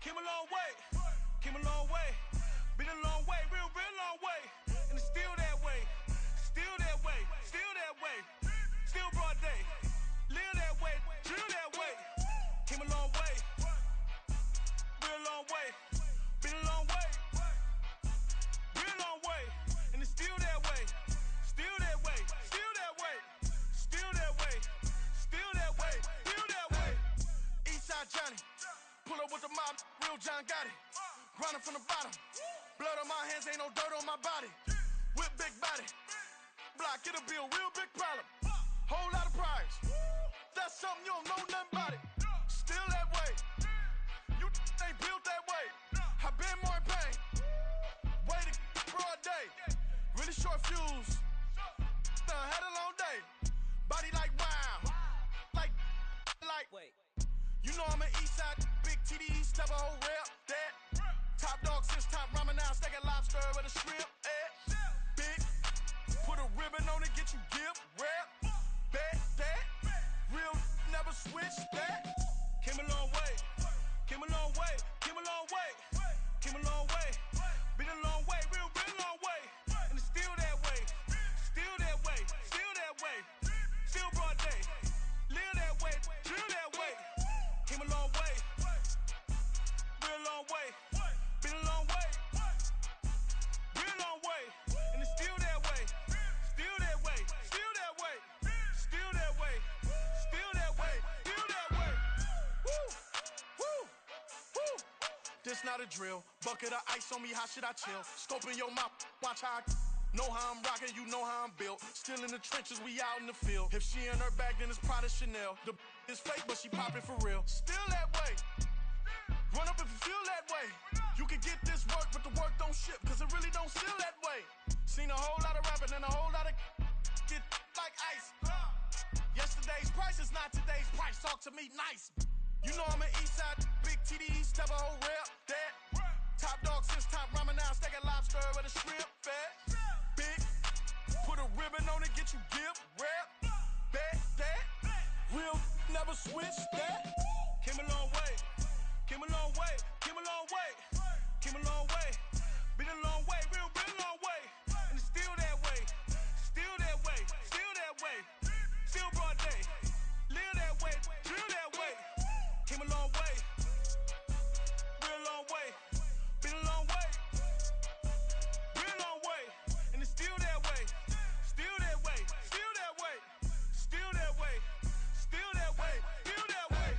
Came a long way, came a long way. Been a long way, real long way. And it's still that way, still that way, still that way. Still broad day, live that way, drill that way. Came a long way, real long way. Been a long way, real long way. And it's still that way, still that way, still that way. Still that way, still that way, still that way. Eastside Johnny, pull up with the mob, real John got it. Grinding from the bottom, blood on my hands, ain't no dirt on my body. Whip big body, block, get a bill, real big problem. Whole lot of prize, that's something you don't know nothing about it. Still that way, you ain't built that way. I been more in pain, waited broad day. Really short fuse, had a long day. Body like wow, like. Wait. You know I'm an Eastside, big TDE, step a whole rep, that. Top dog since top ramen now, steak and lobster with a shrimp, big. Put a ribbon on it, get you gift, rep, bet, that. Real, never switch, that. Came a long way, came a long way, came a long way, came a long way. Been a long way, real long way. And it's still that way, still that way, still that way. Still broad day, live that way, drill that way. Came a long way, real long way. Been a long way, real long way. And it's still that way, still that way, still that way. Still that way, still that way, still that way. Woo, woo, woo. This not a drill, bucket of ice on me, how should I chill? Scoping your mouth, watch how I know how I'm rocking, you know how I'm built. Still in the trenches, we out in the field. If she in her bag, then it's Prada Chanel. The is fake, but she poppin' for real. Still that way. Run up if you feel that way. You can get this work, but the work don't ship, cause it really don't feel that way. Seen a whole lot of rapping and a whole lot of get like ice. Yesterday's price is not today's price. Talk to me nice. You know I'm an Eastside, big TDE, step a whole rep, that. Top dog since top ramen now, steak and lobster with a shrimp, fat. Big, put a ribbon on it, get you gift, rep, bet, that. Real, never switch, that. Came a long way, came a long way, came a long way, came a long way. Been a long way, real long way. And it's still that way, still that way, still that way. Still broad day, live that way, drill that way. Came a long way, real long way. Been a long way, real long way. And it's still that way, still that way, still that way. Still that way, still that way, still that way.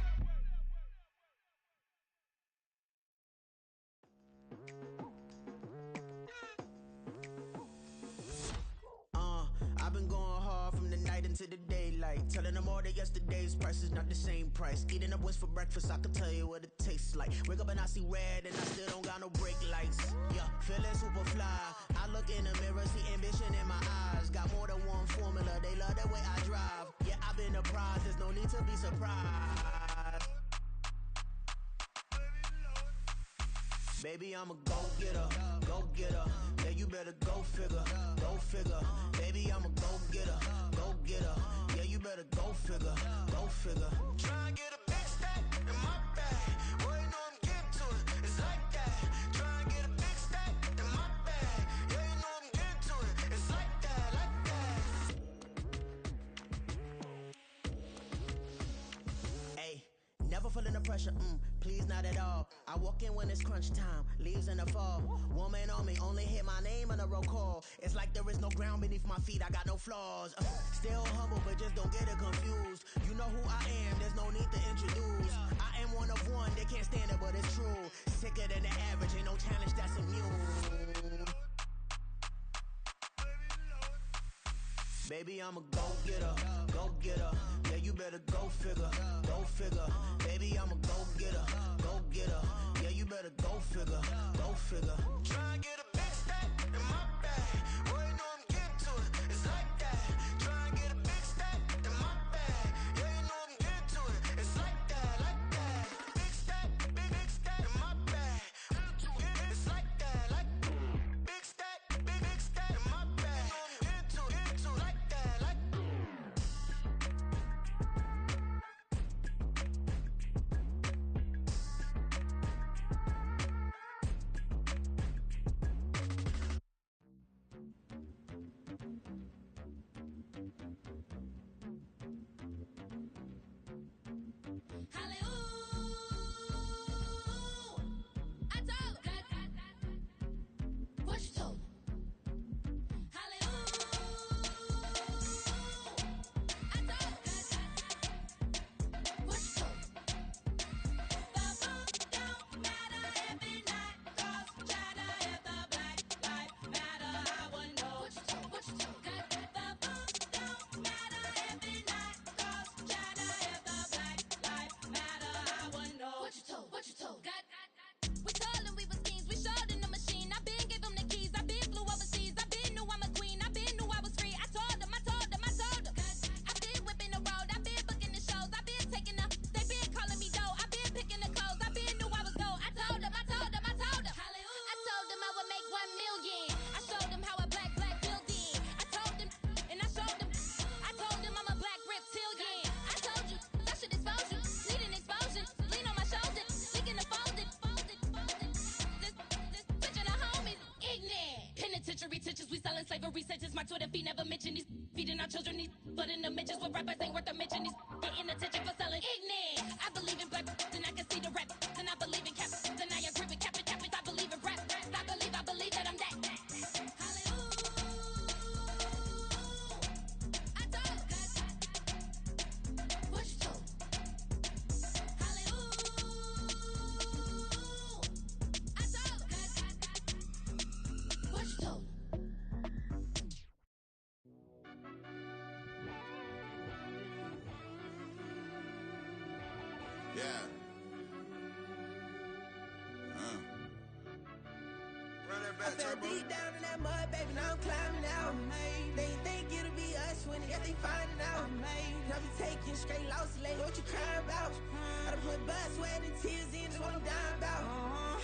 I've been going hard from the night into the daylight. Telling them all that yesterday's price is not the same price. Eating up wings for breakfast, I can tell you what it tastes like. Wake up and I see red and I still don't got no brake lights. Yeah, feeling super fly. I look in the mirror, see ambition in my eyes. Got more than one formula, they love the way I drive. Yeah, I've been a prize, there's no need to be surprised. Baby, I'm a go-getter, go-getter. Yeah, you better go figure, go figure. Baby, I'm a go-getter, go-getter. Yeah, you better go figure, go figure. Try and get a big stack in my bag. Boy, you know I'm getting to it, it's like that. Try and get a big stack in my bag. Yeah, you know I'm getting to it, it's like that, like that. Hey, never feeling the pressure, please not at all. I walk in when it's crunch time, leaves in the fall. Woman on me, only hit my name on a roll call. It's like there is no ground beneath my feet, I got no flaws. Still humble, but just don't get it confused. You know who I am, there's no need to introduce. I am one of one, they can't stand it, but it's true. Sicker than the average, ain't no challenge that's immune. Baby, I'm a go-getter, go-getter. Yeah, you better go figure, go figure. Baby, I'm a go-getter, go-getter. Yeah, you better go figure, go figure. Try and get a big stack in my bag. Boy, you know I'm getting to it, it's like that. Try and get a big stack in my bag. Yeah, you know I'm getting to it, it's like that, like that. Big stack in my bag. It's like that, like big stack in my bag. Into like that, like. research is my Twitter feed. Never mention these feeding our children. These but in the mentions with rappers ain't worth a mention. These getting attention for selling ignorant. I believe in black and I can see the rap. And I believe in cap. And I agree with cap. I believe in rap. I believe that I'm that. Yeah. Run that back, I fell Turbo. deep down in that mud, baby, now I'm climbing out. They think it'll be us when they finding out. I be taking straight losses lately, what you crying about? I done put blood, sweat, and tears in, that's what I'm dying about.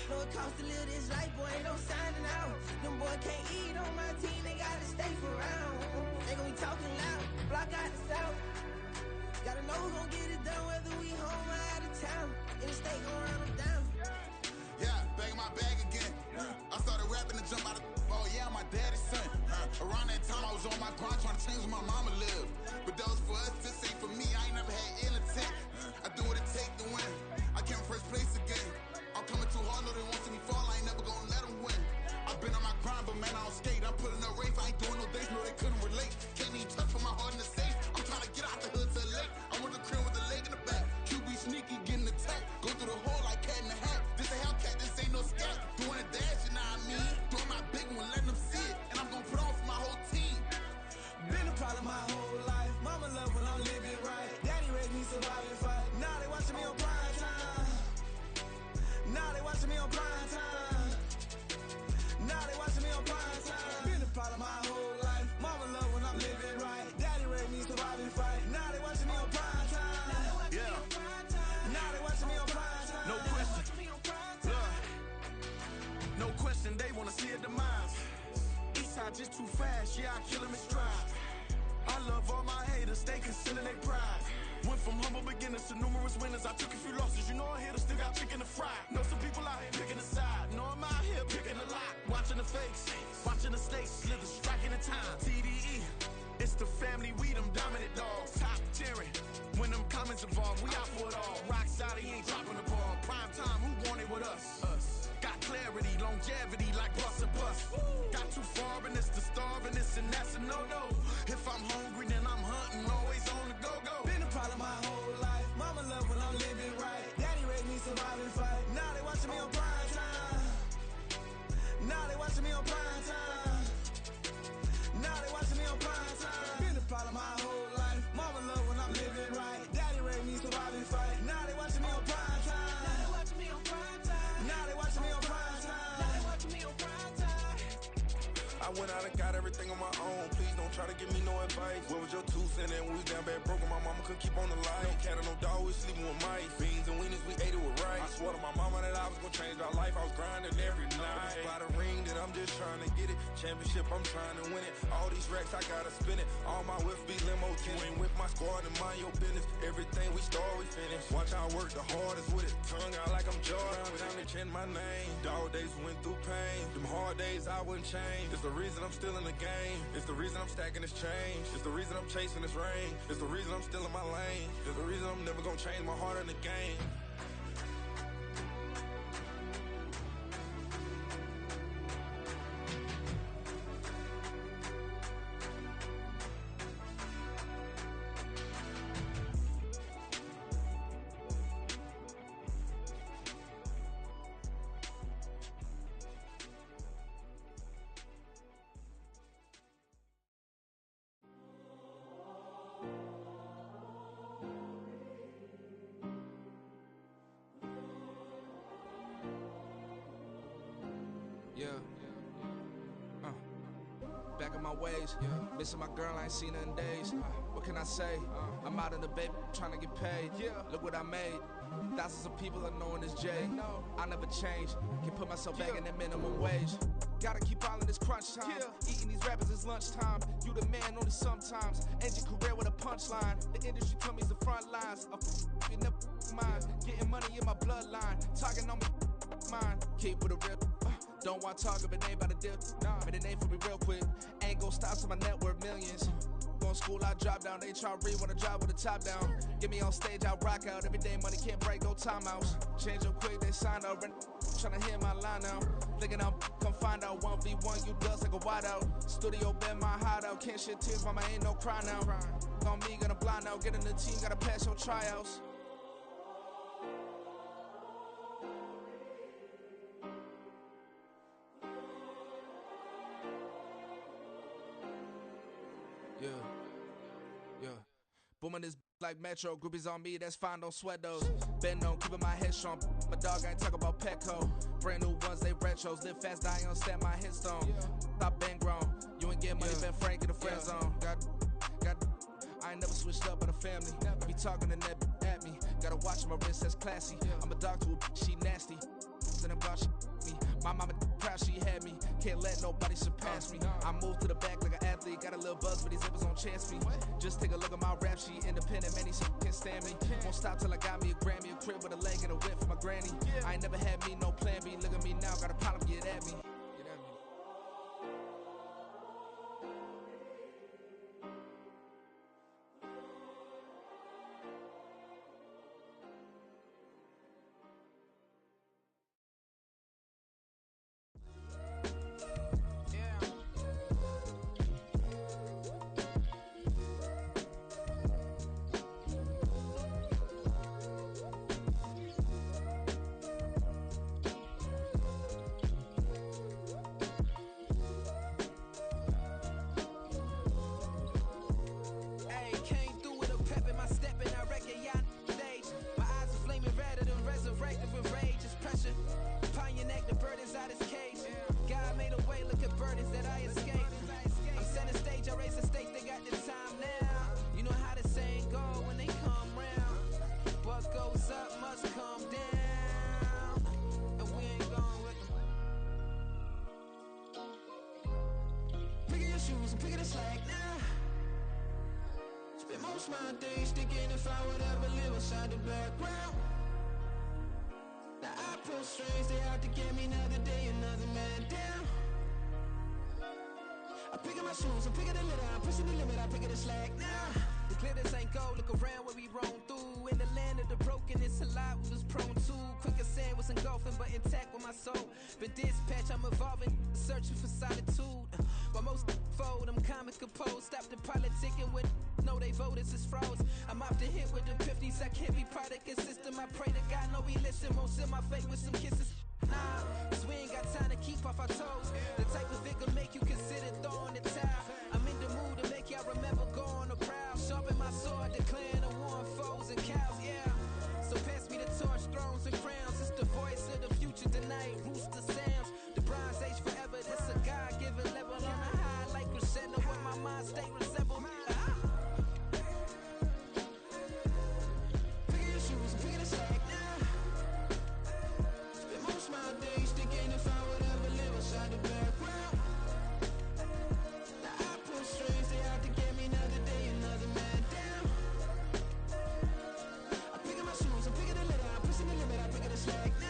Know it costs to live this life, boy, ain't no signing out. Them boy can't eat on my team, they gotta stay for round. They gon' be talking loud, block out the south. Gotta know who gon' get it done, whether we home or out of town. In the state gon' run them down. Yeah, back in my bag again. I started rapping to jump out of. Oh yeah, I'm my daddy's son. Around that time I was on my grind trying to change where my mama lived. But that was for us, this ain't for me. I ain't never had ill intent. I do what it take to win. I came first place again. I'm coming too hard, know they want to see me fall. I ain't never gonna let them win. I've been on my grind, but man, I don't skate. I'm putting up race. I ain't doing no days, no they couldn't relate. Can't even touch for my heart in the safe. I'm trying to get out the hood to the lake. I want the crib with the leg in the back. QB sneaky, getting attacked. Go through the hole like cat in the hat. This a Hellcat, this ain't no scat. Doing a dash, you know what I mean? Doing my big one, letting them see it. And I'm gonna put on for my whole team. Been a problem my whole life. Mama love when I'm living right. Daddy raised me survive and fight. Now they watching me on prime time. Now they watching me on prime time. Now they watching me on prime time. Been a problem my whole life. Mama love when I'm living right. Daddy raised me survive and fight. Now they watching me on prime time. Yeah. Now they watching me on prime time. No question. Look. No question, they wanna see a demise. Eastside just too fast, yeah, I kill him in stride. I love all my haters, they consider they pride. Went from humble beginners to numerous winners. I took a few losses, you know I'm here to still got chicken to fry. Know some people out here picking a side. Know I'm out here picking a lot. Watching the fakes, watching the stakes, slither, striking the time. TDE, it's the family, we them dominant dogs. Top tiering, when them comments involved, we out for it all. Rock solid, he ain't dropping the ball. Prime time, who want it with us? Got clarity, longevity, like bust and bust. Got too far and it's the starving, this and that's a no-no. If I'm hungry, then I'm hunting, always on the go-go. Been a problem my whole life. Mama love when I'm living right. Daddy raised me survive and fight. Now they watching me on prime time. Now they watching me on prime time. Now they watching me on prime time. Been a problem my whole life. Mama love when I'm living right. Daddy raised me survive and fight. Now they watching me on prime time. Now they watching me on prime time. Now they watching me on prime time. Now they watching me on prime time. I went out and got everything on my own. Please don't try to give me no advice. What was your 2 cents? And we was down bad broke, and my mama couldn't keep on the light. No cat and no dog, we sleeping with mice. Beans and weenies, we ate it with rice. I swore to my mama that I was gonna change our life. I was grinding every night. By the ring that I'm just trying to get it. Championship, I'm trying to win it. All these racks, I gotta spin it. All my whips be limo tinted. Ain't with my squad and mind your business. Everything we start, we finish. Watch I work the hardest with it. Tongue out like I'm Jordan. Without me change my name. Dog days went through pain. Them hard days I wouldn't change. It's the reason I'm still in the game. It's the reason I'm stacking this change. It's the reason I'm chasing this rain. It's the reason I'm still in my lane. It's the reason I'm never gonna change my heart in the game. Yeah. Back in my ways. Missing my girl, I ain't seen her in days. What can I say? I'm out in the baby, trying to get paid. Look what I made. Thousands of people are knowing this Jay. I never change. Can put myself back in that minimum wage. Gotta keep all in this crunch time. Eating these rappers is lunchtime. You the man only sometimes. End your career with a punchline. The industry told me it's the front lines. I'm in the mine. Getting money in my bloodline. Talking on me mine. Keep with a real. Don't want to talk if it ain't about the deal. But it ain't for me real quick. Ain't gon' stop till my net worth millions. Going school, I drop down. They try read when I drive with the top down. Get me on stage, I rock out. Every day money can't break, no timeouts. Change up quick, they sign up. Tryna hear my line now. Thinking I'm come find out 1v1, you dust like a wideout. Studio been my hideout. Can't shed tears, mama ain't no cry now. On me, gonna blind out. Get in the team, gotta pass your tryouts. Yeah. Booming this like Metro. Groupies on me, that's fine, don't sweat those. Been on, keeping my head strong. My dog ain't talk about Petco. Brand new ones, they retros. Live fast, die on set, my headstone. Stop been grown. You ain't get money, been frank in the friend zone. I ain't never switched up on a family. Be talking to that at me. Gotta watch my wrist, that's classy. I'm a dog to a she nasty. Then about she me. My mama proud she had me. Can't let nobody surpass me. I move to the back like an athlete. Got a little buzz, but these zippers don't chance me. Just take a look at my rap sheet. Independent, man, these can't stand me. Won't stop till I got me a Grammy, a crib with a leg and a whip for my granny. I ain't never had me no plan B. Look at me now, got a problem, get at me. My days thinking if I would ever live inside the background. Now I pull strings, they out to get me another day, another man down. I pick up my shoes, I'm picking the litter, I'm pushing the limit, I pick it a slack now. The glitters ain't gold, look around where we roam through. In the land of the broken, it's a lot we was prone to. Quicker sand was engulfing, but intact with my soul. But dispatch, I'm evolving, searching for solitude. While most fold, I'm comic composed. Stop the politicking with no, they voters is frauds. I'm off the hit with the 50s, I can't be product and system. I pray to God, no, we listen. Won't send my fate with some kisses. Nah, cause we ain't got time to keep off our toes. The type of vigor make you consider throwing the towel. I'm in the mood to make y'all remember going to proud. Sharpen my sword, declaring the war on foes and cows, yeah. So pass me the torch, thrones and crowns. It's the voice of the future tonight, rooster sounds. The bronze age forever, this a God-given level. On a high like crescendo, where my mind state resemble. My days thinking if I would ever live inside the background. Now I pull strings, they out to get me another day, another man down. I pick up my shoes, I'm picking the litter, I'm pushing the limit, I pick it a slack now.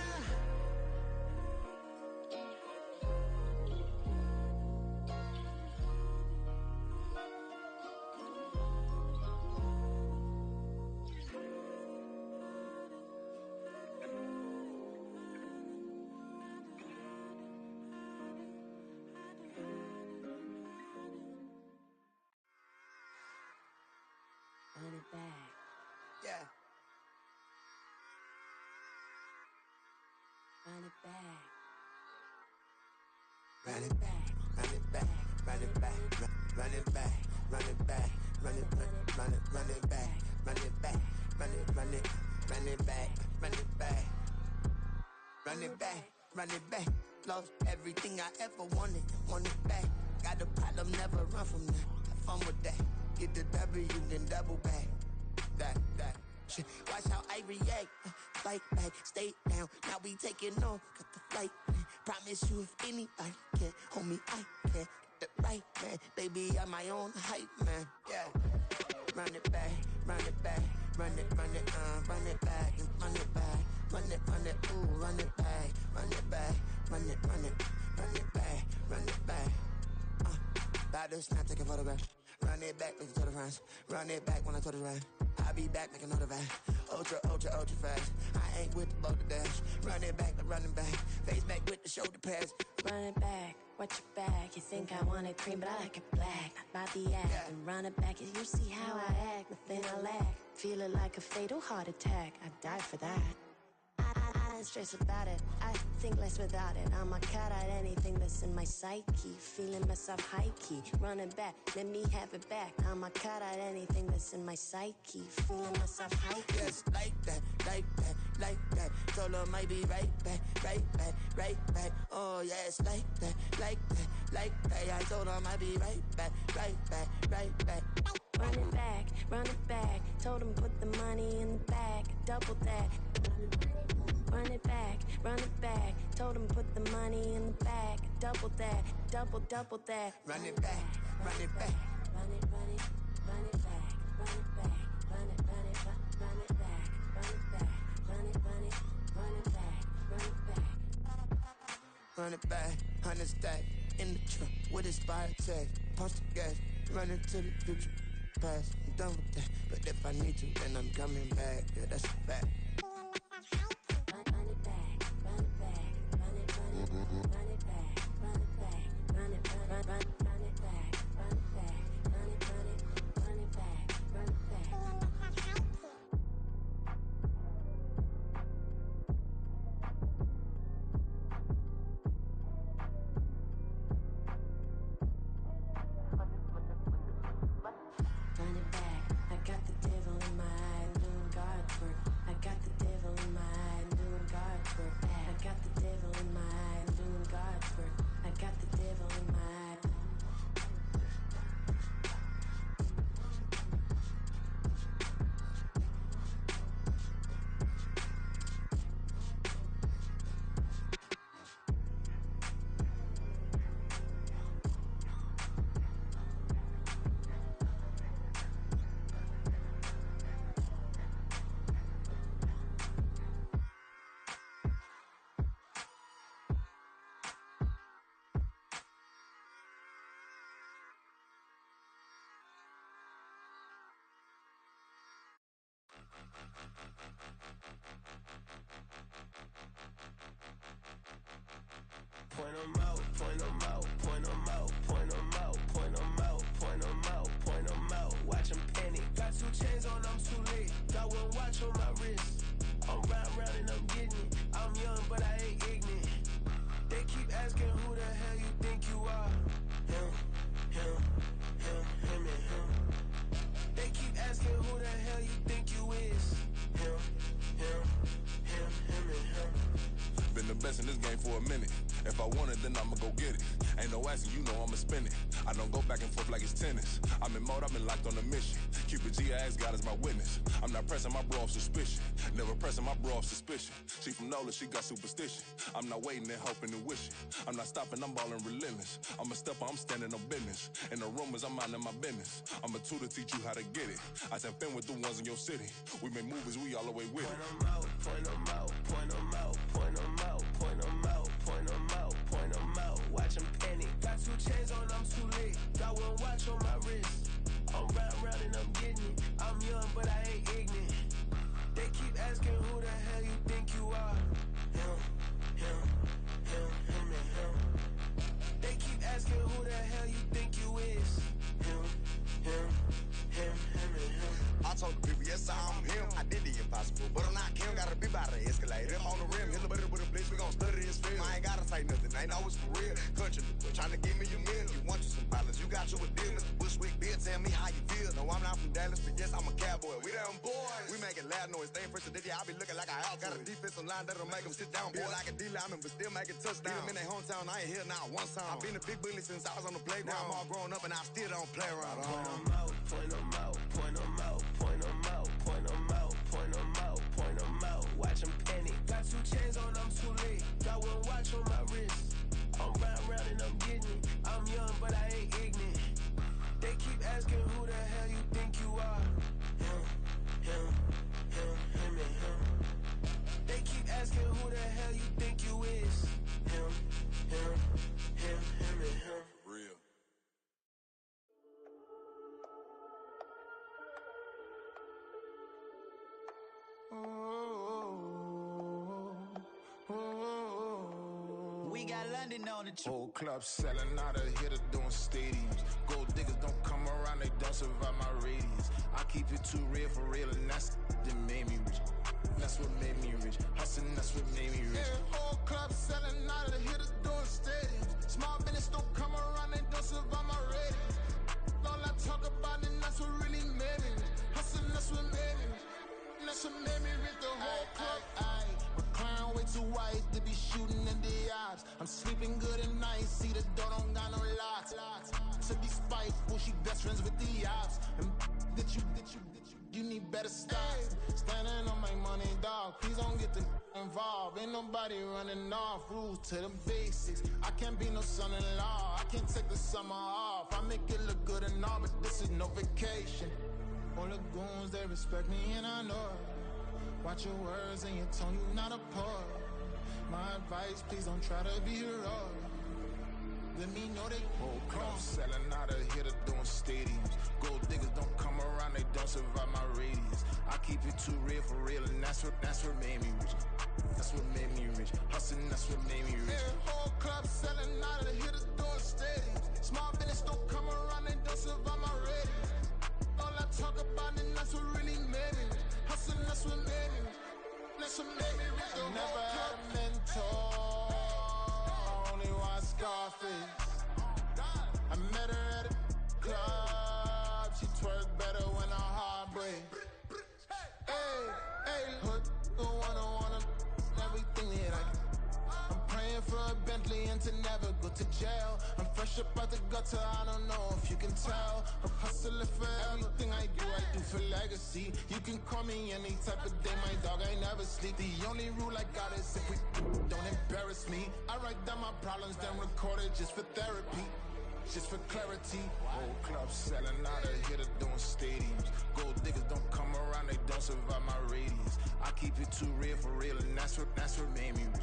Run it back. Yeah. Run it back. Run it back, run it back, run it back, run it back, run it back, run it back, run it back, run it back, run it back, run it back, run it back, run it back. Lost everything I ever wanted it back. Got a problem, never run from that. Have fun with that. Get the W, then double back. That. Shit. Watch how I react. Flight back, stay down. Now we taking off. Got the flight plan. Promise you if anybody can hold me, I can. Get the right man. Baby, I'm my own hype man. Yeah. Run it back, run it back. Run it, run it back, run it back. Run it, ooh, run it back, run it back. Run it, the snap, take a photograph. Run it back, listen to the friends. Run it back when I told the ride. I'll be back, make another ride. Ultra, ultra, ultra fast. I ain't with the boat to dash. Run it back, running back. Face back with the shoulder pads. Run it back, watch your back. You think I want it cream, but I like it black. Not by the act. And run it back, you see how I act. Nothing I lack. Feel it like a fatal heart attack. I die for that. I don't stress about it. I think less without it. I'ma cut out anything that's in my psyche. Feeling myself high key. Running back, let me have it back. I'ma cut out anything that's in my psyche. Feeling myself high key. Yes, like that, like that, like that. Told her might be right back, right back, right back. Oh yes, like that, like that, like that. I told her might be right back, right back, right back. Run it back, run it back. Told him put the money in the bag. Double that. Run it back, run it back. Told him put the money in the bag. Double that, double that. Run it back, run it back. Run it, run it, run it back. Run it back, run it, run it, run it back. Run it back, run it, run it, run it back. Run it back. Run it back, 100 stack. In the truck with expired tag. Punch the gas, run into the future. Past, I'm done with that. But if I need to, then I'm coming back. Yeah, that's a fact. Run it back, run it back, run it, run it, run it back, run it back, run it, run it back, run it back, run it, run it, run it back, run it back. Run it back, I got the devil in my eye, doing God's work. I got the devil in my eye, doing God's work. I got the devil in my eye, doing God's work. I got the devil in my eye. Point 'em out, point 'em out, point 'em out, point 'em out, point 'em out, point 'em out, point 'em out. Watch 'em panic. Got 2 chains on, I'm too late. Got 1 watch on my wrist. I'm round and I'm getting it. I'm young, but I ain't ignorant. They keep asking who the hell you think you are. Him, him, him, him, and him. They keep asking who the hell you think you is. Him, him, him, him, and him. Been the best in this game for a minute. If I want it, then I'ma go get it. Ain't no asking, you know I'ma spend it. I don't go back and forth like it's tennis. I'm in mode, I've been locked on a mission. Cupid G, I ask God as my witness. I'm not pressing my bro off suspicion. Never pressing my bro off suspicion. She from Nola, she got superstition. I'm not waiting and hoping and wishing. I'm not stopping, I'm balling relentless. I'm a stepper, I'm standing on business. In the rumors, I'm minding my business. I'm a tutor, teach you how to get it. I said, been with the ones in your city. We make movies, we all the way with it. Point 'em out, point 'em out, point 'em out, point 'em out, point 'em out, point 'em out, point 'em out. Watch 'em panic. Got 2 chains on, I'm too late. Got 1 watch on my wrist. I'm round and I'm getting it. I'm young, but I ain't ignorant. They keep asking who the hell you think you are. Him, him, him, him, and him. They keep asking who the hell you think you is. Him, him, him, him, and him. I told the people, yes, I'm him. I did the impossible, but I'm not Kim. Gotta be by the escalator. On the rim, hit the butter with a blitz. We gon' study this film. I ain't gotta say nothing. Ain't always for real. Country, trying to give me a meal. You want you some violence. You got you a deal. Mr. Bushwick Bill, tell me how you feel. No, I'm not from Dallas, but yes, I'm a cowboy. We them boys. We making loud noise. Stay first to I be looking like a out. Got a defensive line that'll make them sit down. Feel like a D-lineman, but still making touchdowns. Beat them in their hometown. I ain't here now one time. I've been a big bully since I was on the playground. Now I'm all grown up and I still don't play around. Point 'em out, point 'em out, point 'em out, point 'em out, point 'em out, point 'em out, point 'em out. Watch 'em panic. Got 2 chains on, I'm too late. Got 1 watch on my wrist. I'm round and I'm getting it. I'm young, but I ain't ignorant. They keep asking who the hell you think you are. Him, him, him, him, and him. They keep asking who the hell you think you is. Him, him, him, him, and him. we got London on the Whole club selling out of hitter doing stadiums. Gold diggers don't come around, they don't survive my radius. I keep it too real for real, and that's that made me rich. That's what made me rich. Hustling, that's what made me rich. Yeah, whole club selling out of hitters doing stadiums. Small business don't come around, they don't survive my radius. All I talk about it, that's what really made me rich. Hustling, that's what made me rich. That's what made me rich, the whole club. My crown way too white to be shooting in the eyes. I'm sleeping good at night, see the door don't got no locks. To be spiteful, she best friends with the ops. And you need better stop. Standing on my money, dog. Please don't get the involved. Ain't nobody running off. Rules to the basics. I can't be no son-in-law. I can't take the summer off. I make it look good and all, but this is no vacation. All the goons, they respect me and I know it. Watch your words and your tone, you not a poet. My advice, please don't try to be heroic. Let me know they whole club selling out of hitter doing stadiums. Gold diggers don't come around, they don't survive my radius. I keep it too real for real, and that's what made me rich. That's what made me rich. Hustling, that's what made me rich. Yeah, whole club selling out of the hitters doing stadiums. Small business don't come around, they don't survive my radius. All I talk about it, that's what really made me rich. Hustling, that's what made me rich. That's what made me rich. I never had a mentor. Only watch Scarface. I met her at a club. She twerk better when her heart breaks. Hey, hood, wanna everything that I can. I'm praying for a Bentley and to never go to jail. I'm fresh up out the gutter, I don't know if you can tell. I'm hustling for everything I do for legacy. You can call me any type of day, my dog, I never sleep. The only rule I got is if we don't embarrass me. I write down my problems, then record it just for therapy. Just for clarity. Whole club selling out of hitter doing stadiums. Gold diggers don't come around, they don't survive my radius. I keep it too real for real, and that's what made me rich.